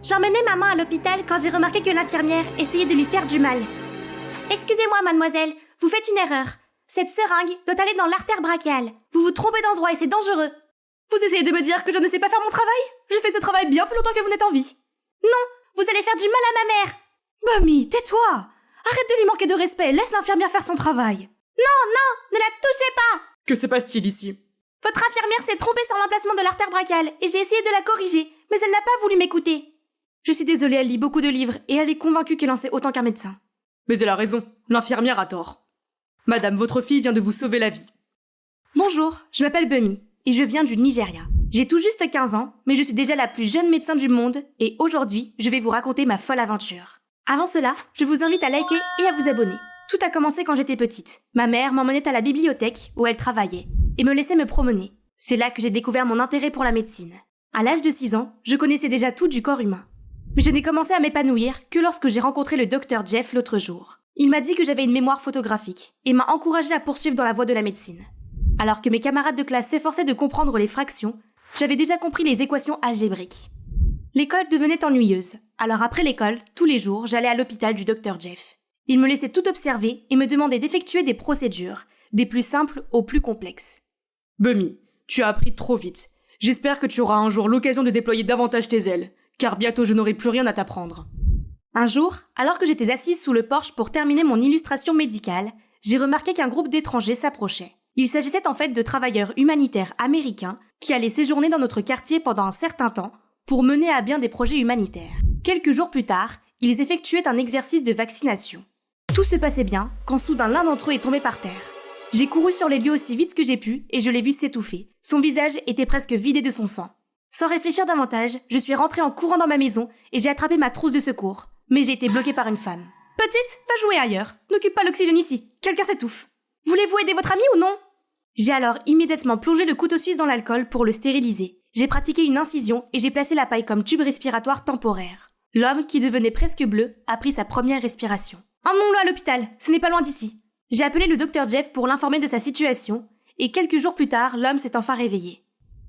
J'emmenais maman à l'hôpital quand j'ai remarqué que l'infirmière essayait de lui faire du mal. Excusez-moi, mademoiselle, vous faites une erreur. Cette seringue doit aller dans l'artère brachiale. Vous vous trompez d'endroit et c'est dangereux. Vous essayez de me dire que je ne sais pas faire mon travail? J'ai fait ce travail bien plus longtemps que vous n'êtes en vie. Non, vous allez faire du mal à ma mère. Bummy, tais-toi. Arrête de lui manquer de respect, laisse l'infirmière faire son travail. Non, ne la touchez pas. Que se passe-t-il ici? Votre infirmière s'est trompée sur l'emplacement de l'artère brachiale et j'ai essayé de la corriger, mais elle n'a pas voulu m'écouter. Je suis désolée, elle lit beaucoup de livres et elle est convaincue qu'elle en sait autant qu'un médecin. Mais elle a raison, l'infirmière a tort. Madame, votre fille vient de vous sauver la vie. Bonjour, je m'appelle Bummy et je viens du Nigeria. J'ai tout juste 15 ans, mais je suis déjà la plus jeune médecin du monde et aujourd'hui, je vais vous raconter ma folle aventure. Avant cela, je vous invite à liker et à vous abonner. Tout a commencé quand j'étais petite. Ma mère m'emmenait à la bibliothèque où elle travaillait et me laissait me promener. C'est là que j'ai découvert mon intérêt pour la médecine. À l'âge de 6 ans, je connaissais déjà tout du corps humain. Mais je n'ai commencé à m'épanouir que lorsque j'ai rencontré le docteur Jeff l'autre jour. Il m'a dit que j'avais une mémoire photographique et m'a encouragé à poursuivre dans la voie de la médecine. Alors que mes camarades de classe s'efforçaient de comprendre les fractions, j'avais déjà compris les équations algébriques. L'école devenait ennuyeuse, alors après l'école, tous les jours, j'allais à l'hôpital du docteur Jeff. Il me laissait tout observer et me demandait d'effectuer des procédures, des plus simples aux plus complexes. Bummy, tu as appris trop vite. J'espère que tu auras un jour l'occasion de déployer davantage tes ailes, car bientôt je n'aurai plus rien à t'apprendre. Un jour, alors que j'étais assise sous le porche pour terminer mon illustration médicale, j'ai remarqué qu'un groupe d'étrangers s'approchait. Il s'agissait en fait de travailleurs humanitaires américains qui allaient séjourner dans notre quartier pendant un certain temps pour mener à bien des projets humanitaires. Quelques jours plus tard, ils effectuaient un exercice de vaccination. Tout se passait bien quand soudain l'un d'entre eux est tombé par terre. J'ai couru sur les lieux aussi vite que j'ai pu et je l'ai vu s'étouffer. Son visage était presque vidé de son sang. Sans réfléchir davantage, je suis rentrée en courant dans ma maison et j'ai attrapé ma trousse de secours. Mais j'ai été bloquée par une femme. « Petite, va jouer ailleurs. N'occupe pas l'oxygène ici. Quelqu'un s'étouffe. Voulez-vous aider votre ami ou non ?» J'ai alors immédiatement plongé le couteau suisse dans l'alcool pour le stériliser. J'ai pratiqué une incision et j'ai placé la paille comme tube respiratoire temporaire. L'homme, qui devenait presque bleu, a pris sa première respiration. « Emmenons-le à l'hôpital. Ce n'est pas loin d'ici. » J'ai appelé le docteur Jeff pour l'informer de sa situation et quelques jours plus tard, l'homme s'est enfin réveillé.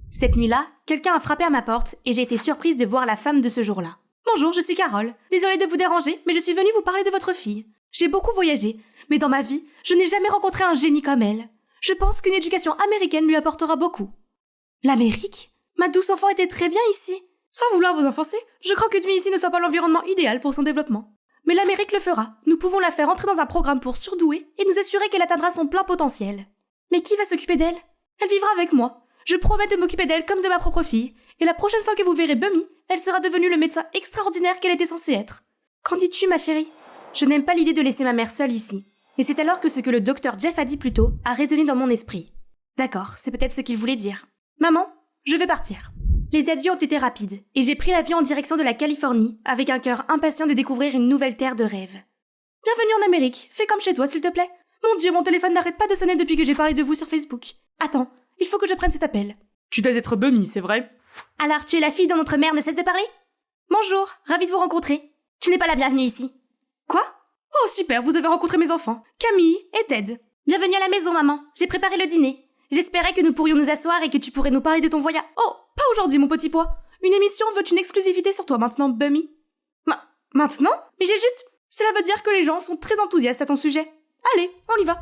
Cette nuit-là, quelqu'un a frappé à ma porte et j'ai été surprise de voir la femme de ce jour-là. Bonjour, je suis Carole. Désolée de vous déranger, mais je suis venue vous parler de votre fille. J'ai beaucoup voyagé, mais dans ma vie, je n'ai jamais rencontré un génie comme elle. Je pense qu'une éducation américaine lui apportera beaucoup. L'Amérique? Ma douce enfant était très bien ici. Sans vouloir vous enfoncer, je crois que ici ne soit pas l'environnement idéal pour son développement. Mais l'Amérique le fera. Nous pouvons la faire entrer dans un programme pour surdouer et nous assurer qu'elle atteindra son plein potentiel. Mais qui va s'occuper d'elle? Elle vivra avec moi. Je promets de m'occuper d'elle comme de ma propre fille. Et la prochaine fois que vous verrez Bummy, elle sera devenue le médecin extraordinaire qu'elle était censée être. Qu'en dis-tu, ma chérie? Je n'aime pas l'idée de laisser ma mère seule ici. Et c'est alors que ce que le docteur Jeff a dit plus tôt a résonné dans mon esprit. D'accord, c'est peut-être ce qu'il voulait dire. Maman, je vais partir. Les adieux ont été rapides, et j'ai pris l'avion en direction de la Californie, avec un cœur impatient de découvrir une nouvelle terre de rêve. Bienvenue en Amérique, fais comme chez toi s'il te plaît. Mon Dieu, mon téléphone n'arrête pas de sonner depuis que j'ai parlé de vous sur Facebook. Attends, il faut que je prenne cet appel. Tu dois être Bummy, c'est vrai? Alors tu es la fille dont notre mère ne cesse de parler? Bonjour, ravie de vous rencontrer. Tu n'es pas la bienvenue ici. Quoi? Oh super, vous avez rencontré mes enfants, Camille et Ted. Bienvenue à la maison, maman, j'ai préparé le dîner. J'espérais que nous pourrions nous asseoir et que tu pourrais nous parler de ton voyage. Oh, pas aujourd'hui, mon petit pois. Une émission veut une exclusivité sur toi maintenant, Bummy. Maintenant? Mais j'ai juste... Cela veut dire que les gens sont très enthousiastes à ton sujet. Allez, on y va.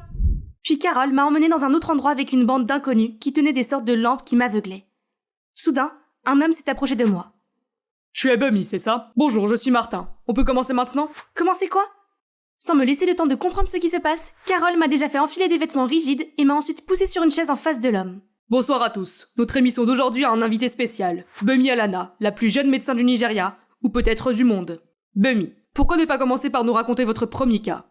Puis Carole m'a emmenée dans un autre endroit avec une bande d'inconnus qui tenaient des sortes de lampes qui m'aveuglaient. Soudain, un homme s'est approché de moi. Tu es Bummy, c'est ça? Bonjour, je suis Martin. On peut commencer maintenant? Commencer quoi? Sans me laisser le temps de comprendre ce qui se passe, Carole m'a déjà fait enfiler des vêtements rigides et m'a ensuite poussée sur une chaise en face de l'homme. Bonsoir à tous. Notre émission d'aujourd'hui a un invité spécial. Bummy Alana, la plus jeune médecin du Nigeria, ou peut-être du monde. Bummy, pourquoi ne pas commencer par nous raconter votre premier cas?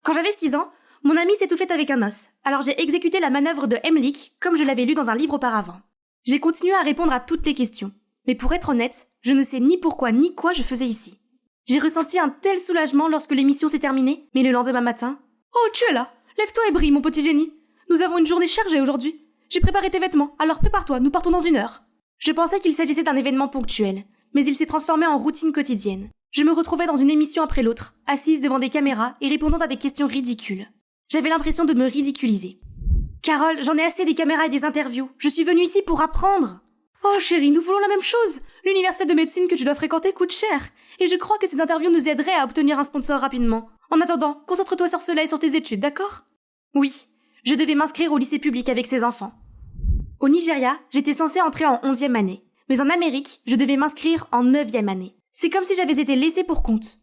Quand j'avais 6 ans, mon ami s'étouffait avec un os, alors j'ai exécuté la manœuvre de Heimlich comme je l'avais lu dans un livre auparavant. J'ai continué à répondre à toutes les questions, mais pour être honnête, je ne sais ni pourquoi ni quoi je faisais ici. J'ai ressenti un tel soulagement lorsque l'émission s'est terminée, mais le lendemain matin... Oh, tu es là! Lève-toi et brille, mon petit génie! Nous avons une journée chargée aujourd'hui. J'ai préparé tes vêtements, alors prépare-toi, nous partons dans 1 heure. Je pensais qu'il s'agissait d'un événement ponctuel, mais il s'est transformé en routine quotidienne. Je me retrouvais dans une émission après l'autre, assise devant des caméras et répondant à des questions ridicules. J'avais l'impression de me ridiculiser. Carole, j'en ai assez des caméras et des interviews. Je suis venue ici pour apprendre. Oh chérie, nous voulons la même chose. L'université de médecine que tu dois fréquenter coûte cher, et je crois que ces interviews nous aideraient à obtenir un sponsor rapidement. En attendant, concentre-toi sur cela et sur tes études, d'accord? Oui, je devais m'inscrire au lycée public avec ces enfants. Au Nigeria, j'étais censée entrer en 11e année, mais en Amérique, je devais m'inscrire en 9e année. C'est comme si j'avais été laissée pour compte.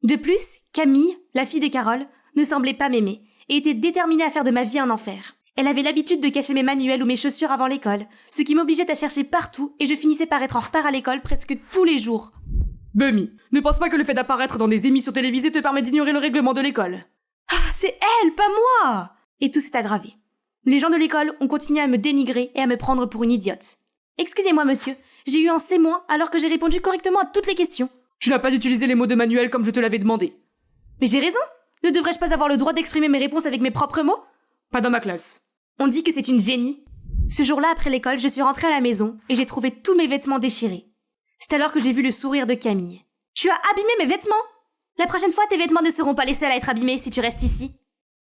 De plus, Camille, la fille de Carole, ne semblait pas m'aimer, et était déterminée à faire de ma vie un enfer. Elle avait l'habitude de cacher mes manuels ou mes chaussures avant l'école, ce qui m'obligeait à chercher partout et je finissais par être en retard à l'école presque tous les jours. Bummy, ne pense pas que le fait d'apparaître dans des émissions télévisées te permet d'ignorer le règlement de l'école. Ah, c'est elle, pas moi! Et tout s'est aggravé. Les gens de l'école ont continué à me dénigrer et à me prendre pour une idiote. Excusez-moi, monsieur, j'ai eu un C- alors que j'ai répondu correctement à toutes les questions. Tu n'as pas utilisé les mots de manuel comme je te l'avais demandé. Mais j'ai raison! Ne devrais-je pas avoir le droit d'exprimer mes réponses avec mes propres mots? Pas dans ma classe. On dit que c'est une génie. Ce jour-là, après l'école, je suis rentrée à la maison et j'ai trouvé tous mes vêtements déchirés. C'est alors que j'ai vu le sourire de Camille. Tu as abîmé mes vêtements? La prochaine fois, tes vêtements ne seront pas les seuls à être abîmés si tu restes ici.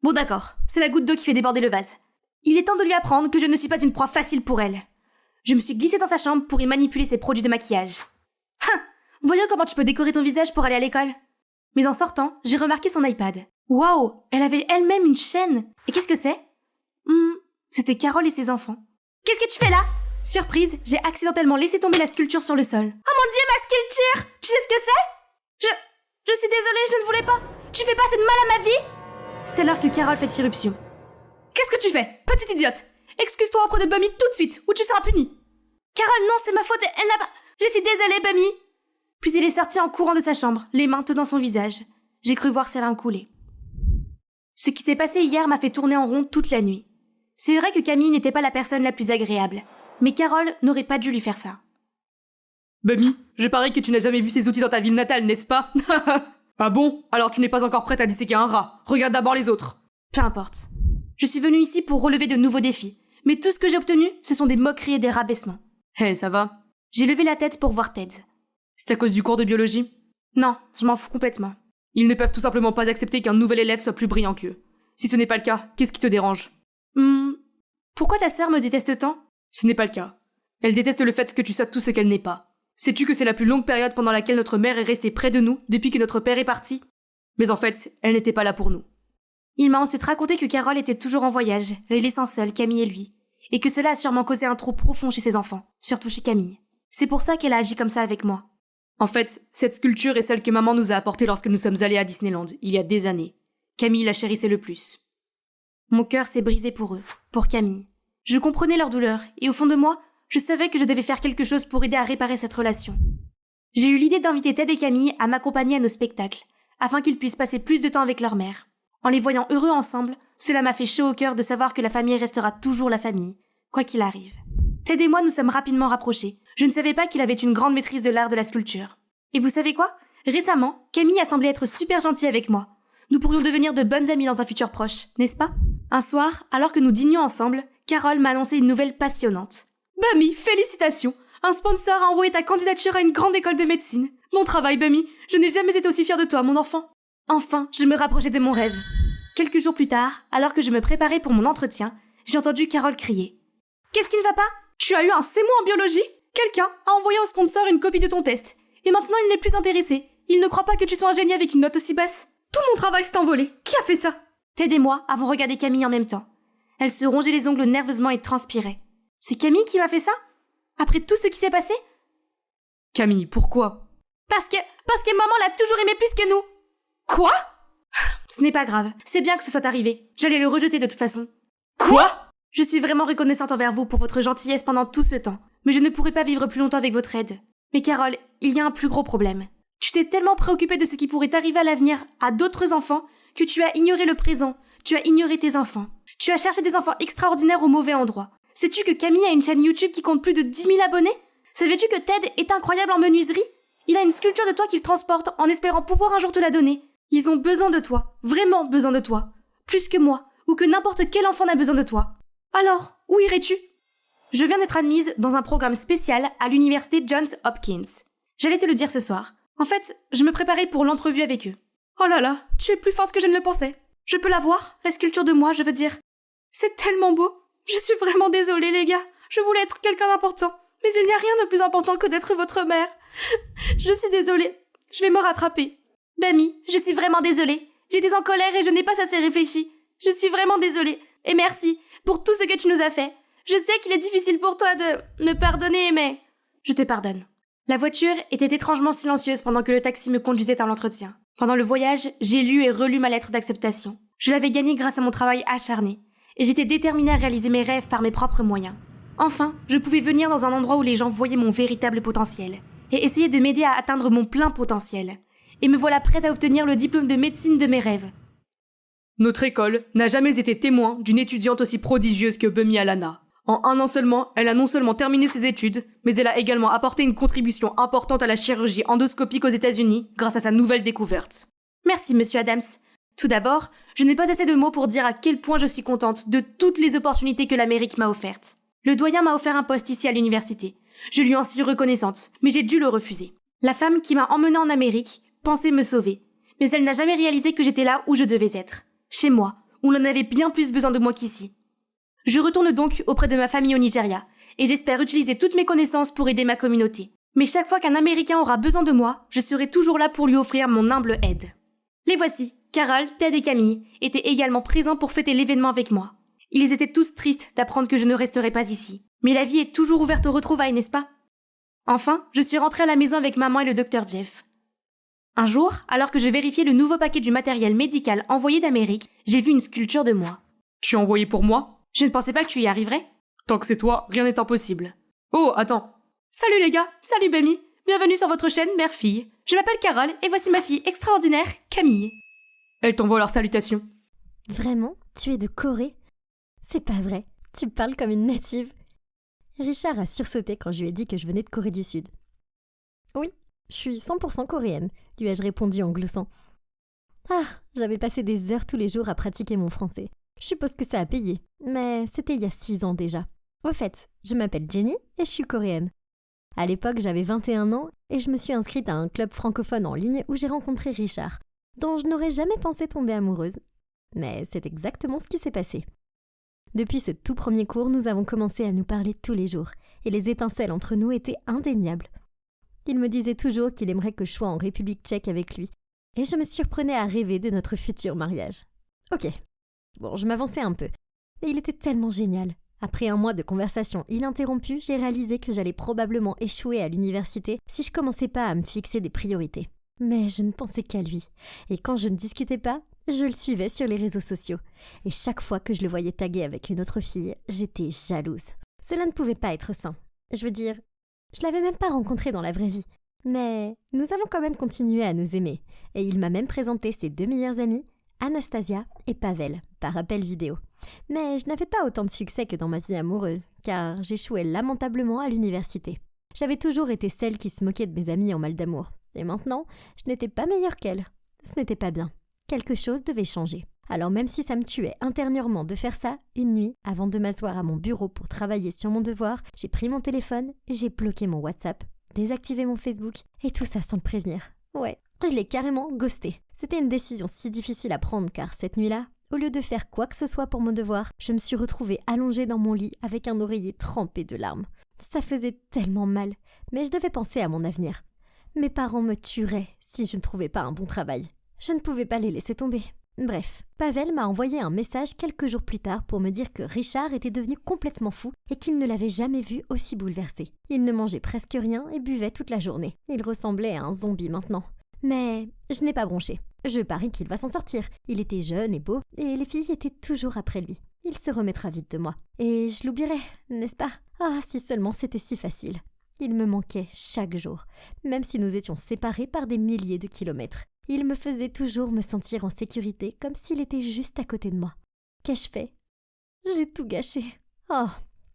Bon d'accord, c'est la goutte d'eau qui fait déborder le vase. Il est temps de lui apprendre que je ne suis pas une proie facile pour elle. Je me suis glissée dans sa chambre pour y manipuler ses produits de maquillage. Voyons comment tu peux décorer ton visage pour aller à l'école. Mais en sortant, j'ai remarqué son iPad. Waouh, elle avait elle-même une chaîne. Et qu'est-ce que c'est? C'était Carole et ses enfants. Qu'est-ce que tu fais là? Surprise, j'ai accidentellement laissé tomber la sculpture sur le sol. Oh mon Dieu, ma sculpture! Tu sais ce que c'est? Je suis désolée, je ne voulais pas. Tu fais pas assez de mal à ma vie? C'est alors que Carole fait irruption. Qu'est-ce que tu fais, petite idiote? Excuse-toi auprès de Bummy tout de suite, ou tu seras punie. Carole, non, c'est ma faute, elle n'a pas... Je suis désolée, Bummy. Puis elle est sortie en courant de sa chambre, les mains tenant son visage. J'ai cru voir ses larmes couler. Ce qui s'est passé hier m'a fait tourner en rond toute la nuit. C'est vrai que Camille n'était pas la personne la plus agréable, mais Carole n'aurait pas dû lui faire ça. Bummy, je parie que tu n'as jamais vu ces outils dans ta ville natale, n'est-ce pas? Ah bon? Alors tu n'es pas encore prête à disséquer un rat. Regarde d'abord les autres. Peu importe. Je suis venue ici pour relever de nouveaux défis, mais tout ce que j'ai obtenu, ce sont des moqueries et des rabaissements. Hé, ça va? J'ai levé la tête pour voir Ted. C'est à cause du cours de biologie? Non, je m'en fous complètement. Ils ne peuvent tout simplement pas accepter qu'un nouvel élève soit plus brillant qu'eux. Si ce n'est pas le cas, qu'est-ce qui te dérange? Pourquoi ta sœur me déteste tant? Ce n'est pas le cas. Elle déteste le fait que tu sois tout ce qu'elle n'est pas. Sais-tu que c'est la plus longue période pendant laquelle notre mère est restée près de nous depuis que notre père est parti? Mais en fait, elle n'était pas là pour nous. Il m'a ensuite raconté que Carole était toujours en voyage, les laissant seuls, Camille et lui, et que cela a sûrement causé un trou profond chez ses enfants, surtout chez Camille. C'est pour ça qu'elle a agi comme ça avec moi. En fait, cette sculpture est celle que maman nous a apportée lorsque nous sommes allés à Disneyland, il y a des années. Camille la chérissait le plus. Mon cœur s'est brisé pour eux, pour Camille. Je comprenais leur douleur, et au fond de moi, je savais que je devais faire quelque chose pour aider à réparer cette relation. J'ai eu l'idée d'inviter Ted et Camille à m'accompagner à nos spectacles, afin qu'ils puissent passer plus de temps avec leur mère. En les voyant heureux ensemble, cela m'a fait chaud au cœur de savoir que la famille restera toujours la famille, quoi qu'il arrive. Ted et moi nous sommes rapidement rapprochés. Je ne savais pas qu'il avait une grande maîtrise de l'art de la sculpture. Et vous savez quoi? Récemment, Camille a semblé être super gentille avec moi. Nous pourrions devenir de bonnes amies dans un futur proche, n'est-ce pas? Un soir, alors que nous dînions ensemble, Carole m'a annoncé une nouvelle passionnante. Bummy, félicitations! Un sponsor a envoyé ta candidature à une grande école de médecine. Bon travail, Bummy. Je n'ai jamais été aussi fière de toi, mon enfant. Enfin, je me rapprochais de mon rêve. Quelques jours plus tard, alors que je me préparais pour mon entretien, j'ai entendu Carole crier. Qu'est-ce qui ne va pas? Tu as eu un C- en biologie? Quelqu'un a envoyé au sponsor une copie de ton test. Et maintenant il n'est plus intéressé. Il ne croit pas que tu sois un génie avec une note aussi basse. Tout mon travail s'est envolé. Qui a fait ça? Ted et moi avons regardé Camille en même temps. Elle se rongeait les ongles nerveusement et transpirait. C'est Camille qui m'a fait ça? Après tout ce qui s'est passé? Camille, pourquoi? Parce que maman l'a toujours aimé plus que nous. Quoi? Ce n'est pas grave. C'est bien que ce soit arrivé. J'allais le rejeter de toute façon. Quoi? Je suis vraiment reconnaissante envers vous pour votre gentillesse pendant tout ce temps. Mais je ne pourrai pas vivre plus longtemps avec votre aide. Mais Carole, il y a un plus gros problème. Tu t'es tellement préoccupée de ce qui pourrait arriver à l'avenir à d'autres enfants que tu as ignoré le présent. Tu as ignoré tes enfants. Tu as cherché des enfants extraordinaires au mauvais endroit. Sais-tu que Camille a une chaîne YouTube qui compte plus de 10 000 abonnés? Savais-tu que Ted est incroyable en menuiserie? Il a une sculpture de toi qu'il transporte en espérant pouvoir un jour te la donner. Ils ont besoin de toi. Vraiment besoin de toi. Plus que moi, ou que n'importe quel enfant n'a besoin de toi. Alors, où irais-tu? Je viens d'être admise dans un programme spécial à l'université Johns Hopkins. J'allais te le dire ce soir. En fait, je me préparais pour l'entrevue avec eux. Oh là là, tu es plus forte que je ne le pensais. Je peux la voir, la sculpture de moi, je veux dire. C'est tellement beau. Je suis vraiment désolée, les gars. Je voulais être quelqu'un d'important. Mais il n'y a rien de plus important que d'être votre mère. Je suis désolée. Je vais me rattraper. Bammy, je suis vraiment désolée. J'étais en colère et je n'ai pas assez réfléchi. Je suis vraiment désolée. Et merci pour tout ce que tu nous as fait. Je sais qu'il est difficile pour toi de me pardonner, mais... Je te pardonne. La voiture était étrangement silencieuse pendant que le taxi me conduisait à l'entretien. Pendant le voyage, j'ai lu et relu ma lettre d'acceptation. Je l'avais gagnée grâce à mon travail acharné. Et j'étais déterminée à réaliser mes rêves par mes propres moyens. Enfin, je pouvais venir dans un endroit où les gens voyaient mon véritable potentiel. Et essayer de m'aider à atteindre mon plein potentiel. Et me voilà prête à obtenir le diplôme de médecine de mes rêves. Notre école n'a jamais été témoin d'une étudiante aussi prodigieuse que Bummy Alana. En 1 an seulement, elle a non seulement terminé ses études, mais elle a également apporté une contribution importante à la chirurgie endoscopique aux États-Unis grâce à sa nouvelle découverte. Merci, monsieur Adams. Tout d'abord, je n'ai pas assez de mots pour dire à quel point je suis contente de toutes les opportunités que l'Amérique m'a offertes. Le doyen m'a offert un poste ici à l'université. Je lui en suis reconnaissante, mais j'ai dû le refuser. La femme qui m'a emmenée en Amérique pensait me sauver, mais elle n'a jamais réalisé que j'étais là où je devais être. Chez moi, où l'on avait bien plus besoin de moi qu'ici. Je retourne donc auprès de ma famille au Nigeria, et j'espère utiliser toutes mes connaissances pour aider ma communauté. Mais chaque fois qu'un Américain aura besoin de moi, je serai toujours là pour lui offrir mon humble aide. Les voici, Carol, Ted et Camille, étaient également présents pour fêter l'événement avec moi. Ils étaient tous tristes d'apprendre que je ne resterai pas ici. Mais la vie est toujours ouverte aux retrouvailles, n'est-ce pas? Enfin, je suis rentrée à la maison avec maman et le docteur Jeff. Un jour, alors que je vérifiais le nouveau paquet du matériel médical envoyé d'Amérique, j'ai vu une sculpture de moi. Tu as envoyé pour moi? Je ne pensais pas que tu y arriverais. Tant que c'est toi, rien n'est impossible. Oh, attends. Salut les gars, salut Bammy. Bienvenue sur votre chaîne Mère-Fille. Je m'appelle Carole et voici ma fille extraordinaire, Camille. Elle t'envoie leurs salutations. Vraiment? Tu es de Corée? C'est pas vrai, tu parles comme une native. Richard a sursauté quand je lui ai dit que je venais de Corée du Sud. Oui, je suis 100% coréenne, lui ai-je répondu en gloussant. Ah, j'avais passé des heures tous les jours à pratiquer mon français. Je suppose que ça a payé, mais c'était il y a 6 ans déjà. Au fait, je m'appelle Jenny et je suis coréenne. À l'époque, j'avais 21 ans et je me suis inscrite à un club francophone en ligne où j'ai rencontré Richard, dont je n'aurais jamais pensé tomber amoureuse. Mais c'est exactement ce qui s'est passé. Depuis ce tout premier cours, nous avons commencé à nous parler tous les jours, et les étincelles entre nous étaient indéniables. Il me disait toujours qu'il aimerait que je sois en République tchèque avec lui, et je me surprenais à rêver de notre futur mariage. Ok, bon, je m'avançais un peu, mais il était tellement génial. Après 1 mois de conversation ininterrompue, j'ai réalisé que j'allais probablement échouer à l'université si je commençais pas à me fixer des priorités. Mais je ne pensais qu'à lui, et quand je ne discutais pas, je le suivais sur les réseaux sociaux. Et chaque fois que je le voyais taguer avec une autre fille, j'étais jalouse. Cela ne pouvait pas être sain. Je veux dire, je l'avais même pas rencontré dans la vraie vie. Mais nous avons quand même continué à nous aimer. Et il m'a même présenté ses 2 meilleures amies, Anastasia et Pavel, par appel vidéo. Mais je n'avais pas autant de succès que dans ma vie amoureuse, car j'échouais lamentablement à l'université. J'avais toujours été celle qui se moquait de mes amies en mal d'amour. Et maintenant, je n'étais pas meilleure qu'elle. Ce n'était pas bien. Quelque chose devait changer. Alors même si ça me tuait intérieurement de faire ça, une nuit, avant de m'asseoir à mon bureau pour travailler sur mon devoir, j'ai pris mon téléphone, j'ai bloqué mon WhatsApp, désactivé mon Facebook, et tout ça sans le prévenir. Ouais, je l'ai carrément ghosté. C'était une décision si difficile à prendre car cette nuit-là, au lieu de faire quoi que ce soit pour mon devoir, je me suis retrouvée allongée dans mon lit avec un oreiller trempé de larmes. Ça faisait tellement mal, mais je devais penser à mon avenir. Mes parents me tueraient si je ne trouvais pas un bon travail. Je ne pouvais pas les laisser tomber. Bref, Pavel m'a envoyé un message quelques jours plus tard pour me dire que Richard était devenu complètement fou et qu'il ne l'avait jamais vu aussi bouleversé. Il ne mangeait presque rien et buvait toute la journée. Il ressemblait à un zombie maintenant. Mais je n'ai pas bronché. Je parie qu'il va s'en sortir. Il était jeune et beau et les filles étaient toujours après lui. Il se remettra vite de moi. Et je l'oublierai, n'est-ce pas? Ah, si seulement c'était si facile. Il me manquait chaque jour, même si nous étions séparés par des milliers de kilomètres. Il me faisait toujours me sentir en sécurité, comme s'il était juste à côté de moi. Qu'ai-je fait? J'ai tout gâché. Oh,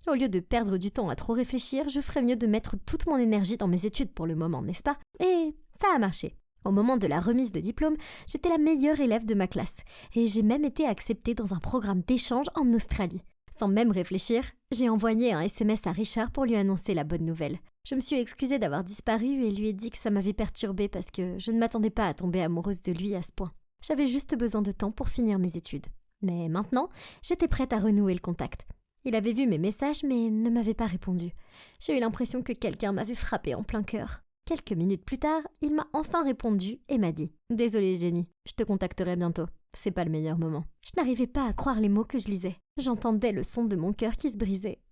au lieu de perdre du temps à trop réfléchir, je ferais mieux de mettre toute mon énergie dans mes études pour le moment, n'est-ce pas? Et ça a marché. Au moment de la remise de diplôme, j'étais la meilleure élève de ma classe, et j'ai même été acceptée dans un programme d'échange en Australie. Sans même réfléchir, j'ai envoyé un SMS à Richard pour lui annoncer la bonne nouvelle. Je me suis excusée d'avoir disparu et lui ai dit que ça m'avait perturbée parce que je ne m'attendais pas à tomber amoureuse de lui à ce point. J'avais juste besoin de temps pour finir mes études. Mais maintenant, j'étais prête à renouer le contact. Il avait vu mes messages mais ne m'avait pas répondu. J'ai eu l'impression que quelqu'un m'avait frappé en plein cœur. Quelques minutes plus tard, il m'a enfin répondu et m'a dit « Désolée Jenny, je te contacterai bientôt. C'est pas le meilleur moment. » Je n'arrivais pas à croire les mots que je lisais. J'entendais le son de mon cœur qui se brisait.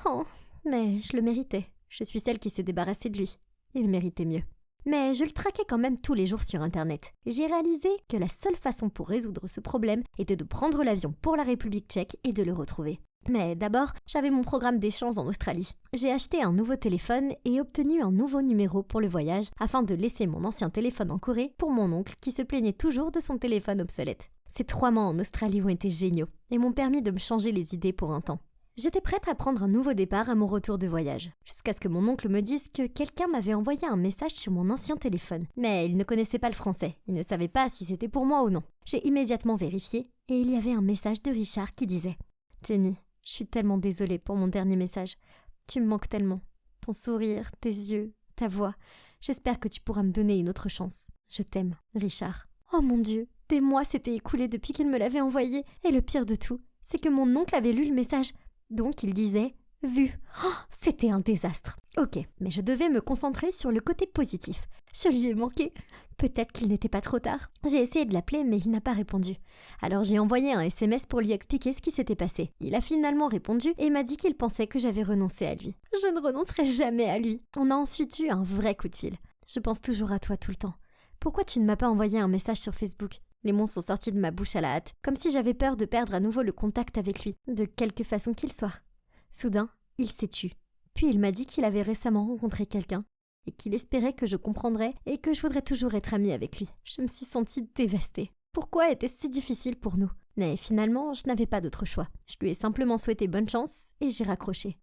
Oh, mais je le méritais. Je suis celle qui s'est débarrassée de lui. Il méritait mieux. Mais je le traquais quand même tous les jours sur Internet. J'ai réalisé que la seule façon pour résoudre ce problème était de prendre l'avion pour la République tchèque et de le retrouver. Mais d'abord, j'avais mon programme d'échange en Australie. J'ai acheté un nouveau téléphone et obtenu un nouveau numéro pour le voyage afin de laisser mon ancien téléphone en Corée pour mon oncle qui se plaignait toujours de son téléphone obsolète. Ces 3 mois en Australie ont été géniaux et m'ont permis de me changer les idées pour un temps. J'étais prête à prendre un nouveau départ à mon retour de voyage, jusqu'à ce que mon oncle me dise que quelqu'un m'avait envoyé un message sur mon ancien téléphone. Mais il ne connaissait pas le français, il ne savait pas si c'était pour moi ou non. J'ai immédiatement vérifié et il y avait un message de Richard qui disait « Jenny, je suis tellement désolée pour mon dernier message. Tu me manques tellement. Ton sourire, tes yeux, ta voix. J'espère que tu pourras me donner une autre chance. Je t'aime, Richard. » Oh mon Dieu, des mois s'étaient écoulés depuis qu'il me l'avait envoyé et le pire de tout, c'est que mon oncle avait lu le message. Donc il disait « Vu ». Oh, c'était un désastre. Ok, mais je devais me concentrer sur le côté positif. Je lui ai manqué. Peut-être qu'il n'était pas trop tard. J'ai essayé de l'appeler, mais il n'a pas répondu. Alors j'ai envoyé un SMS pour lui expliquer ce qui s'était passé. Il a finalement répondu et m'a dit qu'il pensait que j'avais renoncé à lui. Je ne renoncerai jamais à lui. On a ensuite eu un vrai coup de fil. Je pense toujours à toi tout le temps. Pourquoi tu ne m'as pas envoyé un message sur Facebook ? Les mots sont sortis de ma bouche à la hâte, comme si j'avais peur de perdre à nouveau le contact avec lui, de quelque façon qu'il soit. Soudain, il s'est tu. Puis il m'a dit qu'il avait récemment rencontré quelqu'un, et qu'il espérait que je comprendrais et que je voudrais toujours être amie avec lui. Je me suis sentie dévastée. Pourquoi était-ce si difficile pour nous ? Mais finalement, je n'avais pas d'autre choix. Je lui ai simplement souhaité bonne chance, et j'ai raccroché.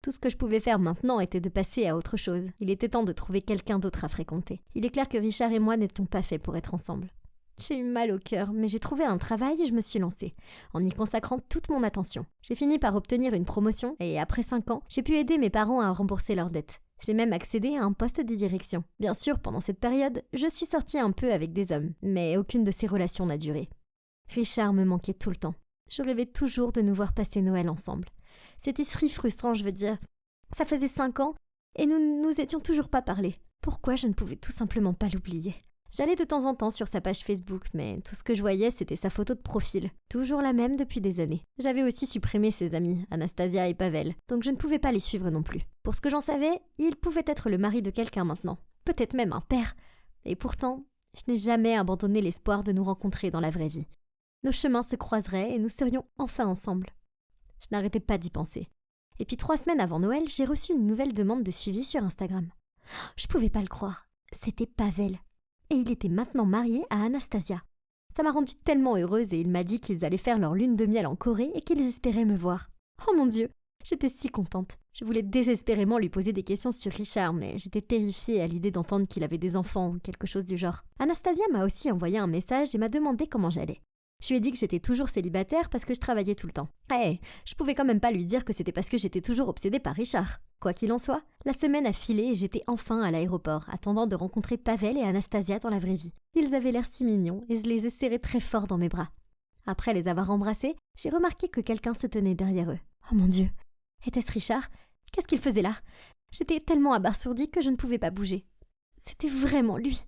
Tout ce que je pouvais faire maintenant était de passer à autre chose. Il était temps de trouver quelqu'un d'autre à fréquenter. Il est clair que Richard et moi n'étions pas faits pour être ensemble. J'ai eu mal au cœur, mais j'ai trouvé un travail et je me suis lancée, en y consacrant toute mon attention. J'ai fini par obtenir une promotion et après 5 ans, j'ai pu aider mes parents à rembourser leurs dettes. J'ai même accédé à un poste de direction. Bien sûr, pendant cette période, je suis sortie un peu avec des hommes, mais aucune de ces relations n'a duré. Richard me manquait tout le temps. Je rêvais toujours de nous voir passer Noël ensemble. C'était si frustrant, je veux dire. Ça faisait 5 ans et nous ne nous étions toujours pas parlé. Pourquoi je ne pouvais tout simplement pas l'oublier ? J'allais de temps en temps sur sa page Facebook, mais tout ce que je voyais, c'était sa photo de profil. Toujours la même depuis des années. J'avais aussi supprimé ses amis, Anastasia et Pavel, donc je ne pouvais pas les suivre non plus. Pour ce que j'en savais, il pouvait être le mari de quelqu'un maintenant. Peut-être même un père. Et pourtant, je n'ai jamais abandonné l'espoir de nous rencontrer dans la vraie vie. Nos chemins se croiseraient et nous serions enfin ensemble. Je n'arrêtais pas d'y penser. Et puis 3 semaines avant Noël, j'ai reçu une nouvelle demande de suivi sur Instagram. Je pouvais pas le croire. C'était Pavel. Et il était maintenant marié à Anastasia. Ça m'a rendue tellement heureuse et il m'a dit qu'ils allaient faire leur lune de miel en Corée et qu'ils espéraient me voir. Oh mon Dieu, j'étais si contente. Je voulais désespérément lui poser des questions sur Richard, mais j'étais terrifiée à l'idée d'entendre qu'il avait des enfants ou quelque chose du genre. Anastasia m'a aussi envoyé un message et m'a demandé comment j'allais. Je lui ai dit que j'étais toujours célibataire parce que je travaillais tout le temps. Je pouvais quand même pas lui dire que c'était parce que j'étais toujours obsédée par Richard. Quoi qu'il en soit, la semaine a filé et j'étais enfin à l'aéroport, attendant de rencontrer Pavel et Anastasia dans la vraie vie. Ils avaient l'air si mignons et je les ai serrés très fort dans mes bras. Après les avoir embrassés, j'ai remarqué que quelqu'un se tenait derrière eux. Oh mon Dieu, était-ce Richard ? Qu'est-ce qu'il faisait là ? J'étais tellement abasourdie que je ne pouvais pas bouger. C'était vraiment lui.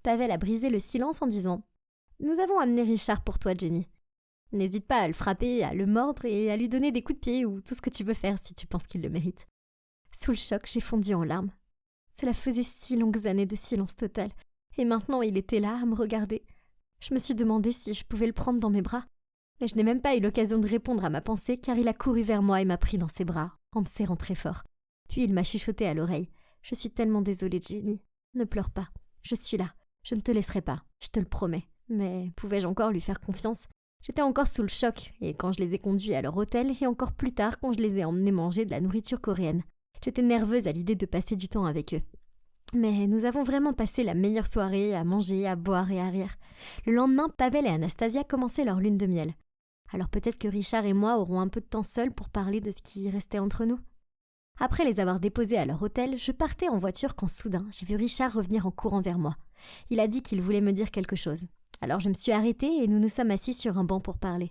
Pavel a brisé le silence en disant « Nous avons amené Richard pour toi, Jenny. N'hésite pas à le frapper, à le mordre et à lui donner des coups de pied ou tout ce que tu veux faire si tu penses qu'il le mérite. » Sous le choc, j'ai fondu en larmes. Cela faisait si longues années de silence total, et maintenant il était là à me regarder. Je me suis demandé si je pouvais le prendre dans mes bras, mais je n'ai même pas eu l'occasion de répondre à ma pensée car il a couru vers moi et m'a pris dans ses bras, en me serrant très fort. Puis il m'a chuchoté à l'oreille. « Je suis tellement désolée, Jenny. Ne pleure pas. Je suis là. Je ne te laisserai pas. Je te le promets. » Mais pouvais-je encore lui faire confiance ? J'étais encore sous le choc, et quand je les ai conduits à leur hôtel, et encore plus tard quand je les ai emmenés manger de la nourriture coréenne. J'étais nerveuse à l'idée de passer du temps avec eux. Mais nous avons vraiment passé la meilleure soirée à manger, à boire et à rire. Le lendemain, Pavel et Anastasia commençaient leur lune de miel. Alors peut-être que Richard et moi aurons un peu de temps seuls pour parler de ce qui restait entre nous. Après les avoir déposés à leur hôtel, je partais en voiture quand soudain, j'ai vu Richard revenir en courant vers moi. Il a dit qu'il voulait me dire quelque chose. Alors je me suis arrêtée et nous nous sommes assis sur un banc pour parler.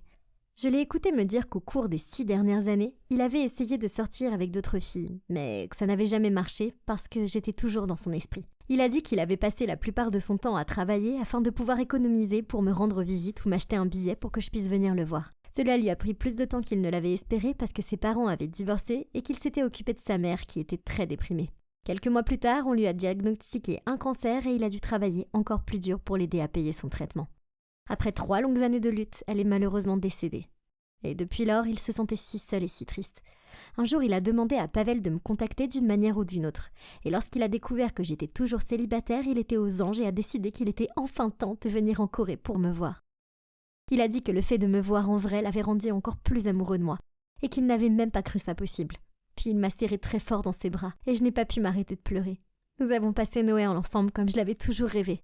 Je l'ai écouté me dire qu'au cours des 6 dernières années, il avait essayé de sortir avec d'autres filles, mais que ça n'avait jamais marché parce que j'étais toujours dans son esprit. Il a dit qu'il avait passé la plupart de son temps à travailler afin de pouvoir économiser pour me rendre visite ou m'acheter un billet pour que je puisse venir le voir. Cela lui a pris plus de temps qu'il ne l'avait espéré parce que ses parents avaient divorcé et qu'il s'était occupé de sa mère qui était très déprimée. Quelques mois plus tard, on lui a diagnostiqué un cancer et il a dû travailler encore plus dur pour l'aider à payer son traitement. Après 3 longues années de lutte, elle est malheureusement décédée. Et depuis lors, il se sentait si seul et si triste. Un jour, il a demandé à Pavel de me contacter d'une manière ou d'une autre. Et lorsqu'il a découvert que j'étais toujours célibataire, il était aux anges et a décidé qu'il était enfin temps de venir en Corée pour me voir. Il a dit que le fait de me voir en vrai l'avait rendu encore plus amoureux de moi, et qu'il n'avait même pas cru ça possible. Puis il m'a serré très fort dans ses bras, et je n'ai pas pu m'arrêter de pleurer. Nous avons passé Noël ensemble comme je l'avais toujours rêvé.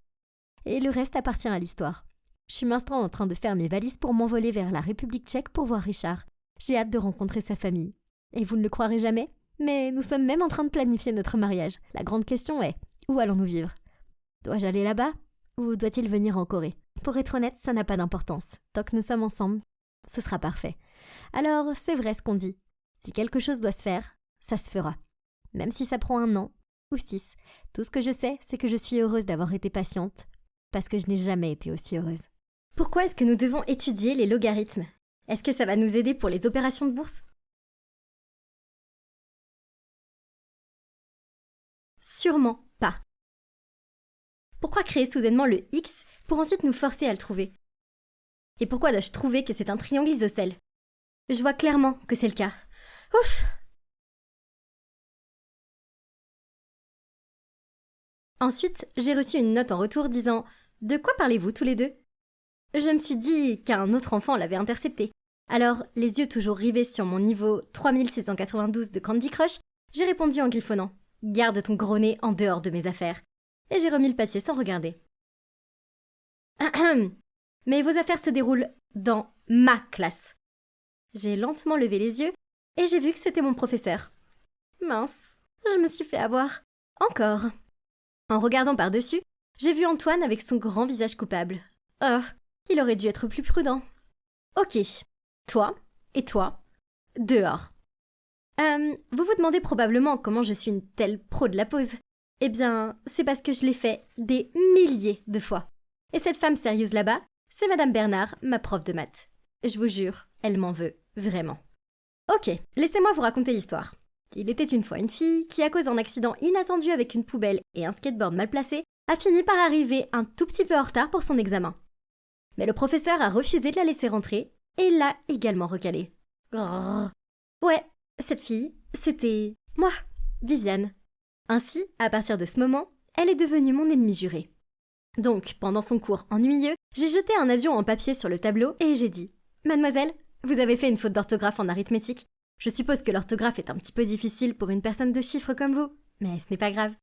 Et le reste appartient à l'histoire. Je suis maintenant en train de faire mes valises pour m'envoler vers la République tchèque pour voir Richard. J'ai hâte de rencontrer sa famille. Et vous ne le croirez jamais, mais nous sommes même en train de planifier notre mariage. La grande question est, où allons-nous vivre? Dois-je aller là-bas? Ou doit-il venir en Corée? Pour être honnête, ça n'a pas d'importance. Tant que nous sommes ensemble, ce sera parfait. Alors, c'est vrai ce qu'on dit. Si quelque chose doit se faire, ça se fera. Même si ça prend 1 an ou 6. Tout ce que je sais, c'est que je suis heureuse d'avoir été patiente, parce que je n'ai jamais été aussi heureuse. Pourquoi est-ce que nous devons étudier les logarithmes? Est-ce que ça va nous aider pour les opérations de bourse? Sûrement pas. Pourquoi créer soudainement le X pour ensuite nous forcer à le trouver? Et pourquoi dois-je trouver que c'est un triangle isocèle? Je vois clairement que c'est le cas. Ouf! Ensuite, j'ai reçu une note en retour disant « De quoi parlez-vous tous les deux ?» Je me suis dit qu'un autre enfant l'avait intercepté. Alors, les yeux toujours rivés sur mon niveau 3692 de Candy Crush, j'ai répondu en griffonnant « Garde ton gros nez en dehors de mes affaires ». Et j'ai remis le papier sans regarder. Mais vos affaires se déroulent dans ma classe. J'ai lentement levé les yeux et j'ai vu que c'était mon professeur. Mince, je me suis fait avoir. Encore. En regardant par-dessus, j'ai vu Antoine avec son grand visage coupable. Oh, il aurait dû être plus prudent. Ok, toi et toi, dehors. Vous vous demandez probablement comment je suis une telle pro de la pause. Eh bien, c'est parce que je l'ai fait des milliers de fois. Et cette femme sérieuse là-bas, c'est Madame Bernard, ma prof de maths. Je vous jure, elle m'en veut, vraiment. Ok, laissez-moi vous raconter l'histoire. Il était une fois une fille qui, à cause d'un accident inattendu avec une poubelle et un skateboard mal placé, a fini par arriver un tout petit peu en retard pour son examen. Mais le professeur a refusé de la laisser rentrer et l'a également recalée. Grrr. Ouais, cette fille, c'était moi, Viviane. Ainsi, à partir de ce moment, elle est devenue mon ennemie jurée. Donc, pendant son cours ennuyeux, j'ai jeté un avion en papier sur le tableau et j'ai dit « Mademoiselle, vous avez fait une faute d'orthographe en arithmétique. Je suppose que l'orthographe est un petit peu difficile pour une personne de chiffres comme vous, mais ce n'est pas grave. »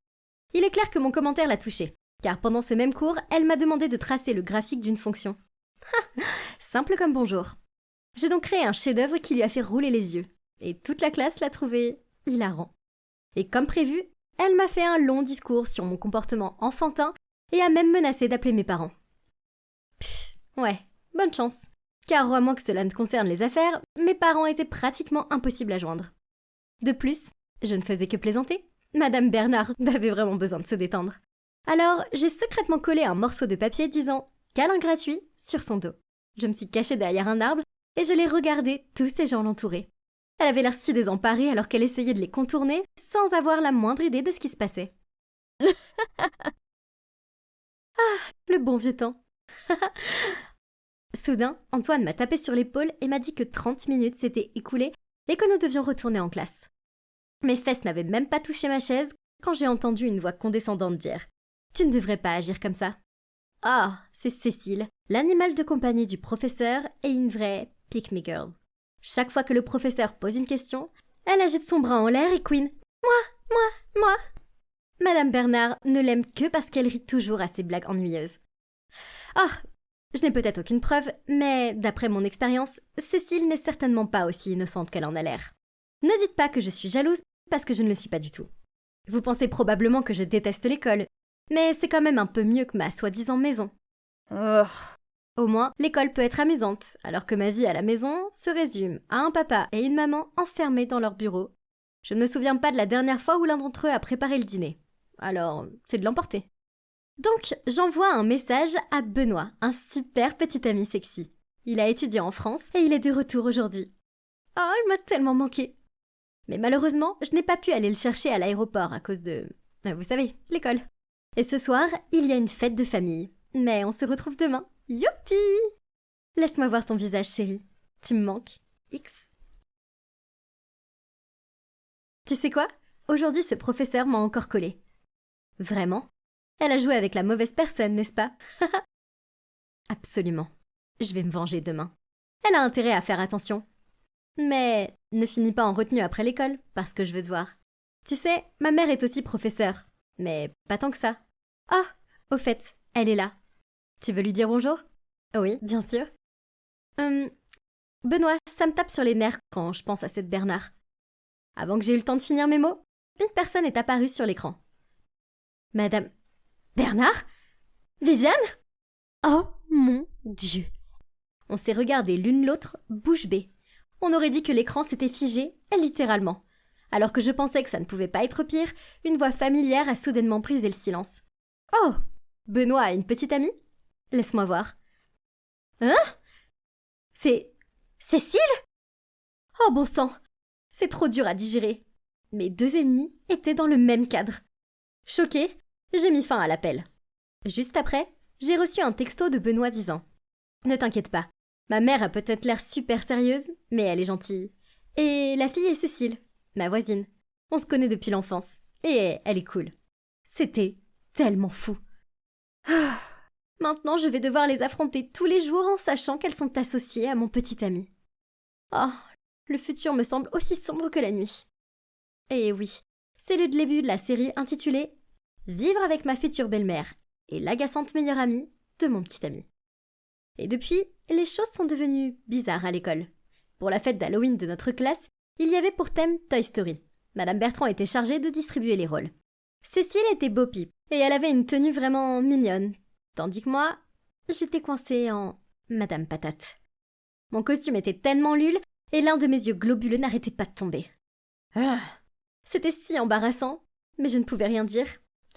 Il est clair que mon commentaire l'a touchée, car pendant ce même cours, elle m'a demandé de tracer le graphique d'une fonction. Simple comme bonjour. J'ai donc créé un chef-d'œuvre qui lui a fait rouler les yeux, et toute la classe l'a trouvé hilarant. Et comme prévu, elle m'a fait un long discours sur mon comportement enfantin et a même menacé d'appeler mes parents. Pff, ouais, bonne chance. Car à moins que cela ne concerne les affaires, mes parents étaient pratiquement impossibles à joindre. De plus, je ne faisais que plaisanter. Madame Bernard avait vraiment besoin de se détendre. Alors, j'ai secrètement collé un morceau de papier disant « câlin gratuit » sur son dos. Je me suis cachée derrière un arbre et je l'ai regardé, tous ces gens l'entouraient. Elle avait l'air si désemparée alors qu'elle essayait de les contourner sans avoir la moindre idée de ce qui se passait. Ah, le bon vieux temps. Soudain, Antoine m'a tapé sur l'épaule et m'a dit que 30 minutes s'étaient écoulées et que nous devions retourner en classe. Mes fesses n'avaient même pas touché ma chaise quand j'ai entendu une voix condescendante dire « Tu ne devrais pas agir comme ça. » Ah, c'est Cécile, l'animal de compagnie du professeur et une vraie pick-me girl. Chaque fois que le professeur pose une question, elle agite son bras en l'air et couine « Moi !» Madame Bernard ne l'aime que parce qu'elle rit toujours à ses blagues ennuyeuses. Ah, je n'ai peut-être aucune preuve, mais d'après mon expérience, Cécile n'est certainement pas aussi innocente qu'elle en a l'air. Ne dites pas que je suis jalouse, parce que je ne le suis pas du tout. Vous pensez probablement que je déteste l'école, mais c'est quand même un peu mieux que ma soi-disant maison. Au moins, l'école peut être amusante, alors que ma vie à la maison se résume à un papa et une maman enfermés dans leur bureau. Je ne me souviens pas de la dernière fois où l'un d'entre eux a préparé le dîner. Alors, c'est de l'emporter. Donc, j'envoie un message à Benoît, un super petit ami sexy. Il a étudié en France et il est de retour aujourd'hui. Oh, il m'a tellement manqué. Mais malheureusement, je n'ai pas pu aller le chercher à l'aéroport à cause de... vous savez, l'école. Et ce soir, il y a une fête de famille. Mais on se retrouve demain. Youpi! Laisse-moi voir ton visage, chérie. Tu me manques. X. Tu sais quoi? Aujourd'hui, ce professeur m'a encore collé. Vraiment? Elle a joué avec la mauvaise personne, n'est-ce pas? Absolument. Je vais me venger demain. Elle a intérêt à faire attention. Mais ne finis pas en retenue après l'école, parce que je veux te voir. Tu sais, ma mère est aussi professeure. Mais pas tant que ça. Ah, au fait, elle est là. Tu veux lui dire bonjour? Oui, bien sûr. Benoît, ça me tape sur les nerfs quand je pense à cette Bernard. Avant que j'ai eu le temps de finir mes mots, une personne est apparue sur l'écran. Madame... Bernard? Viviane? Oh mon Dieu! On s'est regardé l'une l'autre, bouche bée. On aurait dit que l'écran s'était figé, littéralement. Alors que je pensais que ça ne pouvait pas être pire, une voix familière a soudainement brisé le silence. Oh! Benoît a une petite amie? Laisse-moi voir. Hein? C'est... Cécile? Oh bon sang! C'est trop dur à digérer. Mes deux ennemis étaient dans le même cadre. Choquée, j'ai mis fin à l'appel. Juste après, j'ai reçu un texto de Benoît disant « Ne t'inquiète pas, ma mère a peut-être l'air super sérieuse, mais elle est gentille. Et la fille est Cécile, ma voisine. On se connaît depuis l'enfance, et elle est cool. » C'était tellement fou. Maintenant, je vais devoir les affronter tous les jours en sachant qu'elles sont associées à mon petit ami. Oh, le futur me semble aussi sombre que la nuit. Et oui, c'est le début de la série intitulée « Vivre avec ma future belle-mère et l'agaçante meilleure amie de mon petit ami ». Et depuis, les choses sont devenues bizarres à l'école. Pour la fête d'Halloween de notre classe, il y avait pour thème Toy Story. Madame Bertrand était chargée de distribuer les rôles. Cécile était Bo Peep et elle avait une tenue vraiment mignonne, tandis que moi, j'étais coincée en Madame Patate. Mon costume était tellement nul et l'un de mes yeux globuleux n'arrêtait pas de tomber. C'était si embarrassant, mais je ne pouvais rien dire.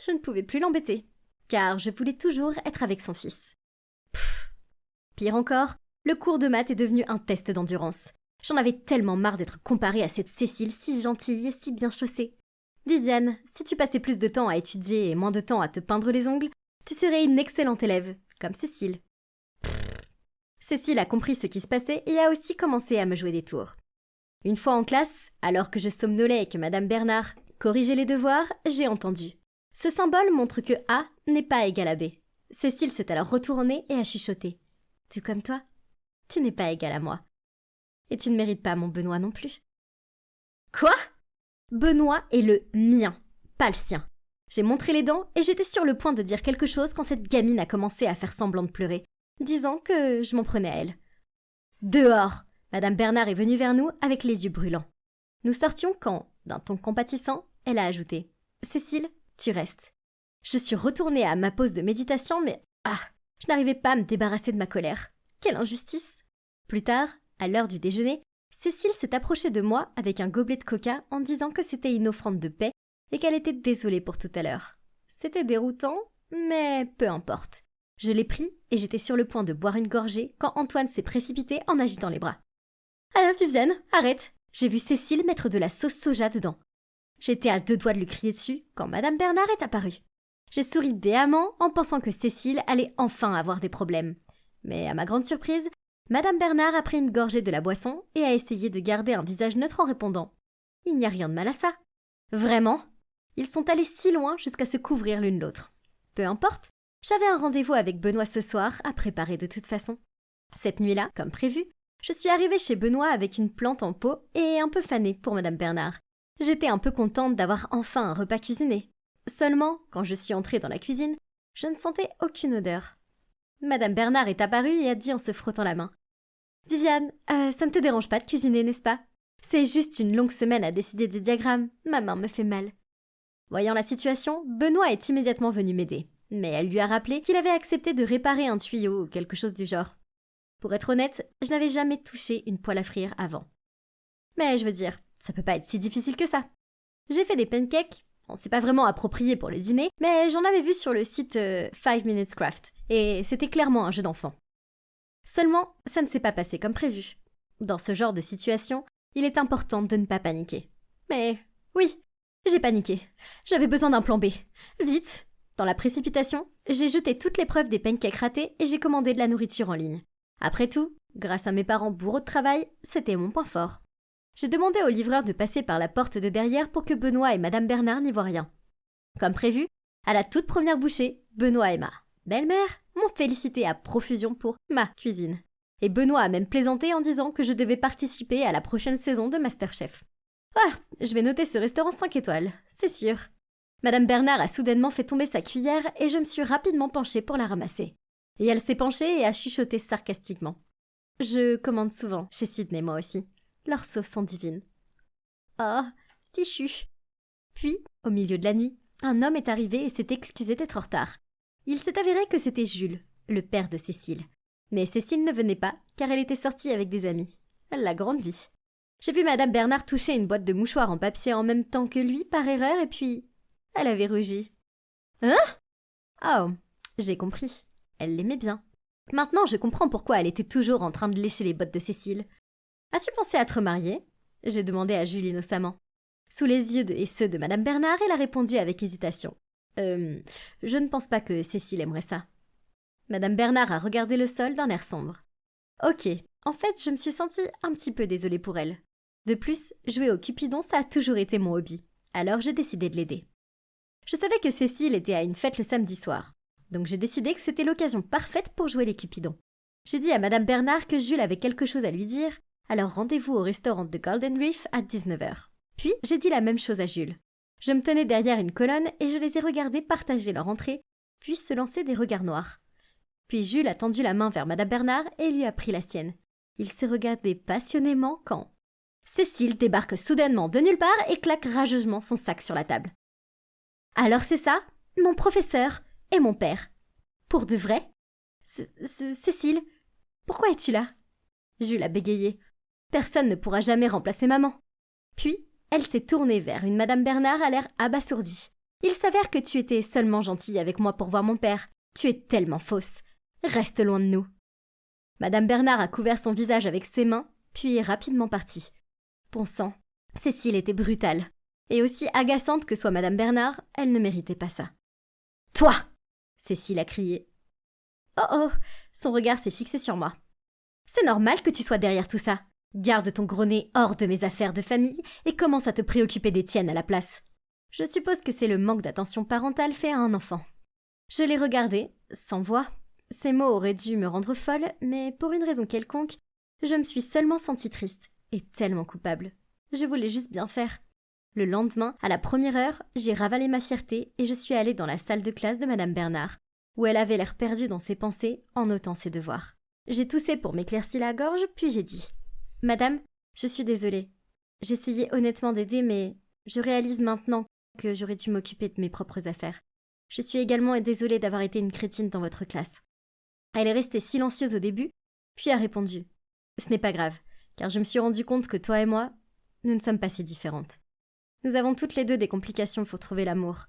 Je ne pouvais plus l'embêter, car je voulais toujours être avec son fils. Pire encore, le cours de maths est devenu un test d'endurance. J'en avais tellement marre d'être comparée à cette Cécile si gentille et si bien chaussée. Viviane, si tu passais plus de temps à étudier et moins de temps à te peindre les ongles, tu serais une excellente élève, comme Cécile. Cécile a compris ce qui se passait et a aussi commencé à me jouer des tours. Une fois en classe, alors que je somnolais et que Madame Bernard corrigeait les devoirs, j'ai entendu. Ce symbole montre que A n'est pas égal à B. Cécile s'est alors retournée et a chuchoté. Tout comme toi, tu n'es pas égal à moi. Et tu ne mérites pas mon Benoît non plus. Quoi? Benoît est le mien, pas le sien. J'ai montré les dents et j'étais sur le point de dire quelque chose quand cette gamine a commencé à faire semblant de pleurer, disant que je m'en prenais à elle. Dehors! Madame Bernard est venue vers nous avec les yeux brûlants. Nous sortions quand, d'un ton compatissant, elle a ajouté « Cécile, tu restes. » Je suis retournée à ma pause de méditation, mais je n'arrivais pas à me débarrasser de ma colère. Quelle injustice! Plus tard, à l'heure du déjeuner, Cécile s'est approchée de moi avec un gobelet de coca en disant que c'était une offrande de paix et qu'elle était désolée pour tout à l'heure. C'était déroutant, mais peu importe. Je l'ai pris et j'étais sur le point de boire une gorgée quand Antoine s'est précipité en agitant les bras. « Ah, Viviane, arrête! J'ai vu Cécile mettre de la sauce soja dedans. » J'étais à 2 doigts de lui crier dessus quand Madame Bernard est apparue. J'ai souri béamment en pensant que Cécile allait enfin avoir des problèmes. Mais à ma grande surprise, Madame Bernard a pris une gorgée de la boisson et a essayé de garder un visage neutre en répondant « Il n'y a rien de mal à ça. » Vraiment? Ils sont allés si loin jusqu'à se couvrir l'une l'autre. Peu importe, j'avais un rendez-vous avec Benoît ce soir à préparer de toute façon. Cette nuit-là, comme prévu, je suis arrivée chez Benoît avec une plante en pot et un peu fanée pour Madame Bernard. J'étais un peu contente d'avoir enfin un repas cuisiné. Seulement, quand je suis entrée dans la cuisine, je ne sentais aucune odeur. Madame Bernard est apparue et a dit en se frottant la main. « Viviane, ça ne te dérange pas de cuisiner, n'est-ce pas? C'est juste une longue semaine à décider des diagrammes, ma main me fait mal. » Voyant la situation, Benoît est immédiatement venu m'aider. Mais elle lui a rappelé qu'il avait accepté de réparer un tuyau ou quelque chose du genre. Pour être honnête, je n'avais jamais touché une poêle à frire avant. Mais je veux dire, ça peut pas être si difficile que ça. J'ai fait des pancakes, bon, c'est pas vraiment approprié pour le dîner, mais j'en avais vu sur le site 5 Minutes Craft, et c'était clairement un jeu d'enfant. Seulement, ça ne s'est pas passé comme prévu. Dans ce genre de situation, il est important de ne pas paniquer. Mais oui, j'ai paniqué. J'avais besoin d'un plan B. Vite! Dans la précipitation, j'ai jeté toutes les preuves des pancakes ratés et j'ai commandé de la nourriture en ligne. Après tout, grâce à mes parents bourreaux de travail, c'était mon point fort. J'ai demandé au livreur de passer par la porte de derrière pour que Benoît et Madame Bernard n'y voient rien. Comme prévu, à la toute première bouchée, Benoît et ma belle-mère m'ont félicité à profusion pour ma cuisine. Et Benoît a même plaisanté en disant que je devais participer à la prochaine saison de MasterChef. Ah, je vais noter ce restaurant 5 étoiles, c'est sûr. Madame Bernard a soudainement fait tomber sa cuillère et je me suis rapidement penchée pour la ramasser. Et elle s'est penchée et a chuchoté sarcastiquement. Je commande souvent chez Sydney, moi aussi. Leurs sauces sont divines. Ah, fichu. Puis, au milieu de la nuit, un homme est arrivé et s'est excusé d'être en retard. Il s'est avéré que c'était Jules, le père de Cécile. Mais Cécile ne venait pas, car elle était sortie avec des amis. La grande vie. J'ai vu Madame Bernard toucher une boîte de mouchoirs en papier en même temps que lui, par erreur, et puis... elle avait rougi. Hein? Oh, j'ai compris. Elle l'aimait bien. Maintenant, je comprends pourquoi elle était toujours en train de lécher les bottes de Cécile. As-tu pensé à te remarier? J'ai demandé à Jules innocemment. Sous les yeux et ceux de Madame Bernard, elle a répondu avec hésitation. Je ne pense pas que Cécile aimerait ça. Madame Bernard a regardé le sol d'un air sombre. Ok, en fait, je me suis sentie un petit peu désolée pour elle. De plus, jouer au Cupidon, ça a toujours été mon hobby. Alors j'ai décidé de l'aider. Je savais que Cécile était à une fête le samedi soir. Donc j'ai décidé que c'était l'occasion parfaite pour jouer les Cupidons. J'ai dit à Madame Bernard que Jules avait quelque chose à lui dire, alors rendez-vous au restaurant de Golden Reef à 19h. Puis j'ai dit la même chose à Jules. Je me tenais derrière une colonne et je les ai regardés partager leur entrée, puis se lancer des regards noirs. Puis Jules a tendu la main vers Madame Bernard et lui a pris la sienne. Ils se regardaient passionnément quand... Cécile débarque soudainement de nulle part et claque rageusement son sac sur la table. Alors c'est ça, mon professeur et mon père. Pour de vrai? Cécile, pourquoi es-tu là? Jules a bégayé. Personne ne pourra jamais remplacer maman. Puis, elle s'est tournée vers une Madame Bernard à l'air abasourdi. Il s'avère que tu étais seulement gentille avec moi pour voir mon père. Tu es tellement fausse. Reste loin de nous. Madame Bernard a couvert son visage avec ses mains, puis est rapidement partie. Bon sang, Cécile était brutale. Et aussi agaçante que soit Madame Bernard, elle ne méritait pas ça. « Toi !» Cécile a crié. « Oh oh !» Son regard s'est fixé sur moi. « C'est normal que tu sois derrière tout ça. Garde ton gros nez hors de mes affaires de famille et commence à te préoccuper des tiennes à la place. Je suppose que c'est le manque d'attention parentale fait à un enfant. » Je l'ai regardé, sans voix. Ces mots auraient dû me rendre folle, mais pour une raison quelconque, je me suis seulement sentie triste et tellement coupable. Je voulais juste bien faire. Le lendemain, à la première heure, j'ai ravalé ma fierté et je suis allée dans la salle de classe de Madame Bernard, où elle avait l'air perdue dans ses pensées en notant ses devoirs. J'ai toussé pour m'éclaircir la gorge, puis j'ai dit « Madame, je suis désolée. J'essayais honnêtement d'aider, mais je réalise maintenant que j'aurais dû m'occuper de mes propres affaires. Je suis également désolée d'avoir été une crétine dans votre classe. » Elle est restée silencieuse au début, puis a répondu « Ce n'est pas grave, car je me suis rendu compte que toi et moi, nous ne sommes pas si différentes. Nous avons toutes les deux des complications pour trouver l'amour.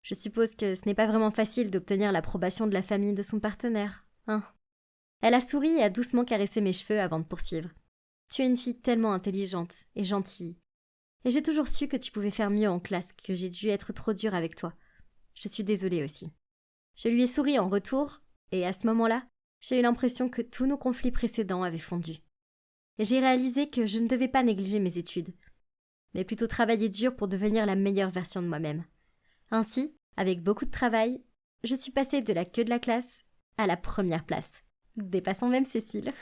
Je suppose que ce n'est pas vraiment facile d'obtenir l'approbation de la famille de son partenaire, hein ?» Elle a souri et a doucement caressé mes cheveux avant de poursuivre. « Tu es une fille tellement intelligente et gentille. Et j'ai toujours su que tu pouvais faire mieux en classe, que j'ai dû être trop dure avec toi. Je suis désolée aussi. » Je lui ai souri en retour, et à ce moment-là, j'ai eu l'impression que tous nos conflits précédents avaient fondu. Et j'ai réalisé que je ne devais pas négliger mes études, mais plutôt travailler dur pour devenir la meilleure version de moi-même. Ainsi, avec beaucoup de travail, je suis passée de la queue de la classe à la première place, dépassant même Cécile.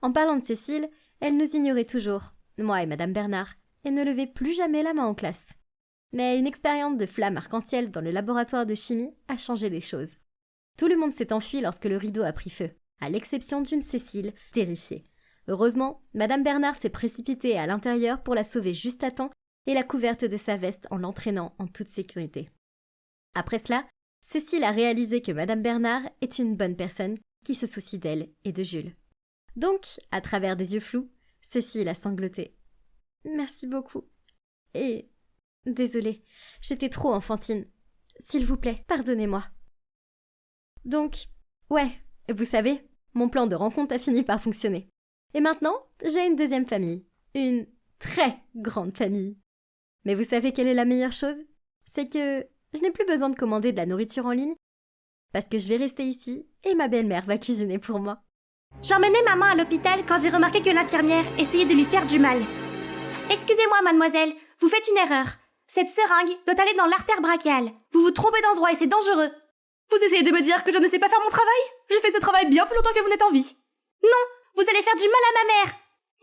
En parlant de Cécile, elle nous ignorait toujours, moi et Madame Bernard, et ne levait plus jamais la main en classe. Mais une expérience de flamme arc-en-ciel dans le laboratoire de chimie a changé les choses. Tout le monde s'est enfui lorsque le rideau a pris feu, à l'exception d'une Cécile, terrifiée. Heureusement, Madame Bernard s'est précipitée à l'intérieur pour la sauver juste à temps et l'a couverte de sa veste en l'entraînant en toute sécurité. Après cela, Cécile a réalisé que Madame Bernard est une bonne personne qui se soucie d'elle et de Jules. Donc, à travers des yeux flous, Cécile a sangloté. Merci beaucoup. Et... désolée, j'étais trop enfantine. S'il vous plaît, pardonnez-moi. Donc, ouais, vous savez, mon plan de rencontre a fini par fonctionner. Et maintenant, j'ai une deuxième famille. Une très grande famille. Mais vous savez quelle est la meilleure chose? C'est que je n'ai plus besoin de commander de la nourriture en ligne, parce que je vais rester ici et ma belle-mère va cuisiner pour moi. J'emmenais maman à l'hôpital quand j'ai remarqué que l'infirmière essayait de lui faire du mal. Excusez-moi, mademoiselle, vous faites une erreur. Cette seringue doit aller dans l'artère brachiale. Vous vous trompez d'endroit et c'est dangereux. Vous essayez de me dire que je ne sais pas faire mon travail? J'ai fait ce travail bien plus longtemps que vous n'êtes en vie. Non, vous allez faire du mal à ma mère.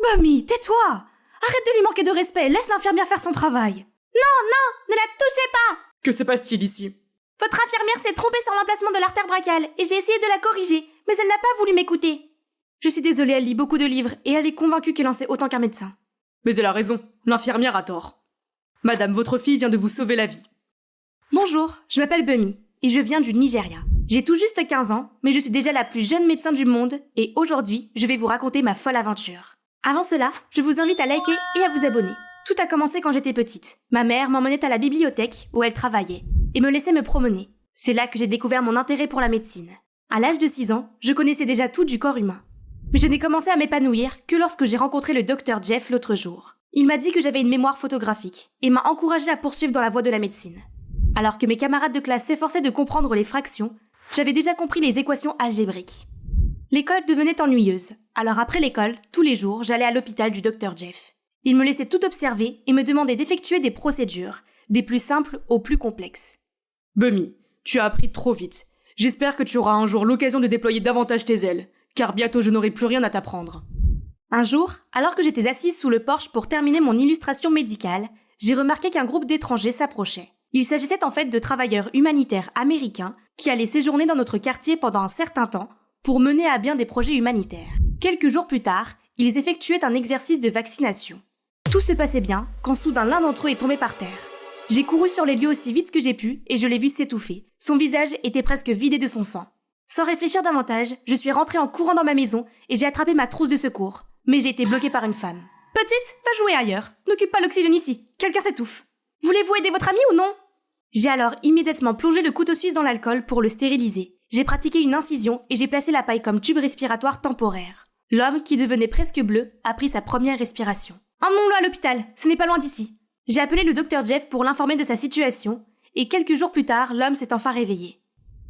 Bummy, tais-toi! Arrête de lui manquer de respect, laisse l'infirmière faire son travail. Non, ne la touchez pas. Que se passe-t-il ici? Votre infirmière s'est trompée sur l'emplacement de l'artère brachiale et j'ai essayé de la corriger, mais elle n'a pas voulu m'écouter. Je suis désolée, elle lit beaucoup de livres et elle est convaincue qu'elle en sait autant qu'un médecin. Mais elle a raison, l'infirmière a tort. Madame, votre fille vient de vous sauver la vie. Bonjour, je m'appelle Bummy et je viens du Nigeria. J'ai tout juste 15 ans, mais je suis déjà la plus jeune médecin du monde et aujourd'hui, je vais vous raconter ma folle aventure. Avant cela, je vous invite à liker et à vous abonner. Tout a commencé quand j'étais petite. Ma mère m'emmenait à la bibliothèque où elle travaillait et me laissait me promener. C'est là que j'ai découvert mon intérêt pour la médecine. À l'âge de 6 ans, je connaissais déjà tout du corps humain. Mais je n'ai commencé à m'épanouir que lorsque j'ai rencontré le docteur Jeff l'autre jour. Il m'a dit que j'avais une mémoire photographique et m'a encouragé à poursuivre dans la voie de la médecine. Alors que mes camarades de classe s'efforçaient de comprendre les fractions, j'avais déjà compris les équations algébriques. L'école devenait ennuyeuse, alors après l'école, tous les jours, j'allais à l'hôpital du docteur Jeff. Il me laissait tout observer et me demandait d'effectuer des procédures, des plus simples aux plus complexes. Bummy, tu as appris trop vite. J'espère que tu auras un jour l'occasion de déployer davantage tes ailes, car bientôt je n'aurai plus rien à t'apprendre. Un jour, alors que j'étais assise sous le porche pour terminer mon illustration médicale, j'ai remarqué qu'un groupe d'étrangers s'approchait. Il s'agissait en fait de travailleurs humanitaires américains qui allaient séjourner dans notre quartier pendant un certain temps pour mener à bien des projets humanitaires. Quelques jours plus tard, ils effectuaient un exercice de vaccination. Tout se passait bien quand soudain l'un d'entre eux est tombé par terre. J'ai couru sur les lieux aussi vite que j'ai pu et je l'ai vu s'étouffer. Son visage était presque vidé de son sang. Sans réfléchir davantage, je suis rentrée en courant dans ma maison et j'ai attrapé ma trousse de secours. Mais j'ai été bloquée par une femme. « Petite, va jouer ailleurs. N'occupe pas l'oxygène ici. Quelqu'un s'étouffe. Voulez-vous aider votre ami ou non ?» J'ai alors immédiatement plongé le couteau suisse dans l'alcool pour le stériliser. J'ai pratiqué une incision et j'ai placé la paille comme tube respiratoire temporaire. L'homme, qui devenait presque bleu, a pris sa première respiration. « Emmenons-le à l'hôpital, ce n'est pas loin d'ici. » J'ai appelé le docteur Jeff pour l'informer de sa situation et quelques jours plus tard, l'homme s'est enfin réveillé.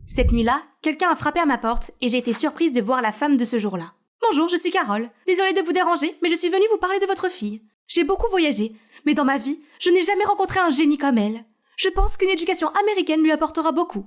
Cette nuit-là, quelqu'un a frappé à ma porte et j'ai été surprise de voir la femme de ce jour-là. « Bonjour, je suis Carole. Désolée de vous déranger, mais je suis venue vous parler de votre fille. J'ai beaucoup voyagé, mais dans ma vie, je n'ai jamais rencontré un génie comme elle. Je pense qu'une éducation américaine lui apportera beaucoup. »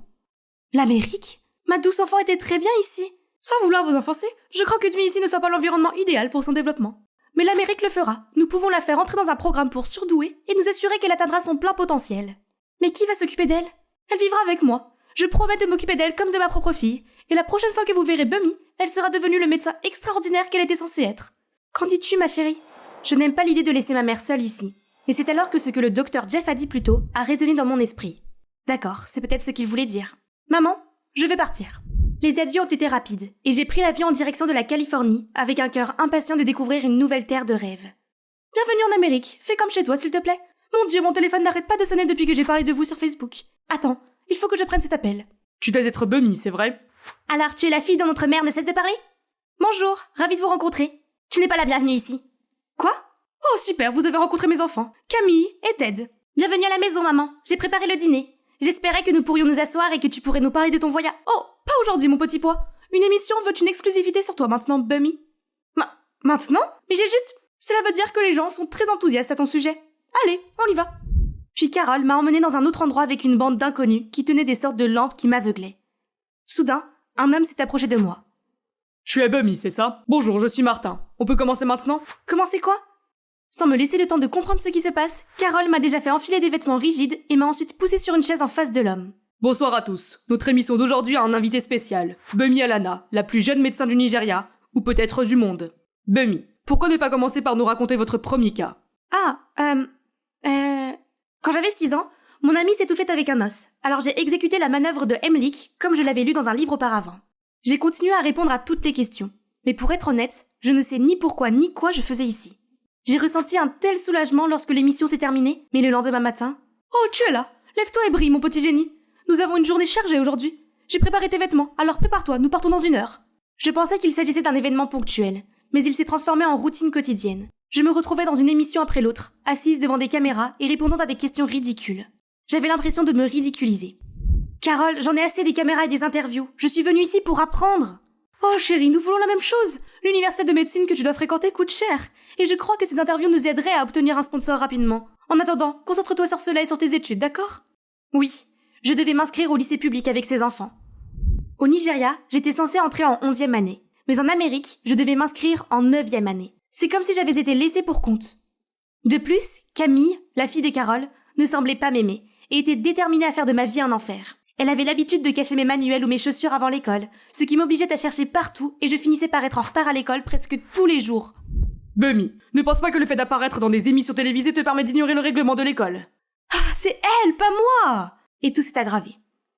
L'Amérique ? Ma douce enfant était très bien ici. Sans vouloir vous enfoncer, je crois qu'une vie ici ne soit pas l'environnement idéal pour son développement. Mais l'Amérique le fera. Nous pouvons la faire entrer dans un programme pour surdouer et nous assurer qu'elle atteindra son plein potentiel. Mais qui va s'occuper d'elle ? Elle vivra avec moi. Je promets de m'occuper d'elle comme de ma propre fille. Et la prochaine fois que vous verrez Bummy, elle sera devenue le médecin extraordinaire qu'elle était censée être. Qu'en dis-tu, ma chérie ? Je n'aime pas l'idée de laisser ma mère seule ici. Et c'est alors que ce que le docteur Jeff a dit plus tôt a résonné dans mon esprit. D'accord, c'est peut-être ce qu'il voulait dire. Maman, je vais partir. Les adieux ont été rapides, et j'ai pris l'avion en direction de la Californie, avec un cœur impatient de découvrir une nouvelle terre de rêve. Bienvenue en Amérique, fais comme chez toi s'il te plaît. Mon Dieu, mon téléphone n'arrête pas de sonner depuis que j'ai parlé de vous sur Facebook. Attends, il faut que je prenne cet appel. Tu dois être Bummy, c'est vrai? Alors tu es la fille dont notre mère ne cesse de parler? Bonjour, ravie de vous rencontrer. Tu n'es pas la bienvenue ici. Quoi? Oh super, vous avez rencontré mes enfants, Camille et Ted. Bienvenue à la maison, maman, j'ai préparé le dîner. J'espérais que nous pourrions nous asseoir et que tu pourrais nous parler de ton voyage. Oh, pas aujourd'hui, mon petit pois. Une émission veut une exclusivité sur toi maintenant, Bummy. Maintenant? Mais j'ai juste... Cela veut dire que les gens sont très enthousiastes à ton sujet. Allez, on y va. Puis Carole m'a emmenée dans un autre endroit avec une bande d'inconnus qui tenaient des sortes de lampes qui m'aveuglaient. Soudain, un homme s'est approché de moi. Je suis Bummy, c'est ça? Bonjour, je suis Martin. On peut commencer maintenant? Commencer quoi? Sans me laisser le temps de comprendre ce qui se passe, Carole m'a déjà fait enfiler des vêtements rigides et m'a ensuite poussé sur une chaise en face de l'homme. Bonsoir à tous. Notre émission d'aujourd'hui a un invité spécial. Bummy Alana, la plus jeune médecin du Nigeria, ou peut-être du monde. Bummy, pourquoi ne pas commencer par nous raconter votre premier cas? Quand j'avais 6 ans, Mon amie s'étouffait avec un os, alors j'ai exécuté la manœuvre de Heimlich comme je l'avais lu dans un livre auparavant. J'ai continué à répondre à toutes les questions, mais pour être honnête, je ne sais ni pourquoi ni quoi je faisais ici. J'ai ressenti un tel soulagement lorsque l'émission s'est terminée, mais le lendemain matin... Oh, tu es là! Lève-toi et brille, mon petit génie! Nous avons une journée chargée aujourd'hui. J'ai préparé tes vêtements, alors prépare-toi, nous partons dans 1 heure. Je pensais qu'il s'agissait d'un événement ponctuel, mais il s'est transformé en routine quotidienne. Je me retrouvais dans une émission après l'autre, assise devant des caméras et répondant à des questions ridicules. J'avais l'impression de me ridiculiser. Carole, j'en ai assez des caméras et des interviews. Je suis venue ici pour apprendre. Oh chérie, nous voulons la même chose. L'université de médecine que tu dois fréquenter coûte cher. Et je crois que ces interviews nous aideraient à obtenir un sponsor rapidement. En attendant, concentre-toi sur cela et sur tes études, d'accord? Oui, je devais m'inscrire au lycée public avec ces enfants. Au Nigeria, j'étais censée entrer en 11e année. Mais en Amérique, je devais m'inscrire en 9e année. C'est comme si j'avais été laissée pour compte. De plus, Camille, la fille de Carole, ne semblait pas m'aimer et était déterminée à faire de ma vie un enfer. Elle avait l'habitude de cacher mes manuels ou mes chaussures avant l'école, ce qui m'obligeait à chercher partout et je finissais par être en retard à l'école presque tous les jours. Bummy, ne pense pas que le fait d'apparaître dans des émissions télévisées te permet d'ignorer le règlement de l'école. Ah, c'est elle, pas moi! Et tout s'est aggravé.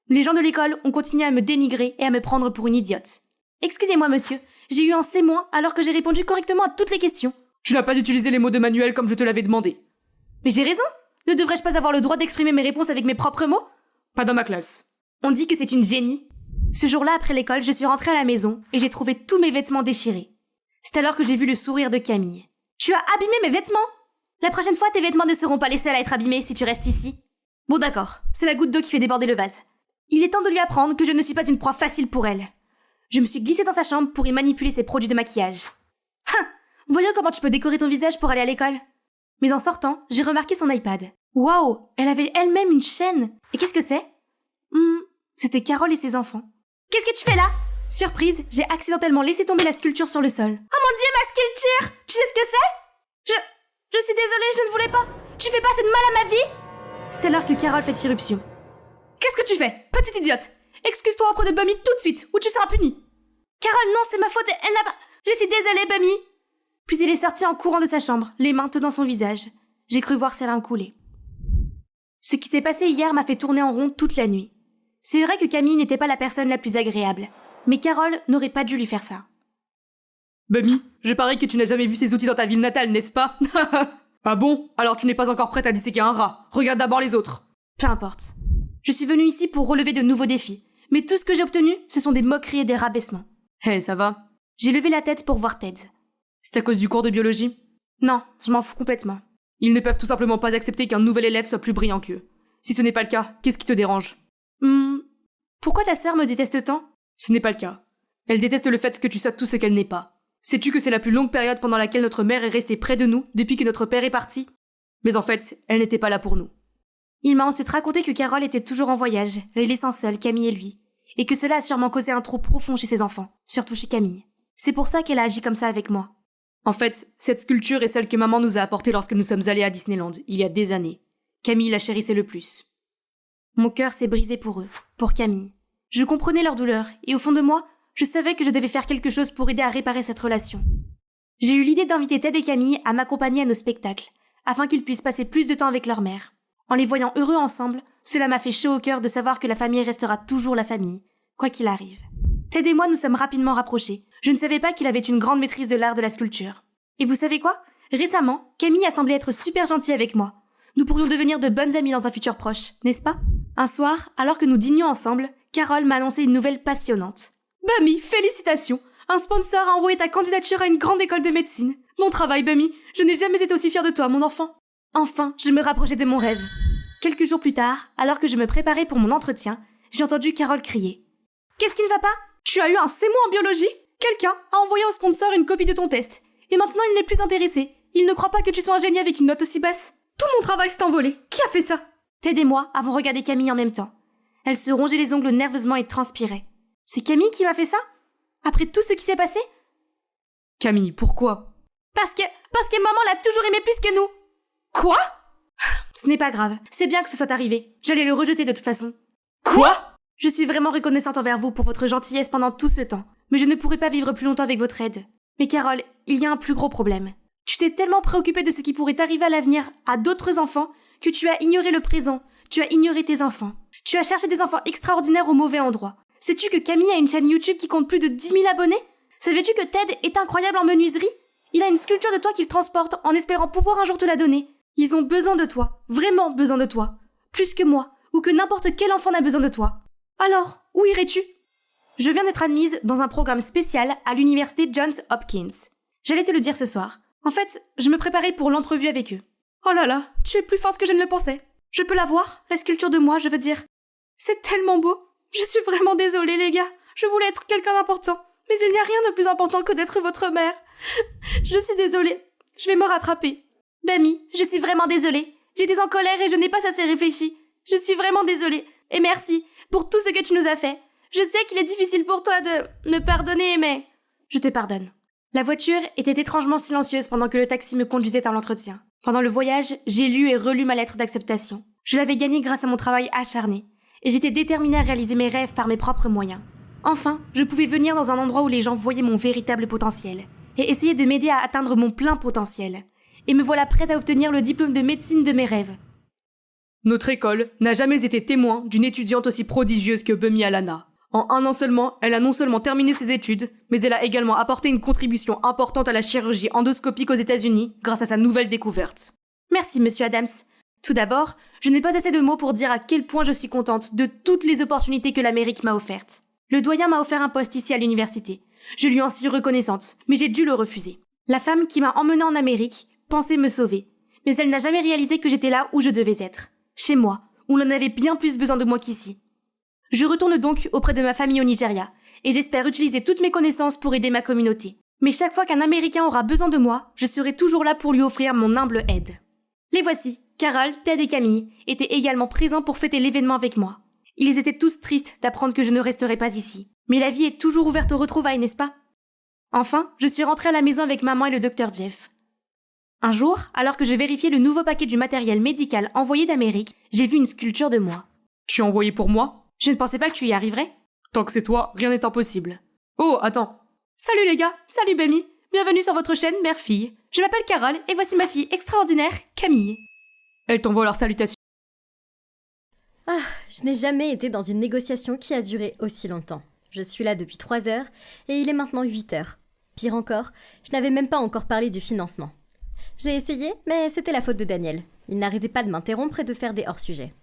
Les gens de l'école ont continué à me dénigrer et à me prendre pour une idiote. Excusez-moi, monsieur, j'ai eu un C- alors que j'ai répondu correctement à toutes les questions. Tu n'as pas utilisé les mots de manuel comme je te l'avais demandé. Mais j'ai raison! Ne devrais-je pas avoir le droit d'exprimer mes réponses avec mes propres mots? Pas dans ma classe. On dit que c'est une génie. Ce jour-là, après l'école, je suis rentrée à la maison et j'ai trouvé tous mes vêtements déchirés. C'est alors que j'ai vu le sourire de Camille. Tu as abîmé mes vêtements? La prochaine fois, tes vêtements ne seront pas les seuls à être abîmés si tu restes ici. Bon d'accord, c'est la goutte d'eau qui fait déborder le vase. Il est temps de lui apprendre que je ne suis pas une proie facile pour elle. Je me suis glissée dans sa chambre pour y manipuler ses produits de maquillage. Voyons comment tu peux décorer ton visage pour aller à l'école. Mais en sortant, j'ai remarqué son iPad. Waouh, elle avait elle-même une chaîne. Et qu'est-ce que c'est? C'était Carole et ses enfants. Qu'est-ce que tu fais là? Surprise, j'ai accidentellement laissé tomber la sculpture sur le sol. Oh mon dieu, ma sculpture! Tu sais ce que c'est? Je suis désolée, je ne voulais pas. Tu fais pas assez de mal à ma vie? C'est alors que Carole fait irruption. Qu'est-ce que tu fais, petite idiote? Excuse-toi auprès de Bummy tout de suite, ou tu seras punie. Carole, non, c'est ma faute, elle n'a pas... Je suis désolée, Bummy. Puis il est sorti en courant de sa chambre, les mains tenant son visage. J'ai cru voir ses larmes couler. Ce qui s'est passé hier m'a fait tourner en rond toute la nuit. C'est vrai que Camille n'était pas la personne la plus agréable, mais Carole n'aurait pas dû lui faire ça. Bummy, je parie que tu n'as jamais vu ces outils dans ta ville natale, n'est-ce pas? Ah bon? Alors tu n'es pas encore prête à disséquer un rat. Regarde d'abord les autres. Peu importe. Je suis venue ici pour relever de nouveaux défis, mais tout ce que j'ai obtenu, ce sont des moqueries et des rabaissements. Hé, ça va? J'ai levé la tête pour voir Ted. C'est à cause du cours de biologie? Non, je m'en fous complètement. Ils ne peuvent tout simplement pas accepter qu'un nouvel élève soit plus brillant qu'eux. Si ce n'est pas le cas, qu'est-ce qui te dérange? Pourquoi ta sœur me déteste tant? Ce n'est pas le cas. Elle déteste le fait que tu sois tout ce qu'elle n'est pas. Sais-tu que c'est la plus longue période pendant laquelle notre mère est restée près de nous depuis que notre père est parti? Mais en fait, elle n'était pas là pour nous. Il m'a ensuite raconté que Carole était toujours en voyage, les laissant seuls, Camille et lui, et que cela a sûrement causé un trou profond chez ses enfants, surtout chez Camille. C'est pour ça qu'elle a agi comme ça avec moi. En fait, cette sculpture est celle que maman nous a apportée lorsque nous sommes allés à Disneyland, il y a des années. Camille la chérissait le plus. Mon cœur s'est brisé pour eux, pour Camille. Je comprenais leur douleur, et au fond de moi, je savais que je devais faire quelque chose pour aider à réparer cette relation. J'ai eu l'idée d'inviter Ted et Camille à m'accompagner à nos spectacles, afin qu'ils puissent passer plus de temps avec leur mère. En les voyant heureux ensemble, cela m'a fait chaud au cœur de savoir que la famille restera toujours la famille, quoi qu'il arrive. Ted et moi nous sommes rapidement rapprochés. Je ne savais pas qu'il avait une grande maîtrise de l'art de la sculpture. Et vous savez quoi? Récemment, Camille a semblé être super gentille avec moi. Nous pourrions devenir de bonnes amies dans un futur proche, n'est-ce pas? Un soir, alors que nous dînions ensemble, Carole m'a annoncé une nouvelle passionnante. Bummy, félicitations! Un sponsor a envoyé ta candidature à une grande école de médecine. Bon travail, Bummy. Je n'ai jamais été aussi fière de toi, mon enfant. Enfin, je me rapprochais de mon rêve. Quelques jours plus tard, alors que je me préparais pour mon entretien, j'ai entendu Carole crier. Qu'est-ce qui ne va pas? Tu as eu un C- en biologie? Quelqu'un a envoyé au sponsor une copie de ton test. Et maintenant il n'est plus intéressé. Il ne croit pas que tu sois un génie avec une note aussi basse. Tout mon travail s'est envolé. Qui a fait ça? Ted et moi avons regardé Camille en même temps. Elle se rongeait les ongles nerveusement et transpirait. C'est Camille qui m'a fait ça? Après tout ce qui s'est passé? Camille, pourquoi? Parce que maman l'a toujours aimé plus que nous. Quoi? Ce n'est pas grave. C'est bien que ce soit arrivé. J'allais le rejeter de toute façon. Quoi? Je suis vraiment reconnaissante envers vous pour votre gentillesse pendant tout ce temps. Mais je ne pourrai pas vivre plus longtemps avec votre aide. Mais Carole, il y a un plus gros problème. Tu t'es tellement préoccupée de ce qui pourrait arriver à l'avenir à d'autres enfants que tu as ignoré le présent. Tu as ignoré tes enfants. Tu as cherché des enfants extraordinaires au mauvais endroit. Sais-tu que Camille a une chaîne YouTube qui compte plus de 10 000 abonnés? Savais-tu que Ted est incroyable en menuiserie? Il a une sculpture de toi qu'il transporte en espérant pouvoir un jour te la donner. Ils ont besoin de toi, vraiment besoin de toi. Plus que moi, ou que n'importe quel enfant n'a besoin de toi. Alors, où irais-tu? Je viens d'être admise dans un programme spécial à l'université Johns Hopkins. J'allais te le dire ce soir. En fait, je me préparais pour l'entrevue avec eux. Oh là là, tu es plus forte que je ne le pensais. Je peux la voir, la sculpture de moi, je veux dire. C'est tellement beau. Je suis vraiment désolée, les gars. Je voulais être quelqu'un d'important. Mais il n'y a rien de plus important que d'être votre mère. Je suis désolée. Je vais me rattraper. Bamie, je suis vraiment désolée. J'étais en colère et je n'ai pas assez réfléchi. Je suis vraiment désolée. Et merci pour tout ce que tu nous as fait. Je sais qu'il est difficile pour toi de me pardonner, mais... Je te pardonne. La voiture était étrangement silencieuse pendant que le taxi me conduisait à l'entretien. Pendant le voyage, j'ai lu et relu ma lettre d'acceptation. Je l'avais gagnée grâce à mon travail acharné. Et j'étais déterminée à réaliser mes rêves par mes propres moyens. Enfin, je pouvais venir dans un endroit où les gens voyaient mon véritable potentiel. Et essayer de m'aider à atteindre mon plein potentiel. Et me voilà prête à obtenir le diplôme de médecine de mes rêves. Notre école n'a jamais été témoin d'une étudiante aussi prodigieuse que Bummy Alana. En un an seulement, elle a non seulement terminé ses études, mais elle a également apporté une contribution importante à la chirurgie endoscopique aux États-Unis grâce à sa nouvelle découverte. Merci, monsieur Adams. Tout d'abord, je n'ai pas assez de mots pour dire à quel point je suis contente de toutes les opportunités que l'Amérique m'a offertes. Le doyen m'a offert un poste ici à l'université. Je lui en suis reconnaissante, mais j'ai dû le refuser. La femme qui m'a emmenée en Amérique pensait me sauver, mais elle n'a jamais réalisé que j'étais là où je devais être. Chez moi, où l'on avait bien plus besoin de moi qu'ici. Je retourne donc auprès de ma famille au Nigeria, et j'espère utiliser toutes mes connaissances pour aider ma communauté. Mais chaque fois qu'un Américain aura besoin de moi, je serai toujours là pour lui offrir mon humble aide. Les voici, Carol, Ted et Camille, étaient également présents pour fêter l'événement avec moi. Ils étaient tous tristes d'apprendre que je ne resterai pas ici. Mais la vie est toujours ouverte aux retrouvailles, n'est-ce pas? Enfin, je suis rentrée à la maison avec maman et le docteur Jeff. Un jour, alors que je vérifiais le nouveau paquet du matériel médical envoyé d'Amérique, j'ai vu une sculpture de moi. Tu as envoyé pour moi? Je ne pensais pas que tu y arriverais. Tant que c'est toi, rien n'est impossible. Oh, attends. Salut les gars, salut Bamie. Bienvenue sur votre chaîne Mère-Fille. Je m'appelle Carole et voici ma fille extraordinaire, Camille. Elle t'envoie leurs salutations. Ah, je n'ai jamais été dans une négociation qui a duré aussi longtemps. Je suis là depuis 3 heures et il est maintenant 8 heures. Pire encore, je n'avais même pas encore parlé du financement. J'ai essayé, mais c'était la faute de Daniel. Il n'arrêtait pas de m'interrompre et de faire des hors-sujets.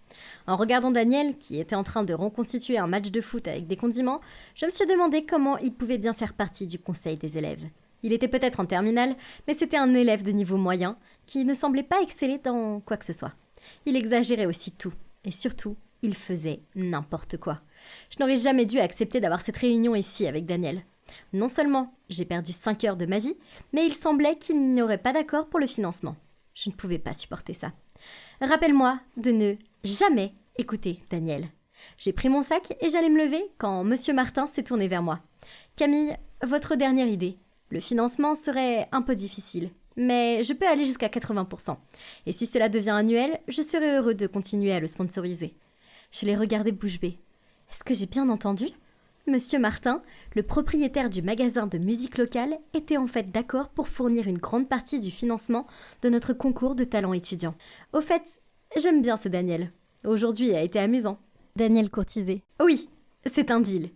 En regardant Daniel, qui était en train de reconstituer un match de foot avec des condiments, je me suis demandé comment il pouvait bien faire partie du conseil des élèves. Il était peut-être en terminale, mais c'était un élève de niveau moyen qui ne semblait pas exceller dans quoi que ce soit. Il exagérait aussi tout, et surtout, il faisait n'importe quoi. Je n'aurais jamais dû accepter d'avoir cette réunion ici avec Daniel. Non seulement j'ai perdu 5 heures de ma vie, mais il semblait qu'il n'y aurait pas d'accord pour le financement. Je ne pouvais pas supporter ça. Rappelle-moi de ne jamais écouter Daniel. J'ai pris mon sac et j'allais me lever quand Monsieur Martin s'est tourné vers moi. Camille, votre dernière idée. Le financement serait un peu difficile, mais je peux aller jusqu'à 80%. Et si cela devient annuel, je serai heureux de continuer à le sponsoriser. Je l'ai regardé bouche bée. Est-ce que j'ai bien entendu ? Monsieur Martin, le propriétaire du magasin de musique locale, était en fait d'accord pour fournir une grande partie du financement de notre concours de talent étudiant. Au fait, j'aime bien ce Daniel. Aujourd'hui a été amusant. Daniel courtisé. Oui, c'est un deal.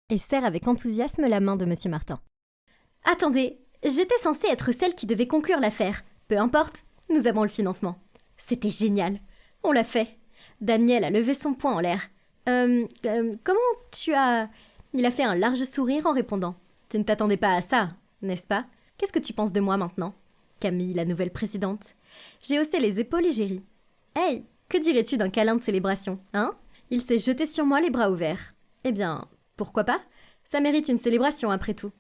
Et serre avec enthousiasme la main de Monsieur Martin. Attendez, j'étais censée être celle qui devait conclure l'affaire. Peu importe, nous avons le financement. C'était génial. On l'a fait. Daniel a levé son poing en l'air. Comment tu as... Il a fait un large sourire en répondant. Tu ne t'attendais pas à ça, n'est-ce pas? Qu'est-ce que tu penses de moi maintenant? Camille, la nouvelle présidente. J'ai haussé les épaules et j'ai ri. Hey, que dirais-tu d'un câlin de célébration, hein? Il s'est jeté sur moi les bras ouverts. Eh bien, pourquoi pas? Ça mérite une célébration après tout.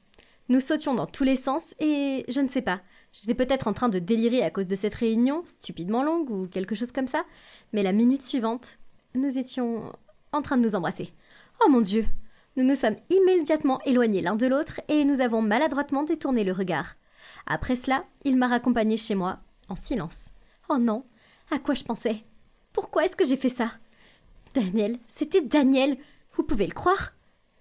Nous sautions dans tous les sens et je ne sais pas. J'étais peut-être en train de délirer à cause de cette réunion, stupidement longue ou quelque chose comme ça. Mais la minute suivante, nous étions en train de nous embrasser. Oh mon Dieu! Nous nous sommes immédiatement éloignés l'un de l'autre et nous avons maladroitement détourné le regard. Après cela, il m'a raccompagnée chez moi, en silence. Oh non! À quoi je pensais? Pourquoi est-ce que j'ai fait ça? Daniel, c'était Daniel! Vous pouvez le croire?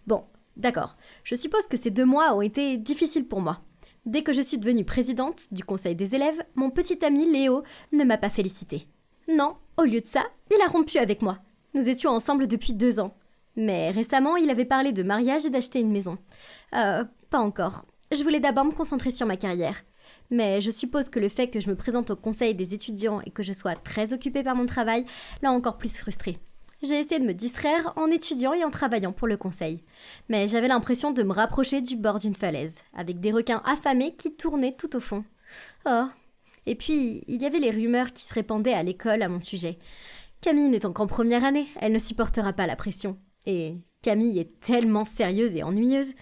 Bon, d'accord. Je suppose que ces 2 mois ont été difficiles pour moi. Dès que je suis devenue présidente du conseil des élèves, mon petit ami Léo ne m'a pas félicité. Non, Au lieu de ça, il a rompu avec moi. Nous étions ensemble depuis 2 ans. Mais récemment, il avait parlé de mariage et d'acheter une maison. Pas encore. Je voulais d'abord me concentrer sur ma carrière. Mais je suppose que le fait que je me présente au conseil des étudiants et que je sois très occupée par mon travail l'a encore plus frustrée. J'ai essayé de me distraire en étudiant et en travaillant pour le conseil. Mais j'avais l'impression de me rapprocher du bord d'une falaise, avec des requins affamés qui tournaient tout au fond. Oh. Et puis, il y avait les rumeurs qui se répandaient à l'école à mon sujet. Camille n'étant qu'en première année, elle ne supportera pas la pression. Et Camille est tellement sérieuse et ennuyeuse.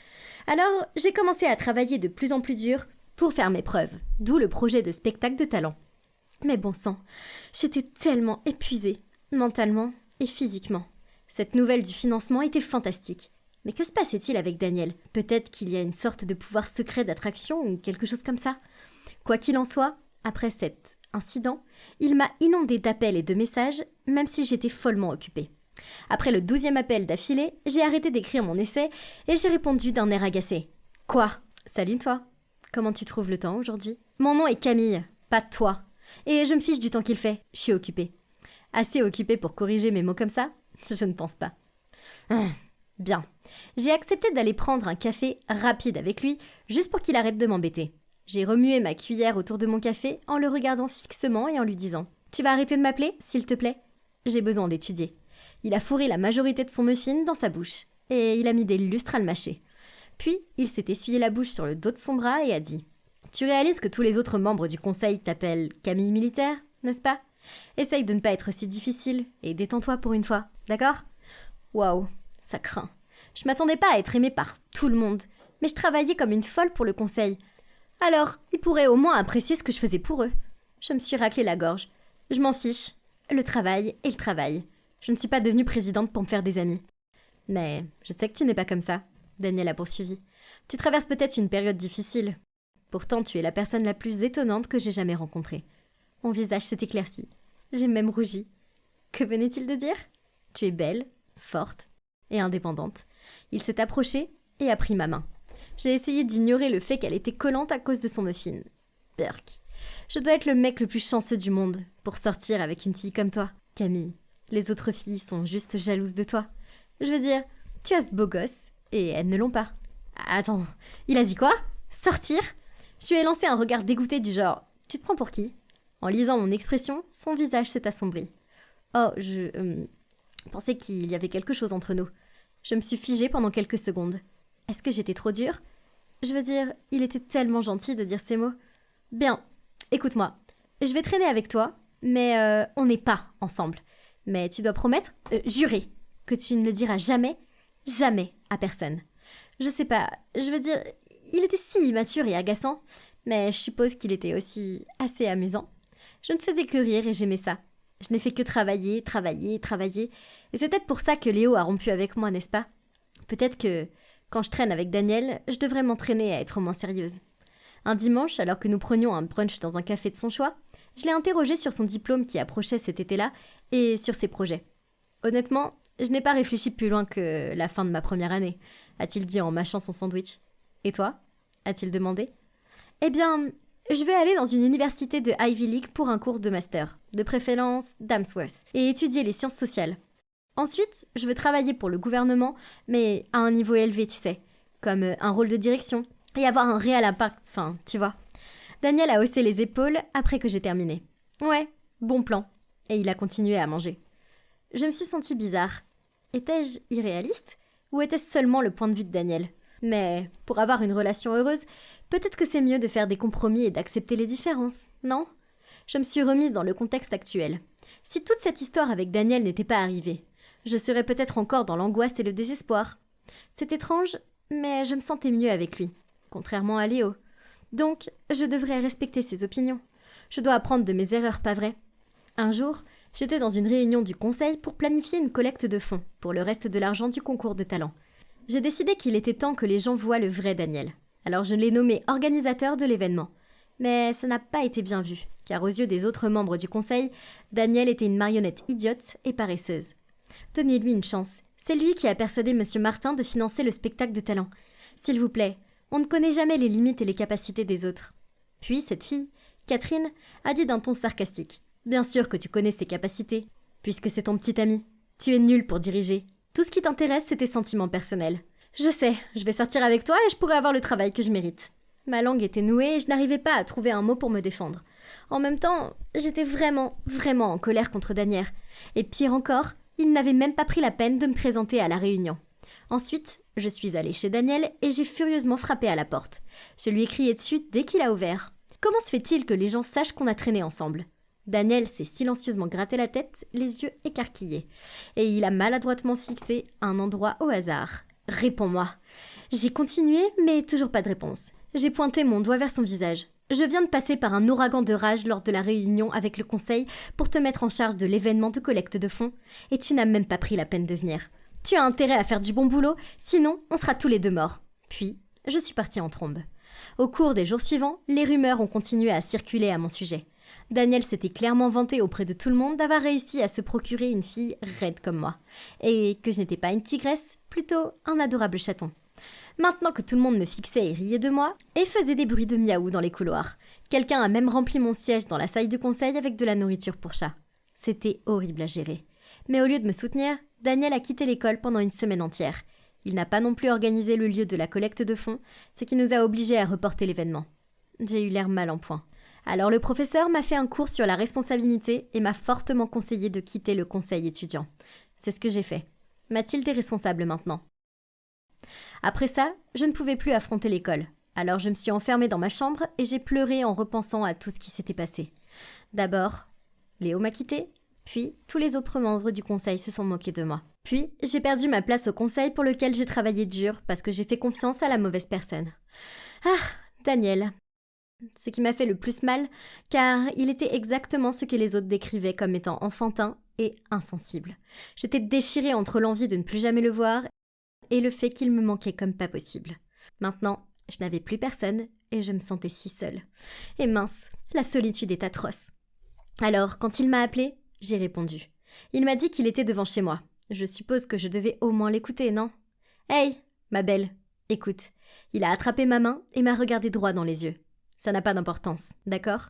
Alors, j'ai commencé à travailler de plus en plus dur pour faire mes preuves, d'où le projet de spectacle de talent. Mais bon sang, j'étais tellement épuisée, mentalement et physiquement. Cette nouvelle du financement était fantastique. Mais que se passait-il avec Daniel? Peut-être qu'il y a une sorte de pouvoir secret d'attraction ou quelque chose comme ça. Quoi qu'il en soit, après cet incident, il m'a inondée d'appels et de messages, même si j'étais follement occupée. Après le 12e appel d'affilée, j'ai arrêté d'écrire mon essai et j'ai répondu d'un air agacé. « Quoi? Salut toi. Comment tu trouves le temps aujourd'hui? Mon nom est Camille, pas toi. Et je me fiche du temps qu'il fait, je suis occupée. Assez occupée pour corriger mes mots comme ça? Je ne pense pas. Bien. J'ai accepté d'aller prendre un café rapide avec lui, juste pour qu'il arrête de m'embêter. J'ai remué ma cuillère autour de mon café en le regardant fixement et en lui disant « Tu vas arrêter de m'appeler, s'il te plaît? J'ai besoin d'étudier. » Il a fourré la majorité de son muffin dans sa bouche, et il a mis des lustres à le mâcher. Puis, il s'est essuyé la bouche sur le dos de son bras et a dit « Tu réalises que tous les autres membres du conseil t'appellent Camille Militaire, n'est-ce pas? Essaye de ne pas être si difficile, et détends-toi pour une fois, d'accord? » Waouh, ça craint. Je m'attendais pas à être aimée par tout le monde, mais je travaillais comme une folle pour le conseil. Alors, ils pourraient au moins apprécier ce que je faisais pour eux. Je me suis raclé la gorge. Je m'en fiche. Le travail est le travail. Je ne suis pas devenue présidente pour me faire des amis. Mais je sais que tu n'es pas comme ça, Daniel a poursuivi. Tu traverses peut-être une période difficile. Pourtant, tu es la personne la plus étonnante que j'ai jamais rencontrée. Mon visage s'est éclairci. J'ai même rougi. Que venait-il de dire? Tu es belle, forte et indépendante. Il s'est approché et a pris ma main. J'ai essayé d'ignorer le fait qu'elle était collante à cause de son muffin. Berk. Je dois être le mec le plus chanceux du monde pour sortir avec une fille comme toi, Camille. Les autres filles sont juste jalouses de toi. Je veux dire, tu as ce beau gosse, et elles ne l'ont pas. Attends, il a dit quoi? Sortir? Je lui ai lancé un regard dégoûté du genre « Tu te prends pour qui ?» En lisant mon expression, son visage s'est assombri. Oh, je pensais qu'il y avait quelque chose entre nous. Je me suis figée pendant quelques secondes. Est-ce que j'étais trop dure? Je veux dire, il était tellement gentil de dire ces mots. Bien, écoute-moi, je vais traîner avec toi, mais on n'est pas ensemble. Mais tu dois promettre, jurer, que tu ne le diras jamais, jamais à personne. Je sais pas, je veux dire, il était si immature et agaçant, mais je suppose qu'il était aussi assez amusant. Je ne faisais que rire et j'aimais ça. Je n'ai fait que travailler, travailler, travailler. Et c'est peut-être pour ça que Léo a rompu avec moi, n'est-ce pas? Peut-être que, quand je traîne avec Daniel, je devrais m'entraîner à être moins sérieuse. Un dimanche, alors que nous prenions un brunch dans un café de son choix, je l'ai interrogé sur son diplôme qui approchait cet été-là et sur ses projets. Honnêtement, je n'ai pas réfléchi plus loin que la fin de ma première année, a-t-il dit en mâchant son sandwich. Et toi? A-t-il demandé. Eh bien, je vais aller dans une université de Ivy League pour un cours de master, de préférence d'Amsworth, et étudier les sciences sociales. Ensuite, je veux travailler pour le gouvernement, mais à un niveau élevé, tu sais, comme un rôle de direction, et avoir un réel impact, enfin, tu vois. Daniel a haussé les épaules après que j'ai terminé. Ouais, bon plan. Et il a continué à manger. Je me suis sentie bizarre. Étais-je irréaliste? Ou était-ce seulement le point de vue de Daniel? Mais pour avoir une relation heureuse, peut-être que c'est mieux de faire des compromis et d'accepter les différences, non? Je me suis remise dans le contexte actuel. Si toute cette histoire avec Daniel n'était pas arrivée, je serais peut-être encore dans l'angoisse et le désespoir. C'est étrange, mais je me sentais mieux avec lui, contrairement à Léo. Donc, je devrais respecter ses opinions. Je dois apprendre de mes erreurs, pas vrai? Un jour, j'étais dans une réunion du conseil pour planifier une collecte de fonds pour le reste de l'argent du concours de talent. J'ai décidé qu'il était temps que les gens voient le vrai Daniel. Alors je l'ai nommé organisateur de l'événement. Mais ça n'a pas été bien vu, car aux yeux des autres membres du conseil, Daniel était une marionnette idiote et paresseuse. Donnez-lui une chance. C'est lui qui a persuadé M. Martin de financer le spectacle de talent. S'il vous plaît, on ne connaît jamais les limites et les capacités des autres. Puis cette fille, Catherine, a dit d'un ton sarcastique. Bien sûr que tu connais ses capacités, puisque c'est ton petit ami. Tu es nul pour diriger. Tout ce qui t'intéresse, c'est tes sentiments personnels. Je sais, je vais sortir avec toi et je pourrai avoir le travail que je mérite. Ma langue était nouée et je n'arrivais pas à trouver un mot pour me défendre. En même temps, j'étais vraiment en colère contre Daniel. Et pire encore, il n'avait même pas pris la peine de me présenter à la réunion. Ensuite, je suis allée chez Daniel et j'ai furieusement frappé à la porte. Je lui ai crié dessus dès qu'il a ouvert. Comment se fait-il que les gens sachent qu'on a traîné ensemble ? Daniel s'est silencieusement gratté la tête, les yeux écarquillés. Et il a maladroitement fixé un endroit au hasard. « Réponds-moi !» J'ai continué, mais toujours pas de réponse. J'ai pointé mon doigt vers son visage. « Je viens de passer par un ouragan de rage lors de la réunion avec le conseil pour te mettre en charge de l'événement de collecte de fonds, et tu n'as même pas pris la peine de venir. Tu as intérêt à faire du bon boulot, sinon on sera tous les deux morts. » Puis, je suis partie en trombe. Au cours des jours suivants, les rumeurs ont continué à circuler à mon sujet. Daniel s'était clairement vanté auprès de tout le monde d'avoir réussi à se procurer une fille raide comme moi, et que je n'étais pas une tigresse, plutôt un adorable chaton. Maintenant que tout le monde me fixait et riait de moi, et faisait des bruits de miaou dans les couloirs, quelqu'un a même rempli mon siège dans la salle du conseil avec de la nourriture pour chat. C'était horrible à gérer. Mais au lieu de me soutenir, Daniel a quitté l'école pendant une semaine entière. Il n'a pas non plus organisé le lieu de la collecte de fonds, ce qui nous a obligés à reporter l'événement. J'ai eu l'air mal en point. Alors le professeur m'a fait un cours sur la responsabilité et m'a fortement conseillé de quitter le conseil étudiant. C'est ce que j'ai fait. Mathilde est responsable maintenant. Après ça, je ne pouvais plus affronter l'école. Alors je me suis enfermée dans ma chambre et j'ai pleuré en repensant à tout ce qui s'était passé. D'abord, Léo m'a quittée, puis tous les autres membres du conseil se sont moqués de moi. Puis j'ai perdu ma place au conseil pour lequel j'ai travaillé dur parce que j'ai fait confiance à la mauvaise personne. Ah, Daniel. Ce qui m'a fait le plus mal, car il était exactement ce que les autres décrivaient comme étant enfantin et insensible. J'étais déchirée entre l'envie de ne plus jamais le voir et le fait qu'il me manquait comme pas possible. Maintenant, je n'avais plus personne et je me sentais si seule. Et mince, la solitude est atroce. Alors, quand il m'a appelée, j'ai répondu. Il m'a dit qu'il était devant chez moi. Je suppose que je devais au moins l'écouter, non ? Hey, ma belle, écoute. Il a attrapé ma main et m'a regardé droit dans les yeux. Ça n'a pas d'importance, d'accord ?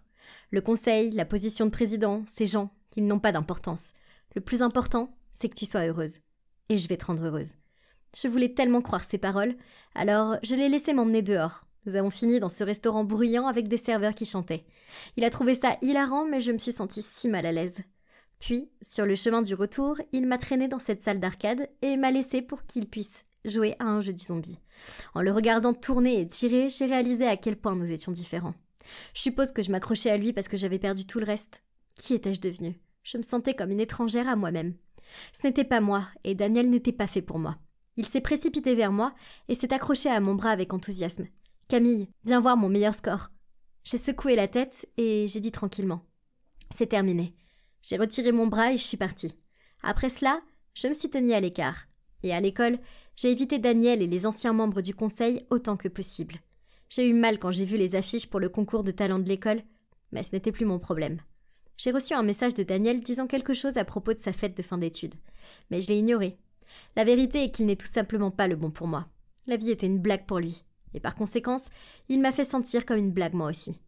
Le conseil, la position de président, ces gens, ils n'ont pas d'importance. Le plus important, c'est que tu sois heureuse. Et je vais te rendre heureuse. Je voulais tellement croire ces paroles, alors je l'ai laissé m'emmener dehors. Nous avons fini dans ce restaurant bruyant avec des serveurs qui chantaient. Il a trouvé ça hilarant, mais je me suis sentie si mal à l'aise. Puis, sur le chemin du retour, il m'a traînée dans cette salle d'arcade et m'a laissée pour qu'il puisse jouer à un jeu du zombie. En le regardant tourner et tirer, j'ai réalisé à quel point nous étions différents. Je suppose que je m'accrochais à lui parce que j'avais perdu tout le reste. Qui étais-je devenue ? Je me sentais comme une étrangère à moi-même. Ce n'était pas moi, et Daniel n'était pas fait pour moi. Il s'est précipité vers moi et s'est accroché à mon bras avec enthousiasme. « Camille, viens voir mon meilleur score. » J'ai secoué la tête et j'ai dit tranquillement. « C'est terminé. » J'ai retiré mon bras et je suis partie. Après cela, je me suis tenue à l'écart. Et à l'école, j'ai évité Daniel et les anciens membres du conseil autant que possible. J'ai eu mal quand j'ai vu les affiches pour le concours de talent de l'école, mais ce n'était plus mon problème. J'ai reçu un message de Daniel disant quelque chose à propos de sa fête de fin d'études. Mais je l'ai ignoré. La vérité est qu'il n'est tout simplement pas le bon pour moi. La vie était une blague pour lui. Et par conséquence, il m'a fait sentir comme une blague moi aussi.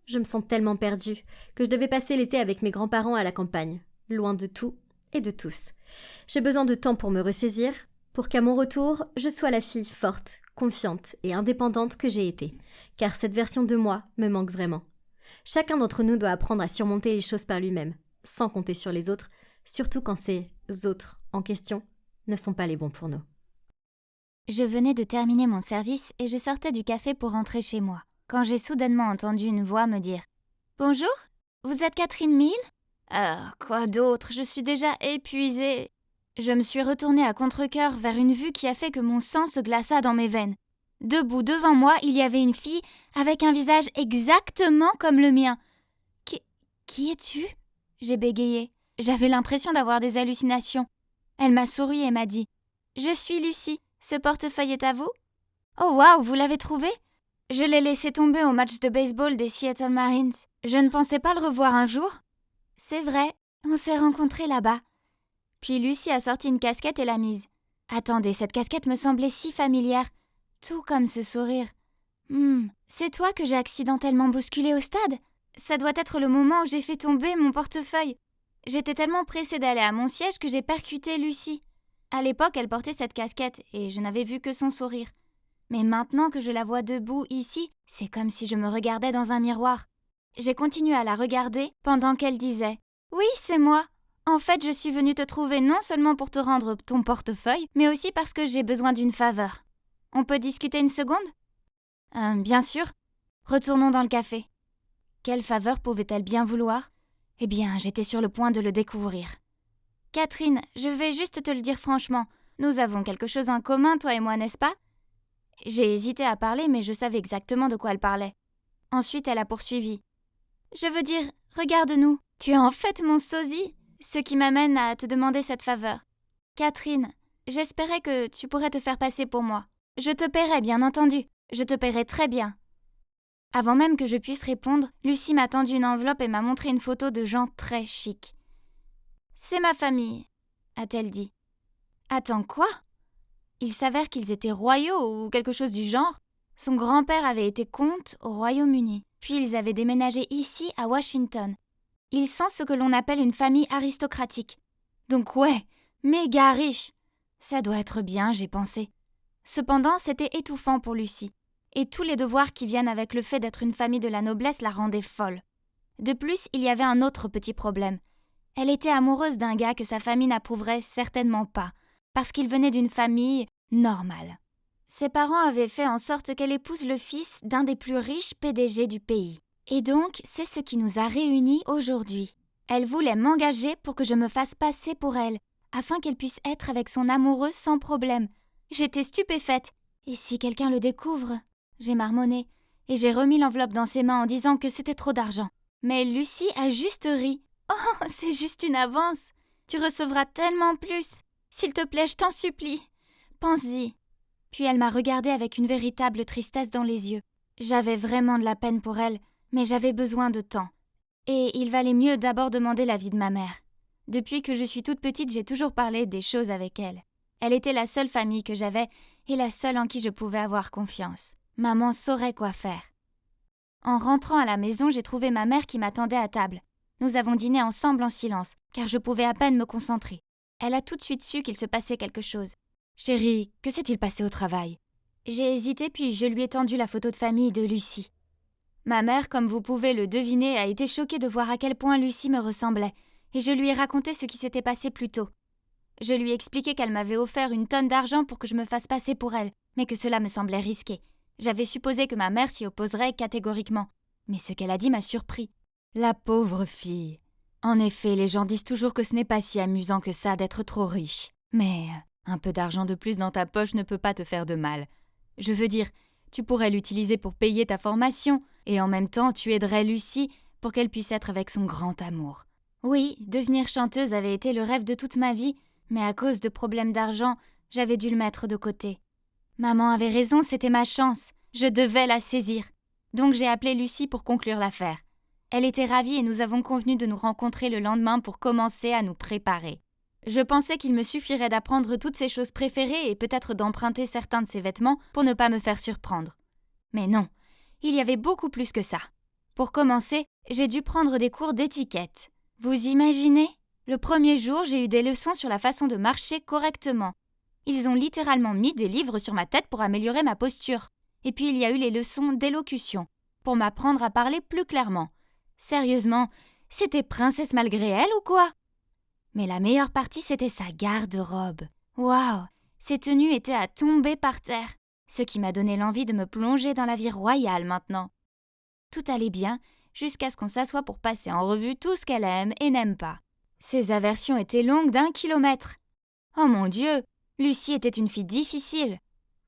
Je me sens tellement perdue que je devais passer l'été avec mes grands-parents à la campagne, loin de tout et de tous. J'ai besoin de temps pour me ressaisir, pour qu'à mon retour, je sois la fille forte, confiante et indépendante que j'ai été, car cette version de moi me manque vraiment. Chacun d'entre nous doit apprendre à surmonter les choses par lui-même, sans compter sur les autres, surtout quand ces autres en question ne sont pas les bons pour nous. Je venais de terminer mon service et je sortais du café pour rentrer chez moi, quand j'ai soudainement entendu une voix me dire « Bonjour, vous êtes Catherine Mille ?»« Quoi d'autre, je suis déjà épuisée. » Je me suis retournée à contre-cœur vers une vue qui a fait que mon sang se glaça dans mes veines. Debout devant moi, il y avait une fille avec un visage exactement comme le mien. « Qui es-tu » j'ai bégayé. J'avais l'impression d'avoir des hallucinations. Elle m'a souri et m'a dit « Je suis Lucie. Ce portefeuille est à vous ? Oh waouh, vous l'avez trouvé ? Je l'ai laissé tomber au match de baseball des Seattle Marines. Je ne pensais pas le revoir un jour. C'est vrai, on s'est rencontrés là-bas. » Puis Lucie a sorti une casquette et l'a mise. Attendez, cette casquette me semblait si familière. Tout comme ce sourire. C'est toi que j'ai accidentellement bousculé au stade ? ça doit être le moment où j'ai fait tomber mon portefeuille. J'étais tellement pressée d'aller à mon siège que j'ai percuté Lucie. À l'époque, elle portait cette casquette et je n'avais vu que son sourire. Mais maintenant que je la vois debout ici, c'est comme si je me regardais dans un miroir. J'ai continué à la regarder pendant qu'elle disait « Oui, c'est moi. En fait, je suis venue te trouver non seulement pour te rendre ton portefeuille, mais aussi parce que j'ai besoin d'une faveur. On peut discuter une seconde ?»« Bien sûr. Retournons dans le café. » Quelle faveur pouvait-elle bien vouloir ? Eh bien, j'étais sur le point de le découvrir. « Catherine, je vais juste te le dire franchement. Nous avons quelque chose en commun, toi et moi, n'est-ce pas ?» J'ai hésité à parler, mais je savais exactement de quoi elle parlait. Ensuite, elle a poursuivi. « Je veux dire, regarde-nous. Tu es en fait mon sosie, ce qui m'amène à te demander cette faveur. Catherine, j'espérais que tu pourrais te faire passer pour moi. Je te paierai, bien entendu. Je te paierai très bien. » Avant même que je puisse répondre, Lucie m'a tendu une enveloppe et m'a montré une photo de gens très chics. « C'est ma famille, » a-t-elle dit. « Attends, quoi ? Il s'avère qu'ils étaient royaux ou quelque chose du genre. Son grand-père avait été comte au Royaume-Uni, puis ils avaient déménagé ici à Washington. Ils sont ce que l'on appelle une famille aristocratique. Donc ouais, méga riche. Ça doit être bien, j'ai pensé. Cependant, c'était étouffant pour Lucie. Et tous les devoirs qui viennent avec le fait d'être une famille de la noblesse la rendaient folle. De plus, il y avait un autre petit problème. Elle était amoureuse d'un gars que sa famille n'approuverait certainement pas, parce qu'il venait d'une famille normale. Ses parents avaient fait en sorte qu'elle épouse le fils d'un des plus riches PDG du pays. Et donc, c'est ce qui nous a réunis aujourd'hui. Elle voulait m'engager pour que je me fasse passer pour elle, afin qu'elle puisse être avec son amoureux sans problème. J'étais stupéfaite. Et si quelqu'un le découvre ? J'ai marmonné, et j'ai remis l'enveloppe dans ses mains en disant que c'était trop d'argent. Mais Lucie a juste ri. « Oh, c'est juste une avance. Tu recevras tellement plus. S'il te plaît, je t'en supplie. Pense-y. » Puis elle m'a regardée avec une véritable tristesse dans les yeux. J'avais vraiment de la peine pour elle, mais j'avais besoin de temps. Et il valait mieux d'abord demander l'avis de ma mère. Depuis que je suis toute petite, j'ai toujours parlé des choses avec elle. Elle était la seule famille que j'avais et la seule en qui je pouvais avoir confiance. Maman saurait quoi faire. En rentrant à la maison, j'ai trouvé ma mère qui m'attendait à table. Nous avons dîné ensemble en silence, car je pouvais à peine me concentrer. Elle a tout de suite su qu'il se passait quelque chose. « Chérie, que s'est-il passé au travail ?» J'ai hésité puis je lui ai tendu la photo de famille de Lucie. Ma mère, comme vous pouvez le deviner, a été choquée de voir à quel point Lucie me ressemblait, et je lui ai raconté ce qui s'était passé plus tôt. Je lui ai expliqué qu'elle m'avait offert une tonne d'argent pour que je me fasse passer pour elle, mais que cela me semblait risqué. J'avais supposé que ma mère s'y opposerait catégoriquement, mais ce qu'elle a dit m'a surpris. La pauvre fille. En effet, les gens disent toujours que ce n'est pas si amusant que ça d'être trop riche. Mais un peu d'argent de plus dans ta poche ne peut pas te faire de mal. Je veux dire, tu pourrais l'utiliser pour payer ta formation, et en même temps tu aiderais Lucie pour qu'elle puisse être avec son grand amour. Oui, devenir chanteuse avait été le rêve de toute ma vie, mais à cause de problèmes d'argent, j'avais dû le mettre de côté. Maman avait raison, c'était ma chance. Je devais la saisir. Donc j'ai appelé Lucie pour conclure l'affaire. Elle était ravie et nous avons convenu de nous rencontrer le lendemain pour commencer à nous préparer. Je pensais qu'il me suffirait d'apprendre toutes ses choses préférées et peut-être d'emprunter certains de ses vêtements pour ne pas me faire surprendre. Mais non, il y avait beaucoup plus que ça. Pour commencer, j'ai dû prendre des cours d'étiquette. Vous imaginez ? Le premier jour, j'ai eu des leçons sur la façon de marcher correctement. Ils ont littéralement mis des livres sur ma tête pour améliorer ma posture. Et puis il y a eu les leçons d'élocution, pour m'apprendre à parler plus clairement. Sérieusement, c'était princesse malgré elle ou quoi ? Mais la meilleure partie, c'était sa garde-robe. Waouh ! Ses tenues étaient à tomber par terre, ce qui m'a donné l'envie de me plonger dans la vie royale maintenant. Tout allait bien, jusqu'à ce qu'on s'assoie pour passer en revue tout ce qu'elle aime et n'aime pas. Ses aversions étaient longues d'1 kilomètre. Oh mon Dieu, Lucie était une fille difficile.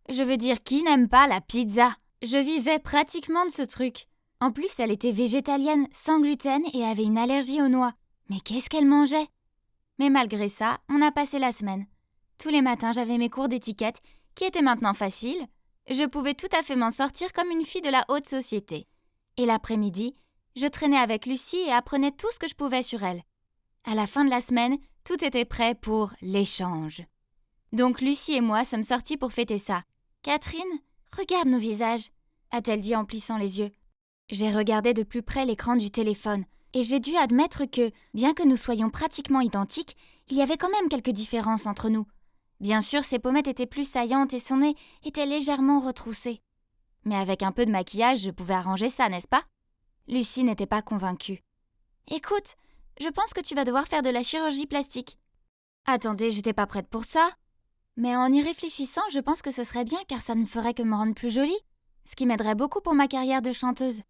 Je veux dire, qui n'aime pas la pizza ? Je vivais pratiquement de ce truc. En plus, elle était végétalienne, sans gluten et avait une allergie aux noix. Mais qu'est-ce qu'elle mangeait ? Mais malgré ça, on a passé la semaine. Tous les matins, j'avais mes cours d'étiquette, qui étaient maintenant faciles. Je pouvais tout à fait m'en sortir comme une fille de la haute société. Et l'après-midi, je traînais avec Lucie et apprenais tout ce que je pouvais sur elle. À la fin de la semaine, tout était prêt pour l'échange. Donc Lucie et moi sommes sortis pour fêter ça. « Catherine, regarde nos visages », a-t-elle dit en plissant les yeux. J'ai regardé de plus près l'écran du téléphone, et j'ai dû admettre que, bien que nous soyons pratiquement identiques, il y avait quand même quelques différences entre nous. Bien sûr, ses pommettes étaient plus saillantes et son nez était légèrement retroussé. Mais avec un peu de maquillage, je pouvais arranger ça, n'est-ce pas? Lucie n'était pas convaincue. « Écoute, je pense que tu vas devoir faire de la chirurgie plastique. » Attendez, j'étais pas prête pour ça. Mais en y réfléchissant, je pense que ce serait bien car ça ne ferait que me rendre plus jolie, ce qui m'aiderait beaucoup pour ma carrière de chanteuse.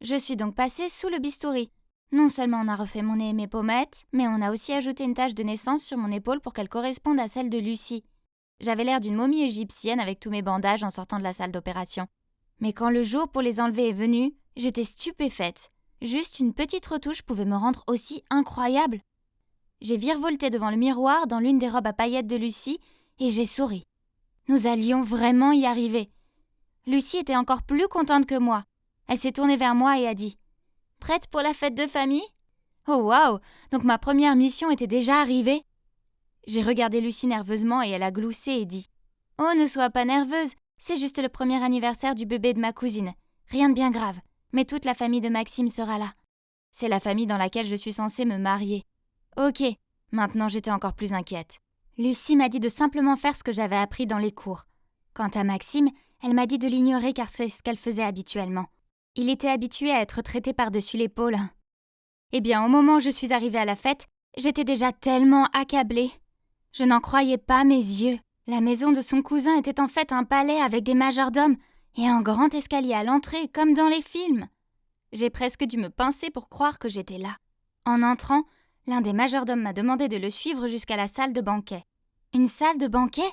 Je suis donc passée sous le bistouri. Non seulement on a refait mon nez et mes pommettes, mais on a aussi ajouté une tache de naissance sur mon épaule pour qu'elle corresponde à celle de Lucie. J'avais l'air d'une momie égyptienne avec tous mes bandages en sortant de la salle d'opération. Mais quand le jour pour les enlever est venu, j'étais stupéfaite. Juste une petite retouche pouvait me rendre aussi incroyable. J'ai virevolté devant le miroir dans l'une des robes à paillettes de Lucie et j'ai souri. Nous allions vraiment y arriver. Lucie était encore plus contente que moi. Elle s'est tournée vers moi et a dit « Prête pour la fête de famille ?» Oh waouh! Donc ma première mission était déjà arrivée. J'ai regardé Lucie nerveusement et elle a gloussé et dit « Oh, ne sois pas nerveuse, c'est juste le premier anniversaire du bébé de ma cousine. Rien de bien grave, mais toute la famille de Maxime sera là. C'est la famille dans laquelle je suis censée me marier. » Ok, maintenant j'étais encore plus inquiète. Lucie m'a dit de simplement faire ce que j'avais appris dans les cours. Quant à Maxime, elle m'a dit de l'ignorer car c'est ce qu'elle faisait habituellement. Il était habitué à être traité par-dessus l'épaule. Eh bien, au moment où je suis arrivée à la fête, j'étais déjà tellement accablée. Je n'en croyais pas mes yeux. La maison de son cousin était en fait un palais avec des majordomes et un grand escalier à l'entrée, comme dans les films. J'ai presque dû me pincer pour croire que j'étais là. En entrant, l'un des majordomes m'a demandé de le suivre jusqu'à la salle de banquet. Une salle de banquet?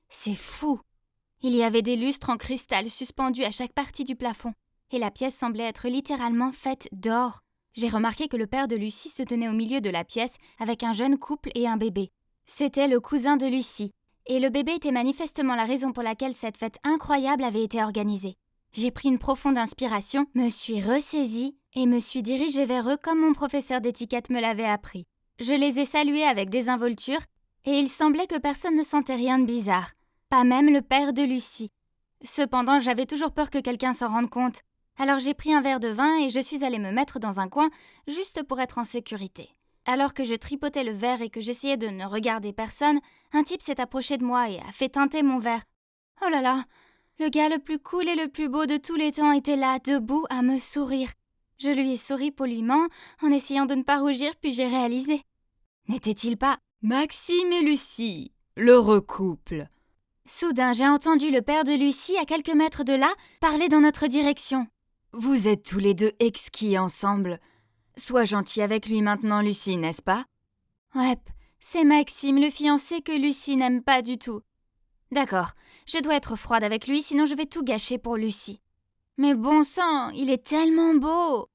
C'est fou! Il y avait des lustres en cristal suspendus à chaque partie du plafond, et la pièce semblait être littéralement faite d'or. J'ai remarqué que le père de Lucie se tenait au milieu de la pièce avec un jeune couple et un bébé. C'était le cousin de Lucie, et le bébé était manifestement la raison pour laquelle cette fête incroyable avait été organisée. J'ai pris une profonde inspiration, me suis ressaisie et me suis dirigée vers eux comme mon professeur d'étiquette me l'avait appris. Je les ai salués avec désinvolture, et il semblait que personne ne sentait rien de bizarre, pas même le père de Lucie. Cependant, j'avais toujours peur que quelqu'un s'en rende compte. Alors j'ai pris un verre de vin et je suis allée me mettre dans un coin juste pour être en sécurité. Alors que je tripotais le verre et que j'essayais de ne regarder personne, un type s'est approché de moi et a fait teinter mon verre. Oh là là, le gars le plus cool et le plus beau de tous les temps était là, debout, à me sourire. Je lui ai souri poliment, en essayant de ne pas rougir, puis j'ai réalisé. N'était-il pas Maxime et Lucie, l'heureux couple? Soudain, j'ai entendu le père de Lucie, à quelques mètres de là, parler dans notre direction. Vous êtes tous les deux exquis ensemble. Sois gentil avec lui maintenant, Lucie, n'est-ce pas? Ouais, c'est Maxime, le fiancé que Lucie n'aime pas du tout. D'accord, je dois être froide avec lui, sinon je vais tout gâcher pour Lucie. Mais bon sang, il est tellement beau!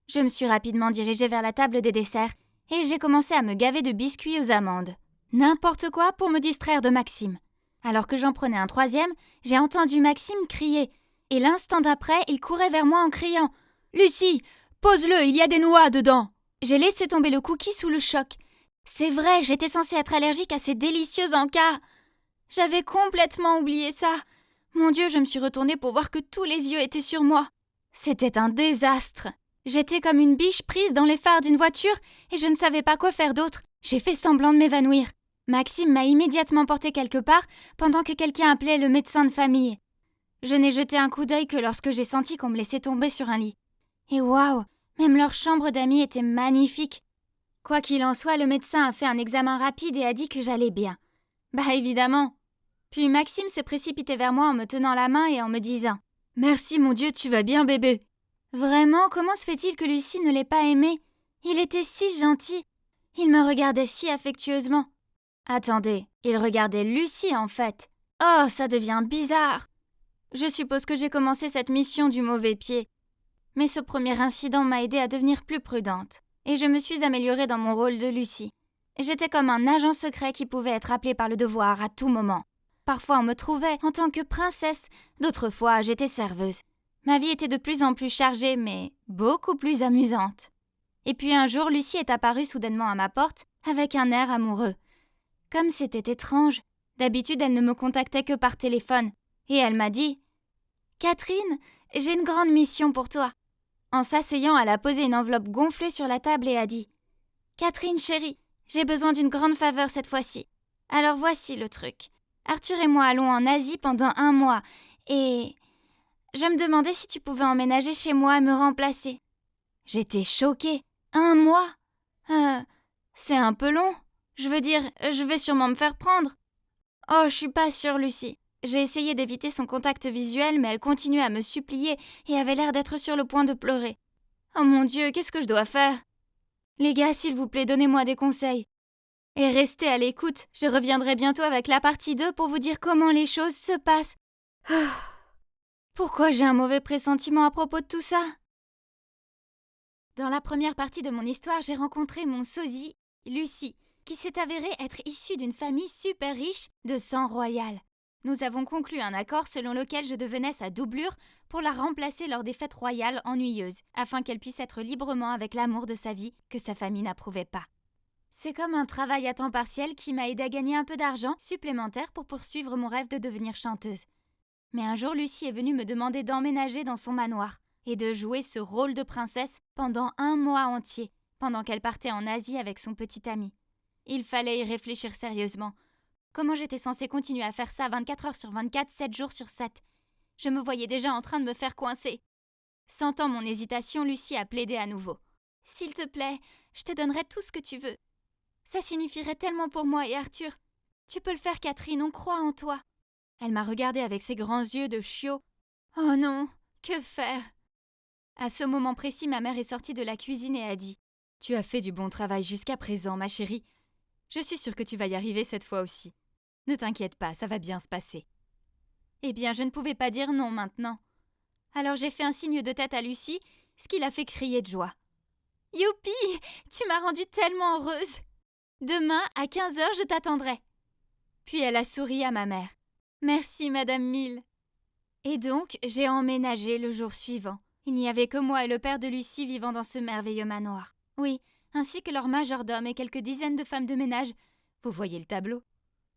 Je me suis rapidement dirigée vers la table des desserts et j'ai commencé à me gaver de biscuits aux amandes. N'importe quoi pour me distraire de Maxime. Alors que j'en prenais un troisième, j'ai entendu Maxime crier. Et l'instant d'après, il courait vers moi en criant « Lucie, pose-le, il y a des noix dedans !» J'ai laissé tomber le cookie sous le choc. C'est vrai, j'étais censée être allergique à ces délicieux encas. J'avais complètement oublié ça. Mon Dieu, je me suis retournée pour voir que tous les yeux étaient sur moi. C'était un désastre. J'étais comme une biche prise dans les phares d'une voiture et je ne savais pas quoi faire d'autre. J'ai fait semblant de m'évanouir. Maxime m'a immédiatement porté quelque part pendant que quelqu'un appelait le médecin de famille. Je n'ai jeté un coup d'œil que lorsque j'ai senti qu'on me laissait tomber sur un lit. Et waouh, même leur chambre d'amis était magnifique. Quoi qu'il en soit, le médecin a fait un examen rapide et a dit que j'allais bien. Bah évidemment. Puis Maxime s'est précipité vers moi en me tenant la main et en me disant « Merci mon Dieu, tu vas bien bébé !» Vraiment, comment se fait-il que Lucie ne l'ait pas aimé? Il était si gentil. Il me regardait si affectueusement. Attendez, il regardait Lucie en fait. Oh, ça devient bizarre. Je suppose que j'ai commencé cette mission du mauvais pied. Mais ce premier incident m'a aidée à devenir plus prudente. Et je me suis améliorée dans mon rôle de Lucie. J'étais comme un agent secret qui pouvait être appelé par le devoir à tout moment. Parfois on me trouvait en tant que princesse, d'autres fois j'étais serveuse. Ma vie était de plus en plus chargée, mais beaucoup plus amusante. Et puis un jour, Lucie est apparue soudainement à ma porte, avec un air amoureux. Comme c'était étrange, d'habitude elle ne me contactait que par téléphone, et elle m'a dit « Catherine, j'ai une grande mission pour toi. En s'asseyant, elle a posé une enveloppe gonflée sur la table et a dit « Catherine chérie, j'ai besoin d'une grande faveur cette fois-ci. Alors voici le truc. Arthur et moi allons en Asie pendant 1 mois et je me demandais si tu pouvais emménager chez moi et me remplacer. » J'étais choquée. 1 mois c'est un peu long. Je veux dire, je vais sûrement me faire prendre. Oh, je suis pas sûre, Lucie. J'ai essayé d'éviter son contact visuel, mais elle continuait à me supplier et avait l'air d'être sur le point de pleurer. Oh mon Dieu, qu'est-ce que je dois faire? Les gars, s'il vous plaît, donnez-moi des conseils. Et restez à l'écoute, je reviendrai bientôt avec la partie 2 pour vous dire comment les choses se passent. Pourquoi j'ai un mauvais pressentiment à propos de tout ça? Dans la première partie de mon histoire, j'ai rencontré mon sosie, Lucie, qui s'est avérée être issue d'une famille super riche de sang royal. Nous avons conclu un accord selon lequel je devenais sa doublure pour la remplacer lors des fêtes royales ennuyeuses, afin qu'elle puisse être librement avec l'amour de sa vie que sa famille n'approuvait pas. C'est comme un travail à temps partiel qui m'a aidé à gagner un peu d'argent supplémentaire pour poursuivre mon rêve de devenir chanteuse. Mais un jour, Lucie est venue me demander d'emménager dans son manoir et de jouer ce rôle de princesse pendant 1 mois entier, pendant qu'elle partait en Asie avec son petit ami. Il fallait y réfléchir sérieusement. Comment j'étais censée continuer à faire ça 24 heures sur 24, 7 jours sur 7? Je me voyais déjà en train de me faire coincer. Sentant mon hésitation, Lucie a plaidé à nouveau. « S'il te plaît, je te donnerai tout ce que tu veux. Ça signifierait tellement pour moi et Arthur. Tu peux le faire, Catherine, on croit en toi. » Elle m'a regardée avec ses grands yeux de chiot. Oh non, que faire? À ce moment précis, ma mère est sortie de la cuisine et a dit « Tu as fait du bon travail jusqu'à présent, ma chérie. Je suis sûre que tu vas y arriver cette fois aussi. Ne t'inquiète pas, ça va bien se passer. » Eh bien, je ne pouvais pas dire non maintenant. Alors j'ai fait un signe de tête à Lucie, ce qui l'a fait crier de joie. « Youpi! Tu m'as rendue tellement heureuse! Demain, à 15 heures, je t'attendrai. » Puis elle a souri à ma mère. « Merci, Madame Mille. » Et donc, j'ai emménagé le jour suivant. Il n'y avait que moi et le père de Lucie vivant dans ce merveilleux manoir. Oui, ainsi que leur majordome et quelques dizaines de femmes de ménage. Vous voyez le tableau.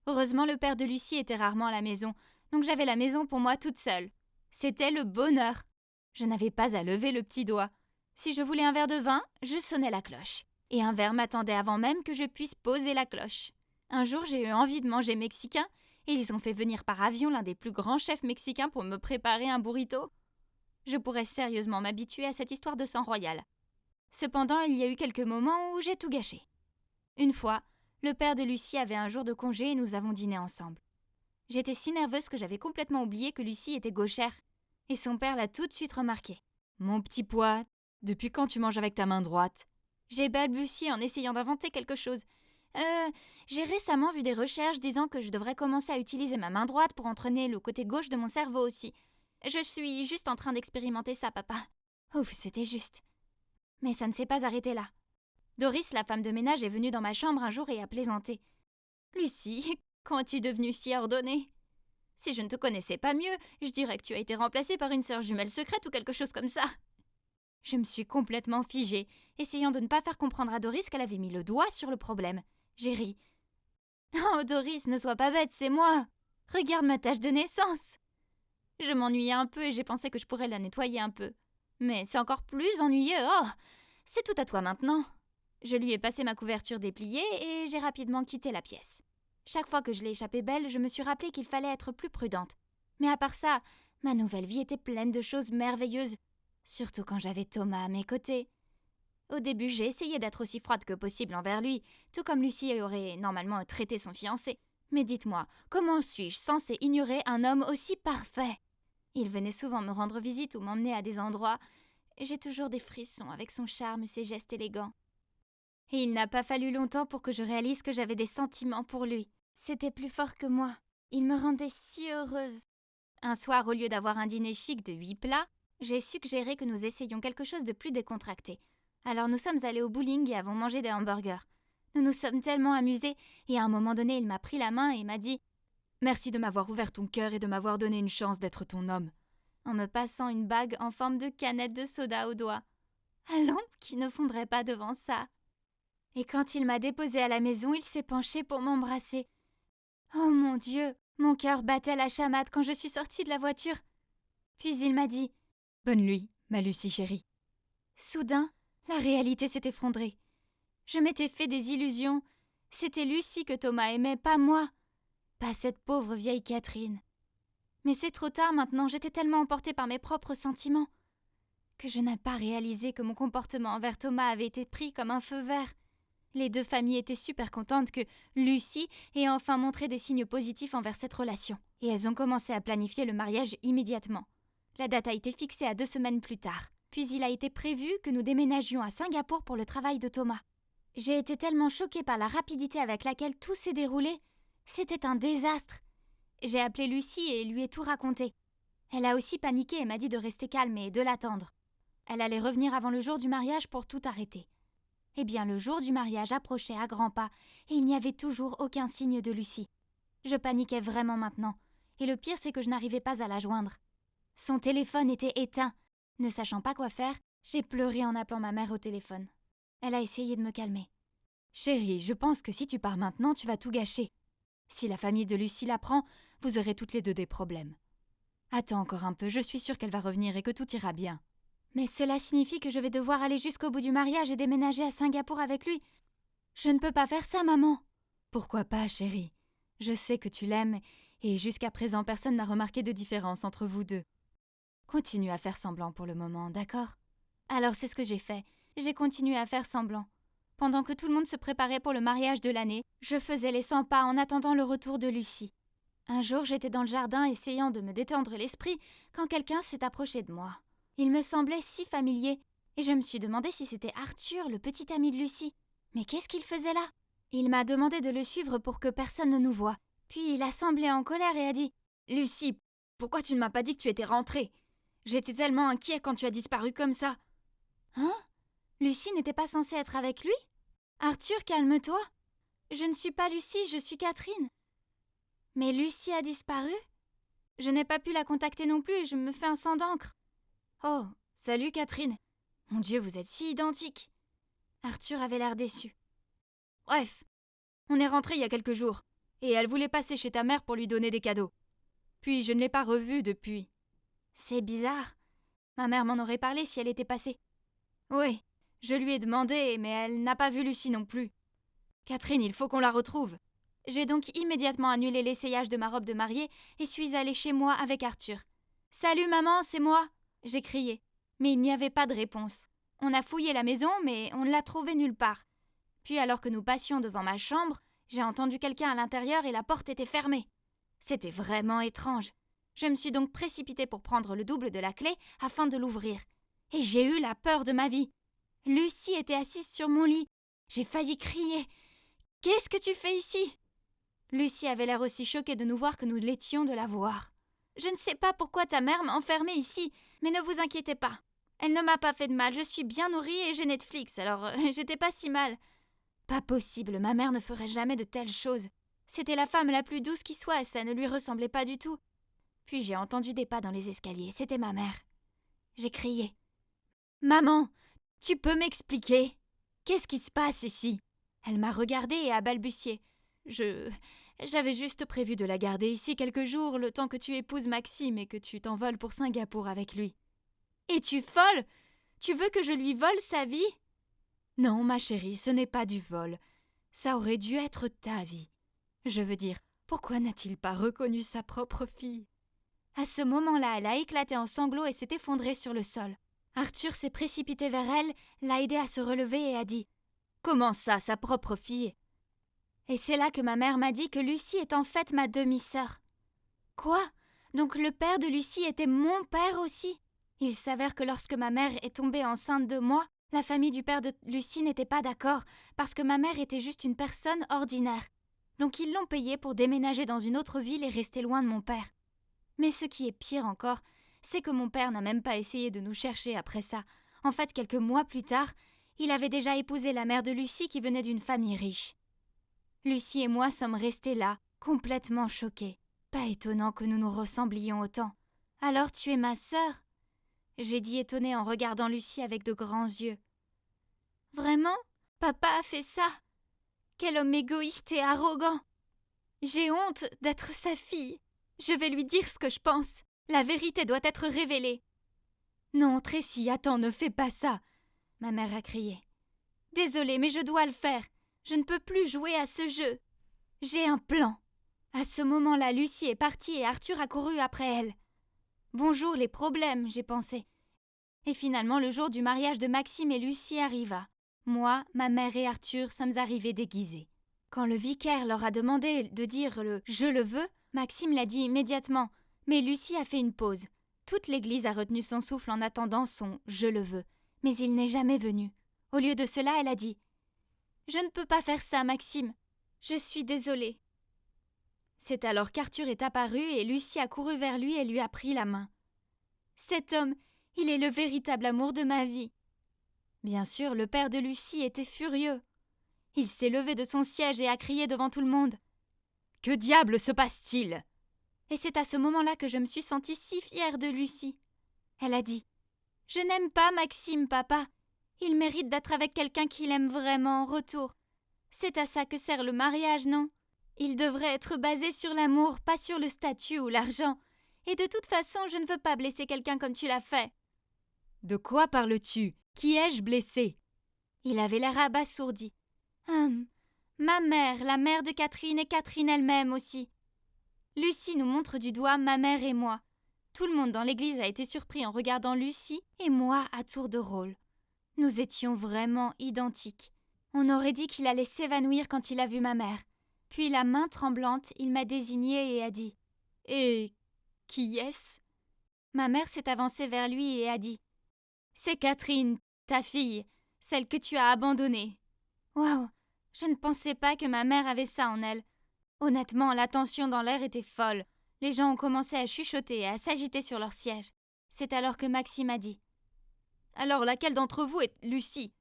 Heureusement, le père de Lucie était rarement à la maison, donc j'avais la maison pour moi toute seule. C'était le bonheur. Je n'avais pas à lever le petit doigt. Si je voulais un verre de vin, je sonnais la cloche. Et un verre m'attendait avant même que je puisse poser la cloche. Un jour, j'ai eu envie de manger mexicain, et ils ont fait venir par avion l'un des plus grands chefs mexicains pour me préparer un burrito. Je pourrais sérieusement m'habituer à cette histoire de sang royal. Cependant, il y a eu quelques moments où j'ai tout gâché. Une fois, le père de Lucie avait un jour de congé et nous avons dîné ensemble. J'étais si nerveuse que j'avais complètement oublié que Lucie était gauchère. Et son père l'a tout de suite remarqué. « Mon petit pois, depuis quand tu manges avec ta main droite ?» J'ai balbutié en essayant d'inventer quelque chose. J'ai récemment vu des recherches disant que je devrais commencer à utiliser ma main droite pour entraîner le côté gauche de mon cerveau aussi. Je suis juste en train d'expérimenter ça, papa. Ouf, c'était juste. Mais ça ne s'est pas arrêté là. Doris, la femme de ménage, est venue dans ma chambre un jour et a plaisanté. « Lucie, quand es-tu devenue si ordonnée? Si je ne te connaissais pas mieux, je dirais que tu as été remplacée par une sœur jumelle secrète ou quelque chose comme ça. » Je me suis complètement figée, essayant de ne pas faire comprendre à Doris qu'elle avait mis le doigt sur le problème. J'ai ri. « Oh, Doris, ne sois pas bête, c'est moi. Regarde ma tache de naissance. » Je m'ennuyais un peu et j'ai pensé que je pourrais la nettoyer un peu. Mais c'est encore plus ennuyeux. Oh, c'est tout à toi maintenant. Je lui ai passé ma couverture dépliée et j'ai rapidement quitté la pièce. Chaque fois que je l'ai échappée belle, je me suis rappelé qu'il fallait être plus prudente. Mais à part ça, ma nouvelle vie était pleine de choses merveilleuses. Surtout quand j'avais Thomas à mes côtés. Au début, j'ai essayé d'être aussi froide que possible envers lui, tout comme Lucie aurait normalement traité son fiancé. Mais dites-moi, comment suis-je censée ignorer un homme aussi parfait? Il venait souvent me rendre visite ou m'emmener à des endroits. J'ai toujours des frissons avec son charme et ses gestes élégants. Et il n'a pas fallu longtemps pour que je réalise que j'avais des sentiments pour lui. C'était plus fort que moi. Il me rendait si heureuse. Un soir, au lieu d'avoir un dîner chic de 8 plats, j'ai suggéré que nous essayions quelque chose de plus décontracté. Alors nous sommes allés au bowling et avons mangé des hamburgers. Nous nous sommes tellement amusés et à un moment donné, il m'a pris la main et m'a dit « Merci de m'avoir ouvert ton cœur et de m'avoir donné une chance d'être ton homme. » en me passant une bague en forme de canette de soda au doigt. Allons, qui ne fondrait pas devant ça? Et quand il m'a déposée à la maison, il s'est penché pour m'embrasser. Oh mon Dieu, mon cœur battait la chamade quand je suis sortie de la voiture. Puis il m'a dit « Bonne nuit, ma Lucie chérie. » Soudain, la réalité s'est effondrée. Je m'étais fait des illusions. C'était Lucie que Thomas aimait, pas moi. Pas cette pauvre vieille Catherine. Mais c'est trop tard maintenant, j'étais tellement emportée par mes propres sentiments que je n'ai pas réalisé que mon comportement envers Thomas avait été pris comme un feu vert. Les deux familles étaient super contentes que Lucie ait enfin montré des signes positifs envers cette relation. Et elles ont commencé à planifier le mariage immédiatement. La date a été fixée à 2 semaines plus tard. Puis il a été prévu que nous déménagions à Singapour pour le travail de Thomas. J'ai été tellement choquée par la rapidité avec laquelle tout s'est déroulé. C'était un désastre. J'ai appelé Lucie et lui ai tout raconté. Elle a aussi paniqué et m'a dit de rester calme et de l'attendre. Elle allait revenir avant le jour du mariage pour tout arrêter. Eh bien, le jour du mariage approchait à grands pas et il n'y avait toujours aucun signe de Lucie. Je paniquais vraiment maintenant. Et le pire, c'est que je n'arrivais pas à la joindre. Son téléphone était éteint. Ne sachant pas quoi faire, j'ai pleuré en appelant ma mère au téléphone. Elle a essayé de me calmer. « Chérie, je pense que si tu pars maintenant, tu vas tout gâcher. Si la famille de Lucie l'apprend, vous aurez toutes les deux des problèmes. Attends encore un peu, je suis sûre qu'elle va revenir et que tout ira bien. » Mais cela signifie que je vais devoir aller jusqu'au bout du mariage et déménager à Singapour avec lui. Je ne peux pas faire ça, maman. Pourquoi pas, chérie? Je sais que tu l'aimes et jusqu'à présent personne n'a remarqué de différence entre vous deux. Continue à faire semblant pour le moment, d'accord? Alors c'est ce que j'ai fait. J'ai continué à faire semblant. Pendant que tout le monde se préparait pour le mariage de l'année, je faisais les 100 pas en attendant le retour de Lucie. Un jour, j'étais dans le jardin essayant de me détendre l'esprit quand quelqu'un s'est approché de moi. Il me semblait si familier, et je me suis demandé si c'était Arthur, le petit ami de Lucie. Mais qu'est-ce qu'il faisait là? Il m'a demandé de le suivre pour que personne ne nous voie. Puis il a semblé en colère et a dit « Lucie, pourquoi tu ne m'as pas dit que tu étais rentrée? J'étais tellement inquiet quand tu as disparu comme ça. » Hein? Lucie n'était pas censée être avec lui? Arthur, calme-toi. Je ne suis pas Lucie, je suis Catherine. Mais Lucie a disparu? Je n'ai pas pu la contacter non plus et je me fais un sang d'encre. Oh, salut Catherine. Mon Dieu, vous êtes si identiques. Arthur avait l'air déçu. Bref, on est rentré il y a quelques jours, et elle voulait passer chez ta mère pour lui donner des cadeaux. Puis je ne l'ai pas revue depuis. C'est bizarre. Ma mère m'en aurait parlé si elle était passée. Oui, je lui ai demandé, mais elle n'a pas vu Lucie non plus. Catherine, il faut qu'on la retrouve. J'ai donc immédiatement annulé l'essayage de ma robe de mariée et suis allée chez moi avec Arthur. « Salut maman, c'est moi !» j'ai crié. Mais il n'y avait pas de réponse. On a fouillé la maison, mais on ne l'a trouvée nulle part. Puis alors que nous passions devant ma chambre, j'ai entendu quelqu'un à l'intérieur et la porte était fermée. C'était vraiment étrange. Je me suis donc précipitée pour prendre le double de la clé afin de l'ouvrir. Et j'ai eu la peur de ma vie. Lucie était assise sur mon lit. J'ai failli crier. « Qu'est-ce que tu fais ici ?» Lucie avait l'air aussi choquée de nous voir que nous l'étions de la voir. « Je ne sais pas pourquoi ta mère m'a enfermée ici, mais ne vous inquiétez pas. Elle ne m'a pas fait de mal, je suis bien nourrie et j'ai Netflix, alors j'étais pas si mal. » Pas possible, ma mère ne ferait jamais de telles choses. C'était la femme la plus douce qui soit et ça ne lui ressemblait pas du tout. Puis j'ai entendu des pas dans les escaliers, c'était ma mère. J'ai crié. « Maman, tu peux m'expliquer? Qu'est-ce qui se passe ici ?» Elle m'a regardée et a balbutié. J'avais juste prévu de la garder ici quelques jours, le temps que tu épouses Maxime et que tu t'envoles pour Singapour avec lui. Es-tu folle? Tu veux que je lui vole sa vie? Non, ma chérie, ce n'est pas du vol. Ça aurait dû être ta vie. Je veux dire, pourquoi n'a-t-il pas reconnu sa propre fille? À ce moment-là, elle a éclaté en sanglots et s'est effondrée sur le sol. Arthur s'est précipité vers elle, l'a aidée à se relever et a dit « Comment ça, sa propre fille ?» Et c'est là que ma mère m'a dit que Lucie est en fait ma demi-sœur. Quoi? Donc le père de Lucie était mon père aussi? Il s'avère que lorsque ma mère est tombée enceinte de moi, la famille du père de Lucie n'était pas d'accord parce que ma mère était juste une personne ordinaire. Donc ils l'ont payée pour déménager dans une autre ville et rester loin de mon père. Mais ce qui est pire encore, c'est que mon père n'a même pas essayé de nous chercher après ça. En fait, quelques mois plus tard, il avait déjà épousé la mère de Lucie qui venait d'une famille riche. Lucie et moi sommes restés là, complètement choqués. Pas étonnant que nous nous ressemblions autant. « Alors tu es ma sœur ?» j'ai dit étonnée en regardant Lucie avec de grands yeux. « Vraiment? Papa a fait ça? Quel homme égoïste et arrogant! J'ai honte d'être sa fille. Je vais lui dire ce que je pense. La vérité doit être révélée. » Non, Tracy, attends, ne fais pas ça. ma mère a crié. « Désolée, mais je dois le faire. Je ne peux plus jouer à ce jeu. J'ai un plan. » À ce moment-là, Lucie est partie et Arthur a couru après elle. Bonjour les problèmes, j'ai pensé. Et finalement, le jour du mariage de Maxime et Lucie arriva. Moi, ma mère et Arthur sommes arrivés déguisés. Quand le vicaire leur a demandé de dire le « je le veux », Maxime l'a dit immédiatement, mais Lucie a fait une pause. Toute l'église a retenu son souffle en attendant son « je le veux », mais il n'est jamais venu. Au lieu de cela, elle a dit « Je ne peux pas faire ça, Maxime. Je suis désolée. » C'est alors qu'Arthur est apparu et Lucie a couru vers lui et lui a pris la main. « Cet homme, il est le véritable amour de ma vie. » Bien sûr, le père de Lucie était furieux. Il s'est levé de son siège et a crié devant tout le monde. « Que diable se passe-t-il » Et c'est à ce moment-là que je me suis sentie si fière de Lucie. Elle a dit « Je n'aime pas Maxime, papa. Il mérite d'être avec quelqu'un qu'il aime vraiment en retour. C'est à ça que sert le mariage, non ? Il devrait être basé sur l'amour, pas sur le statut ou l'argent. Et de toute façon, je ne veux pas blesser quelqu'un comme tu l'as fait. »« De quoi parles-tu ? Qui ai-je blessé ?» Il avait l'air abasourdi. « Ma mère, la mère de Catherine et Catherine elle-même aussi. » Lucie nous montre du doigt ma mère et moi. Tout le monde dans l'église a été surpris en regardant Lucie et moi à tour de rôle. Nous étions vraiment identiques. On aurait dit qu'il allait s'évanouir quand il a vu ma mère. Puis, la main tremblante, il m'a désignée et a dit « Et qui est-ce » Ma mère s'est avancée vers lui et a dit « C'est Catherine, ta fille, celle que tu as abandonnée. » Waouh, je ne pensais pas que ma mère avait ça en elle. Honnêtement, la tension dans l'air était folle. Les gens ont commencé à chuchoter et à s'agiter sur leur siège. C'est alors que Maxime a dit « Alors, laquelle d'entre vous est Lucie ?»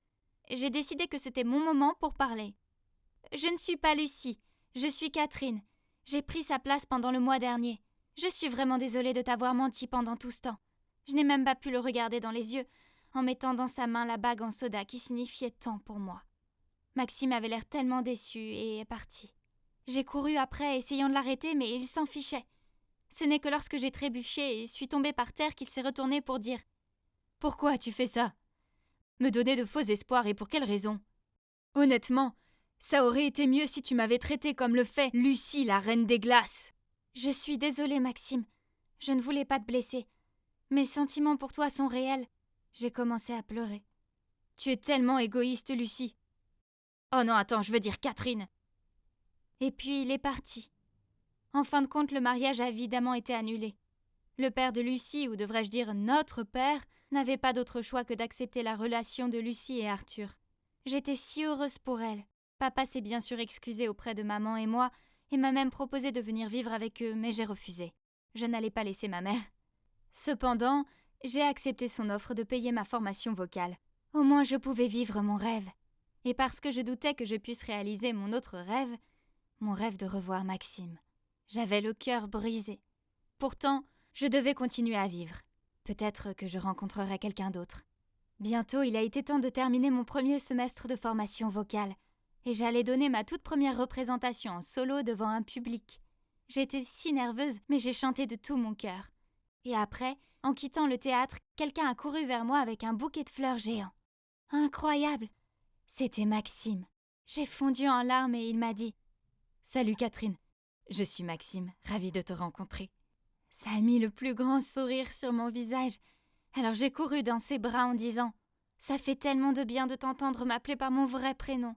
J'ai décidé que c'était mon moment pour parler. « Je ne suis pas Lucie, je suis Catherine. J'ai pris sa place pendant le mois dernier. Je suis vraiment désolée de t'avoir menti pendant tout ce temps. Je n'ai même pas pu le regarder dans les yeux en mettant dans sa main la bague en soda qui signifiait tant pour moi. » Maxime avait l'air tellement déçu et est parti. J'ai couru après, essayant de l'arrêter, mais il s'en fichait. Ce n'est que lorsque j'ai trébuché et suis tombée par terre qu'il s'est retourné pour dire « Pourquoi tu fais ça ? Me donner de faux espoirs et pour quelle raison ? Honnêtement, ça aurait été mieux si tu m'avais traité comme le fait Lucie, la reine des glaces. » Je suis désolée, Maxime. Je ne voulais pas te blesser. Mes sentiments pour toi sont réels. J'ai commencé à pleurer. Tu es tellement égoïste, Lucie. Oh non, attends, je veux dire Catherine. Et puis il est parti. En fin de compte, le mariage a évidemment été annulé. Le père de Lucie, ou devrais-je dire notre père, n'avait pas d'autre choix que d'accepter la relation de Lucie et Arthur. J'étais si heureuse pour elle. Papa s'est bien sûr excusé auprès de maman et moi, et m'a même proposé de venir vivre avec eux, mais j'ai refusé. Je n'allais pas laisser ma mère. Cependant, j'ai accepté son offre de payer ma formation vocale. Au moins je pouvais vivre mon rêve. Et parce que je doutais que je puisse réaliser mon autre rêve, mon rêve de revoir Maxime. J'avais le cœur brisé. Pourtant, je devais continuer à vivre. Peut-être que je rencontrerais quelqu'un d'autre. Bientôt, il a été temps de terminer mon premier semestre de formation vocale, et j'allais donner ma toute première représentation en solo devant un public. J'étais si nerveuse, mais j'ai chanté de tout mon cœur. Et après, en quittant le théâtre, quelqu'un a couru vers moi avec un bouquet de fleurs géant. Incroyable! C'était Maxime. J'ai fondu en larmes et il m'a dit « Salut Catherine, je suis Maxime, ravie de te rencontrer. » Ça a mis le plus grand sourire sur mon visage. Alors j'ai couru dans ses bras en disant « Ça fait tellement de bien de t'entendre m'appeler par mon vrai prénom. »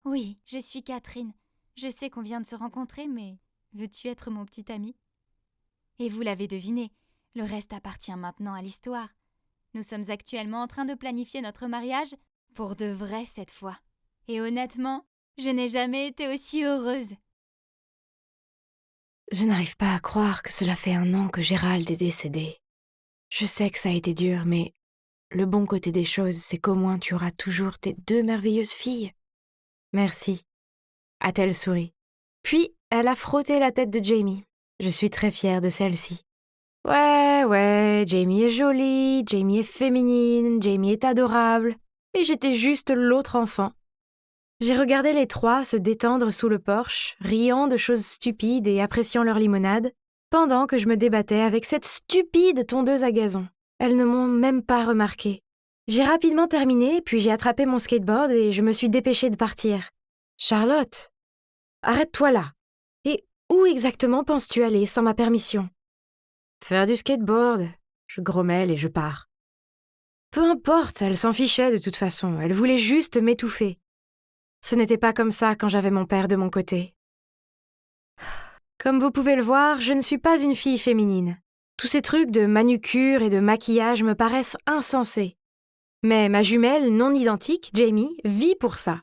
Oui, je suis Catherine. Je sais qu'on vient de se rencontrer, mais veux-tu être mon petit ami ? Et vous l'avez deviné, le reste appartient maintenant à l'histoire. Nous sommes actuellement en train de planifier notre mariage, pour de vrai cette fois. Et honnêtement, je n'ai jamais été aussi heureuse. Je n'arrive pas à croire que cela fait 1 an que Gérald est décédé. Je sais que ça a été dur, mais le bon côté des choses, c'est qu'au moins tu auras toujours tes 2 merveilleuses filles. Merci, a-t-elle souri. Puis, elle a frotté la tête de Jamie. Je suis très fière de celle-ci. Ouais, Jamie est jolie, Jamie est féminine, Jamie est adorable. Et j'étais juste l'autre enfant. J'ai regardé les 3 se détendre sous le porche, riant de choses stupides et appréciant leur limonade, pendant que je me débattais avec cette stupide tondeuse à gazon. Elles ne m'ont même pas remarqué. J'ai rapidement terminé, puis j'ai attrapé mon skateboard et je me suis dépêchée de partir. Charlotte, arrête-toi là. Et où exactement penses-tu aller sans ma permission? Faire du skateboard, je grommelle et je pars. Peu importe, elle s'en fichait de toute façon, elle voulait juste m'étouffer. Ce n'était pas comme ça quand j'avais mon père de mon côté. Comme vous pouvez le voir, je ne suis pas une fille féminine. Tous ces trucs de manucure et de maquillage me paraissent insensés. Mais ma jumelle non identique, Jamie, vit pour ça.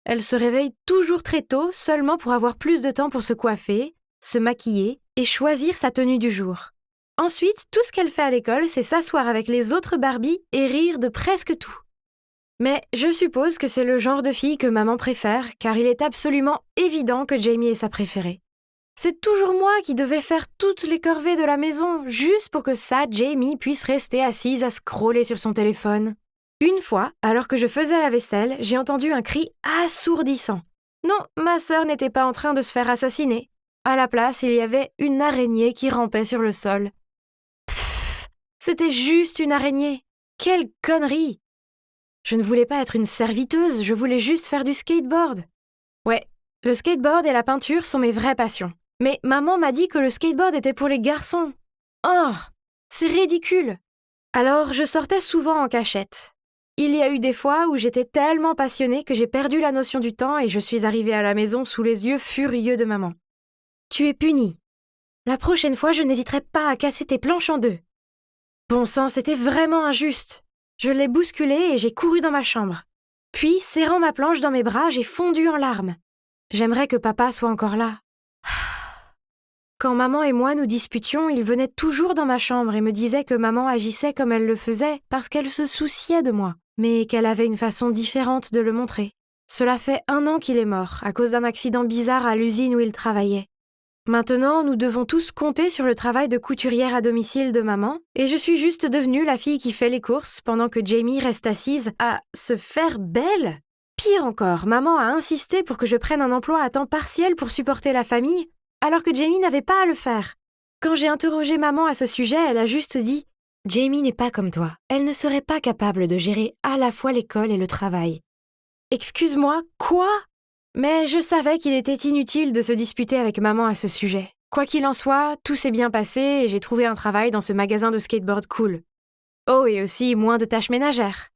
Elle se réveille toujours très tôt seulement pour avoir plus de temps pour se coiffer, se maquiller et choisir sa tenue du jour. Ensuite, tout ce qu'elle fait à l'école, c'est s'asseoir avec les autres Barbies et rire de presque tout. Mais je suppose que c'est le genre de fille que maman préfère, car il est absolument évident que Jamie est sa préférée. C'est toujours moi qui devais faire toutes les corvées de la maison, juste pour que ça, Jamie puisse rester assise à scroller sur son téléphone. Une fois, alors que je faisais la vaisselle, j'ai entendu un cri assourdissant. Non, ma sœur n'était pas en train de se faire assassiner. À la place, il y avait une araignée qui rampait sur le sol. Pfff, c'était juste une araignée. Quelle connerie! Je ne voulais pas être une serviteuse, je voulais juste faire du skateboard. Ouais, le skateboard et la peinture sont mes vraies passions. Mais maman m'a dit que le skateboard était pour les garçons. Oh, c'est ridicule. Alors je sortais souvent en cachette. Il y a eu des fois où j'étais tellement passionnée que j'ai perdu la notion du temps et je suis arrivée à la maison sous les yeux furieux de maman. Tu es punie. La prochaine fois, je n'hésiterai pas à casser tes planches en deux. Bon sang, c'était vraiment injuste. Je l'ai bousculée et j'ai couru dans ma chambre. Puis, serrant ma planche dans mes bras, j'ai fondu en larmes. J'aimerais que papa soit encore là. Quand maman et moi nous disputions, il venait toujours dans ma chambre et me disait que maman agissait comme elle le faisait parce qu'elle se souciait de moi, mais qu'elle avait une façon différente de le montrer. Cela fait 1 an qu'il est mort, à cause d'un accident bizarre à l'usine où il travaillait. Maintenant, nous devons tous compter sur le travail de couturière à domicile de maman, et je suis juste devenue la fille qui fait les courses pendant que Jamie reste assise à se faire belle. Pire encore, maman a insisté pour que je prenne un emploi à temps partiel pour supporter la famille, alors que Jamie n'avait pas à le faire. Quand j'ai interrogé maman à ce sujet, elle a juste dit « Jamie n'est pas comme toi. Elle ne serait pas capable de gérer à la fois l'école et le travail. » Excuse-moi, quoi? Mais je savais qu'il était inutile de se disputer avec maman à ce sujet. Quoi qu'il en soit, tout s'est bien passé et j'ai trouvé un travail dans ce magasin de skateboard cool. Oh, et aussi moins de tâches ménagères.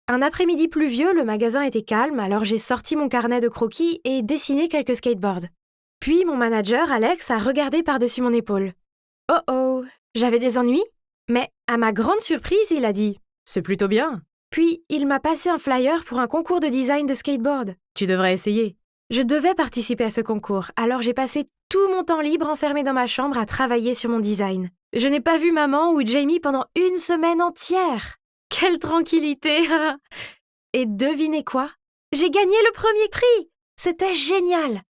Un après-midi pluvieux, le magasin était calme, alors j'ai sorti mon carnet de croquis et dessiné quelques skateboards. Puis mon manager, Alex, a regardé par-dessus mon épaule. Oh oh, j'avais des ennuis? Mais à ma grande surprise, il a dit « C'est plutôt bien ». Puis il m'a passé un flyer pour un concours de design de skateboard. Tu devrais essayer. Je devais participer à ce concours, alors j'ai passé tout mon temps libre enfermé dans ma chambre à travailler sur mon design. Je n'ai pas vu maman ou Jamie pendant 1 semaine entière. Quelle tranquillité! Et devinez quoi? J'ai gagné le premier prix! C'était génial!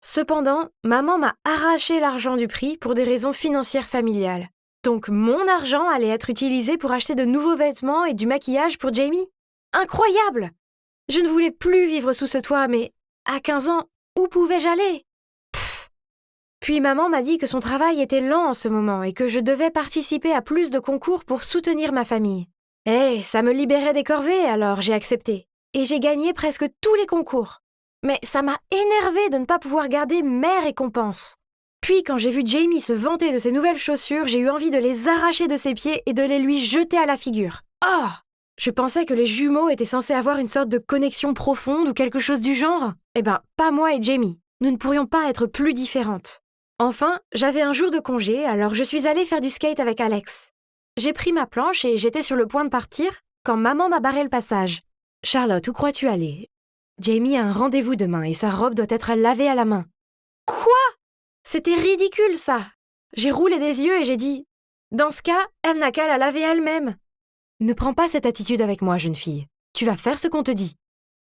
Cependant, maman m'a arraché l'argent du prix pour des raisons financières familiales. Donc mon argent allait être utilisé pour acheter de nouveaux vêtements et du maquillage pour Jamie. Incroyable! Je ne voulais plus vivre sous ce toit, mais à 15 ans, où pouvais-je aller? Puis maman m'a dit que son travail était lent en ce moment et que je devais participer à plus de concours pour soutenir ma famille. Ça me libérait des corvées, alors j'ai accepté. Et j'ai gagné presque tous les concours. Mais ça m'a énervée de ne pas pouvoir garder mes récompenses. Puis quand j'ai vu Jamie se vanter de ses nouvelles chaussures, j'ai eu envie de les arracher de ses pieds et de les lui jeter à la figure. Oh! Je pensais que les jumeaux étaient censés avoir une sorte de connexion profonde ou quelque chose du genre. Eh ben, pas moi et Jamie. Nous ne pourrions pas être plus différentes. Enfin, j'avais un jour de congé, alors je suis allée faire du skate avec Alex. J'ai pris ma planche et j'étais sur le point de partir quand maman m'a barré le passage. « Charlotte, où crois-tu aller? Jamie a un rendez-vous demain et sa robe doit être lavée à la main. » Quoi? C'était ridicule, ça. J'ai roulé des yeux et j'ai dit « Dans ce cas, elle n'a qu'à la laver elle-même. » Ne prends pas cette attitude avec moi, jeune fille. Tu vas faire ce qu'on te dit.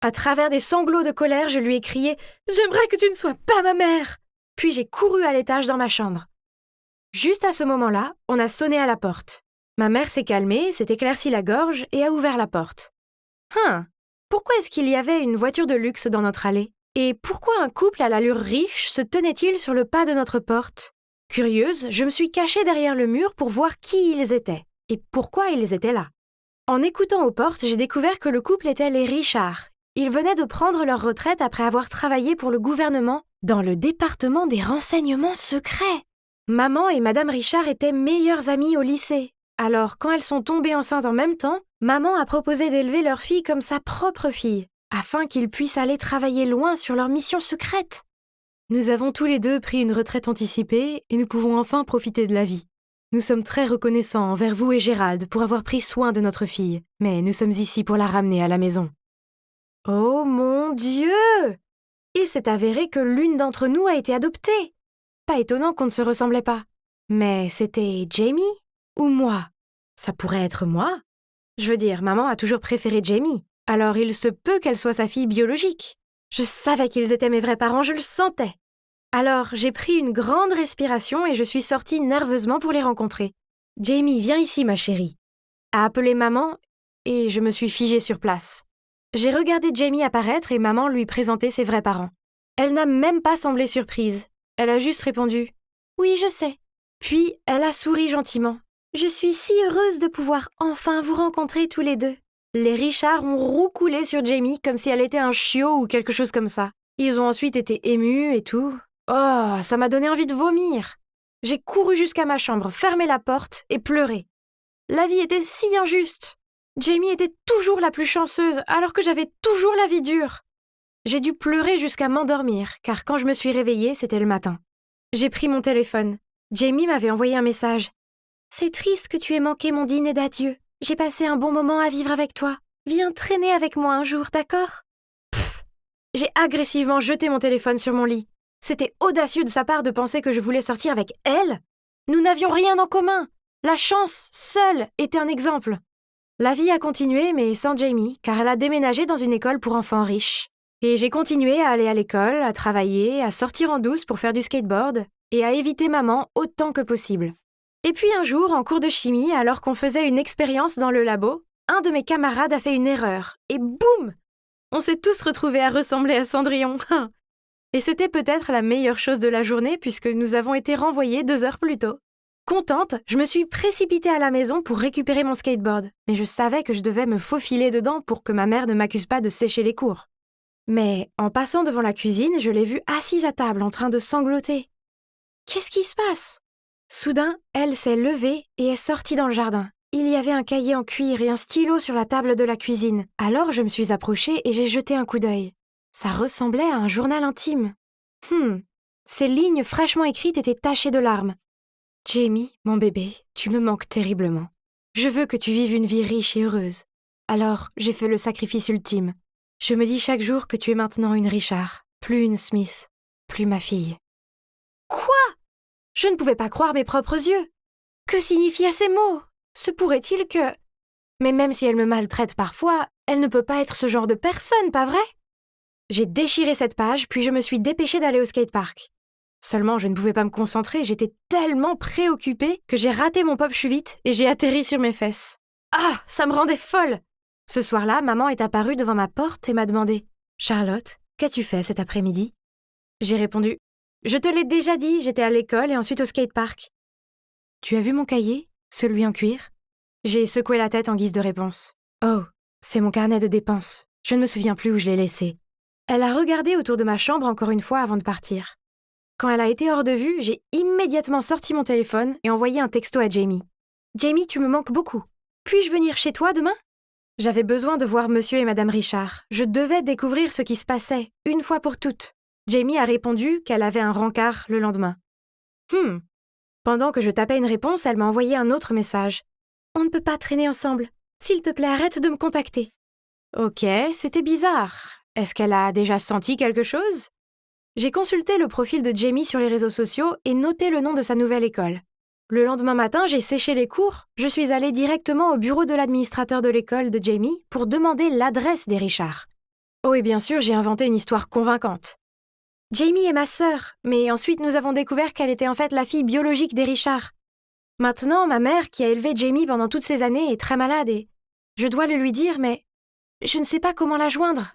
À travers des sanglots de colère, je lui ai crié « J'aimerais que tu ne sois pas ma mère !» Puis j'ai couru à l'étage dans ma chambre. Juste à ce moment-là, on a sonné à la porte. Ma mère s'est calmée, s'est éclaircie la gorge et a ouvert la porte. Pourquoi est-ce qu'il y avait une voiture de luxe dans notre allée? Et pourquoi un couple à l'allure riche se tenait-il sur le pas de notre porte? Curieuse, je me suis cachée derrière le mur pour voir qui ils étaient et pourquoi ils étaient là. En écoutant aux portes, j'ai découvert que le couple était les Richard. Ils venaient de prendre leur retraite après avoir travaillé pour le gouvernement dans le département des renseignements secrets. Maman et Madame Richard étaient meilleures amies au lycée. Alors, quand elles sont tombées enceintes en même temps, maman a proposé d'élever leur fille comme sa propre fille, afin qu'ils puissent aller travailler loin sur leur mission secrète. Nous avons tous les deux pris une retraite anticipée et nous pouvons enfin profiter de la vie. Nous sommes très reconnaissants envers vous et Gérald pour avoir pris soin de notre fille, mais nous sommes ici pour la ramener à la maison. Oh mon Dieu! Il s'est avéré que l'une d'entre nous a été adoptée. Pas étonnant qu'on ne se ressemblait pas. Mais c'était Jamie ou moi? Ça pourrait être moi. Je veux dire, maman a toujours préféré Jamie, alors il se peut qu'elle soit sa fille biologique. Je savais qu'ils étaient mes vrais parents, je le sentais. Alors, j'ai pris une grande respiration et je suis sortie nerveusement pour les rencontrer. Jamie, viens ici, ma chérie. A appelé maman et je me suis figée sur place. J'ai regardé Jamie apparaître et maman lui présenter ses vrais parents. Elle n'a même pas semblé surprise. Elle a juste répondu « Oui, je sais ». Puis, elle a souri gentiment. « Je suis si heureuse de pouvoir enfin vous rencontrer tous les deux ». Les Richards ont roucoulé sur Jamie comme si elle était un chiot ou quelque chose comme ça. Ils ont ensuite été émus et tout. Oh, ça m'a donné envie de vomir. J'ai couru jusqu'à ma chambre, fermé la porte et pleuré. La vie était si injuste. Jamie était toujours la plus chanceuse, alors que j'avais toujours la vie dure. J'ai dû pleurer jusqu'à m'endormir, car quand je me suis réveillée, c'était le matin. J'ai pris mon téléphone. Jamie m'avait envoyé un message. « C'est triste que tu aies manqué mon dîner d'adieu. J'ai passé un bon moment à vivre avec toi. Viens traîner avec moi un jour, d'accord ?» Pfff. J'ai agressivement jeté mon téléphone sur mon lit. C'était audacieux de sa part de penser que je voulais sortir avec elle. Nous n'avions rien en commun. La chance, seule, était un exemple. La vie a continué, mais sans Jamie, car elle a déménagé dans une école pour enfants riches. Et j'ai continué à aller à l'école, à travailler, à sortir en douce pour faire du skateboard, et à éviter maman autant que possible. Et puis un jour, en cours de chimie, alors qu'on faisait une expérience dans le labo, un de mes camarades a fait une erreur, et boum! On s'est tous retrouvés à ressembler à Cendrillon. Et c'était peut-être la meilleure chose de la journée, puisque nous avons été renvoyés 2 heures plus tôt. Contente, je me suis précipitée à la maison pour récupérer mon skateboard, mais je savais que je devais me faufiler dedans pour que ma mère ne m'accuse pas de sécher les cours. Mais en passant devant la cuisine, je l'ai vue assise à table en train de sangloter. Qu'est-ce qui se passe? Soudain, elle s'est levée et est sortie dans le jardin. Il y avait un cahier en cuir et un stylo sur la table de la cuisine. Alors je me suis approchée et j'ai jeté un coup d'œil. Ça ressemblait à un journal intime. Ces lignes fraîchement écrites étaient tachées de larmes. « Jamie, mon bébé, tu me manques terriblement. Je veux que tu vives une vie riche et heureuse. Alors, j'ai fait le sacrifice ultime. Je me dis chaque jour que tu es maintenant une Richard, plus une Smith, plus ma fille. » Quoi? Je ne pouvais pas croire mes propres yeux. Que signifiaient ces mots? Se pourrait-il que... Mais même si elle me maltraite parfois, elle ne peut pas être ce genre de personne, pas vrai? J'ai déchiré cette page, puis je me suis dépêchée d'aller au skatepark. Seulement, je ne pouvais pas me concentrer, j'étais tellement préoccupée que j'ai raté mon pop chute et j'ai atterri sur mes fesses. Ah, ça me rendait folle! Ce soir-là, maman est apparue devant ma porte et m'a demandé « Charlotte, qu'as-tu fait cet après-midi ?» J'ai répondu « Je te l'ai déjà dit, j'étais à l'école et ensuite au skatepark. »« Tu as vu mon cahier, celui en cuir ?» J'ai secoué la tête en guise de réponse. « Oh, c'est mon carnet de dépenses. Je ne me souviens plus où je l'ai laissé. » Elle a regardé autour de ma chambre encore une fois avant de partir. Quand elle a été hors de vue, j'ai immédiatement sorti mon téléphone et envoyé un texto à Jamie. « Jamie, tu me manques beaucoup. Puis-je venir chez toi demain ?» J'avais besoin de voir monsieur et madame Richard. Je devais découvrir ce qui se passait, une fois pour toutes. Jamie a répondu qu'elle avait un rencard le lendemain. Pendant que je tapais une réponse, elle m'a envoyé un autre message. « On ne peut pas traîner ensemble. S'il te plaît, arrête de me contacter. » Ok, c'était bizarre. Est-ce qu'elle a déjà senti quelque chose? J'ai consulté le profil de Jamie sur les réseaux sociaux et noté le nom de sa nouvelle école. Le lendemain matin, j'ai séché les cours. Je suis allée directement au bureau de l'administrateur de l'école de Jamie pour demander l'adresse des Richards. Oh, et bien sûr, j'ai inventé une histoire convaincante. Jamie est ma sœur, mais ensuite nous avons découvert qu'elle était en fait la fille biologique des Richards. Maintenant, ma mère, qui a élevé Jamie pendant toutes ces années, est très malade et je dois le lui dire, mais je ne sais pas comment la joindre.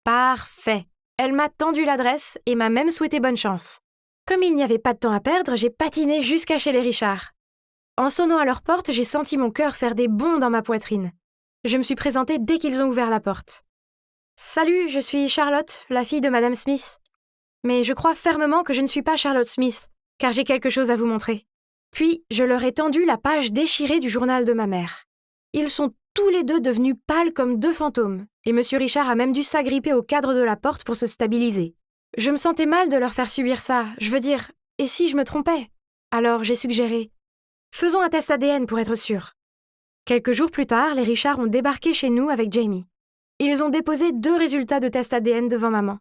Parfait. Elle m'a tendu l'adresse et m'a même souhaité bonne chance. Comme il n'y avait pas de temps à perdre, j'ai patiné jusqu'à chez les Richards. En sonnant à leur porte, j'ai senti mon cœur faire des bonds dans ma poitrine. Je me suis présentée dès qu'ils ont ouvert la porte. « Salut, je suis Charlotte, la fille de Madame Smith. Mais je crois fermement que je ne suis pas Charlotte Smith, car j'ai quelque chose à vous montrer. » Puis, je leur ai tendu la page déchirée du journal de ma mère. Ils sont tous les deux devenus pâles comme deux fantômes, et Monsieur Richard a même dû s'agripper au cadre de la porte pour se stabiliser. Je me sentais mal de leur faire subir ça, je veux dire, et si je me trompais? Alors j'ai suggéré « Faisons un test ADN pour être sûrs. » Quelques jours plus tard, les Richards ont débarqué chez nous avec Jamie. Ils ont déposé 2 résultats de test ADN devant maman.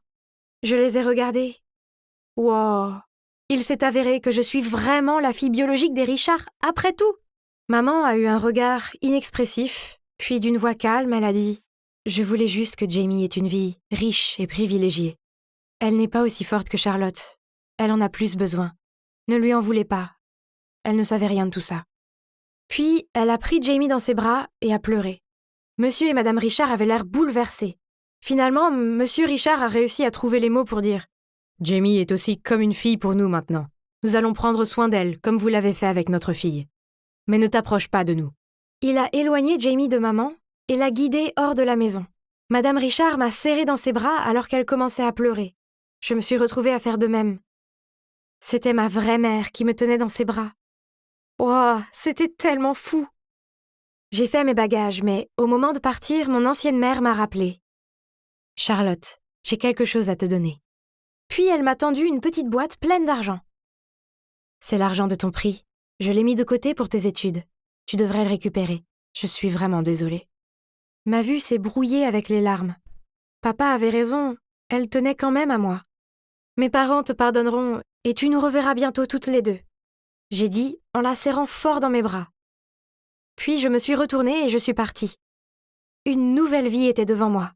Je les ai regardés. Wow! Il s'est avéré que je suis vraiment la fille biologique des Richards, après tout! Maman a eu un regard inexpressif, puis d'une voix calme, elle a dit « Je voulais juste que Jamie ait une vie riche et privilégiée. Elle n'est pas aussi forte que Charlotte. Elle en a plus besoin. Ne lui en voulez pas. Elle ne savait rien de tout ça. » Puis, elle a pris Jamie dans ses bras et a pleuré. Monsieur et Madame Richard avaient l'air bouleversés. Finalement, Monsieur Richard a réussi à trouver les mots pour dire « Jamie est aussi comme une fille pour nous maintenant. Nous allons prendre soin d'elle, comme vous l'avez fait avec notre fille. Mais ne t'approche pas de nous. » Il a éloigné Jamie de maman et l'a guidée hors de la maison. Madame Richard m'a serrée dans ses bras alors qu'elle commençait à pleurer. Je me suis retrouvée à faire de même. C'était ma vraie mère qui me tenait dans ses bras. Wow, c'était tellement fou! J'ai fait mes bagages, mais au moment de partir, mon ancienne mère m'a rappelé. « Charlotte, j'ai quelque chose à te donner. » Puis elle m'a tendu une petite boîte pleine d'argent. « C'est l'argent de ton prix. Je l'ai mis de côté pour tes études. Tu devrais le récupérer. Je suis vraiment désolée. » Ma vue s'est brouillée avec les larmes. Papa avait raison, elle tenait quand même à moi. « Mes parents te pardonneront et tu nous reverras bientôt toutes les deux. » J'ai dit en la serrant fort dans mes bras. Puis je me suis retournée et je suis partie. Une nouvelle vie était devant moi.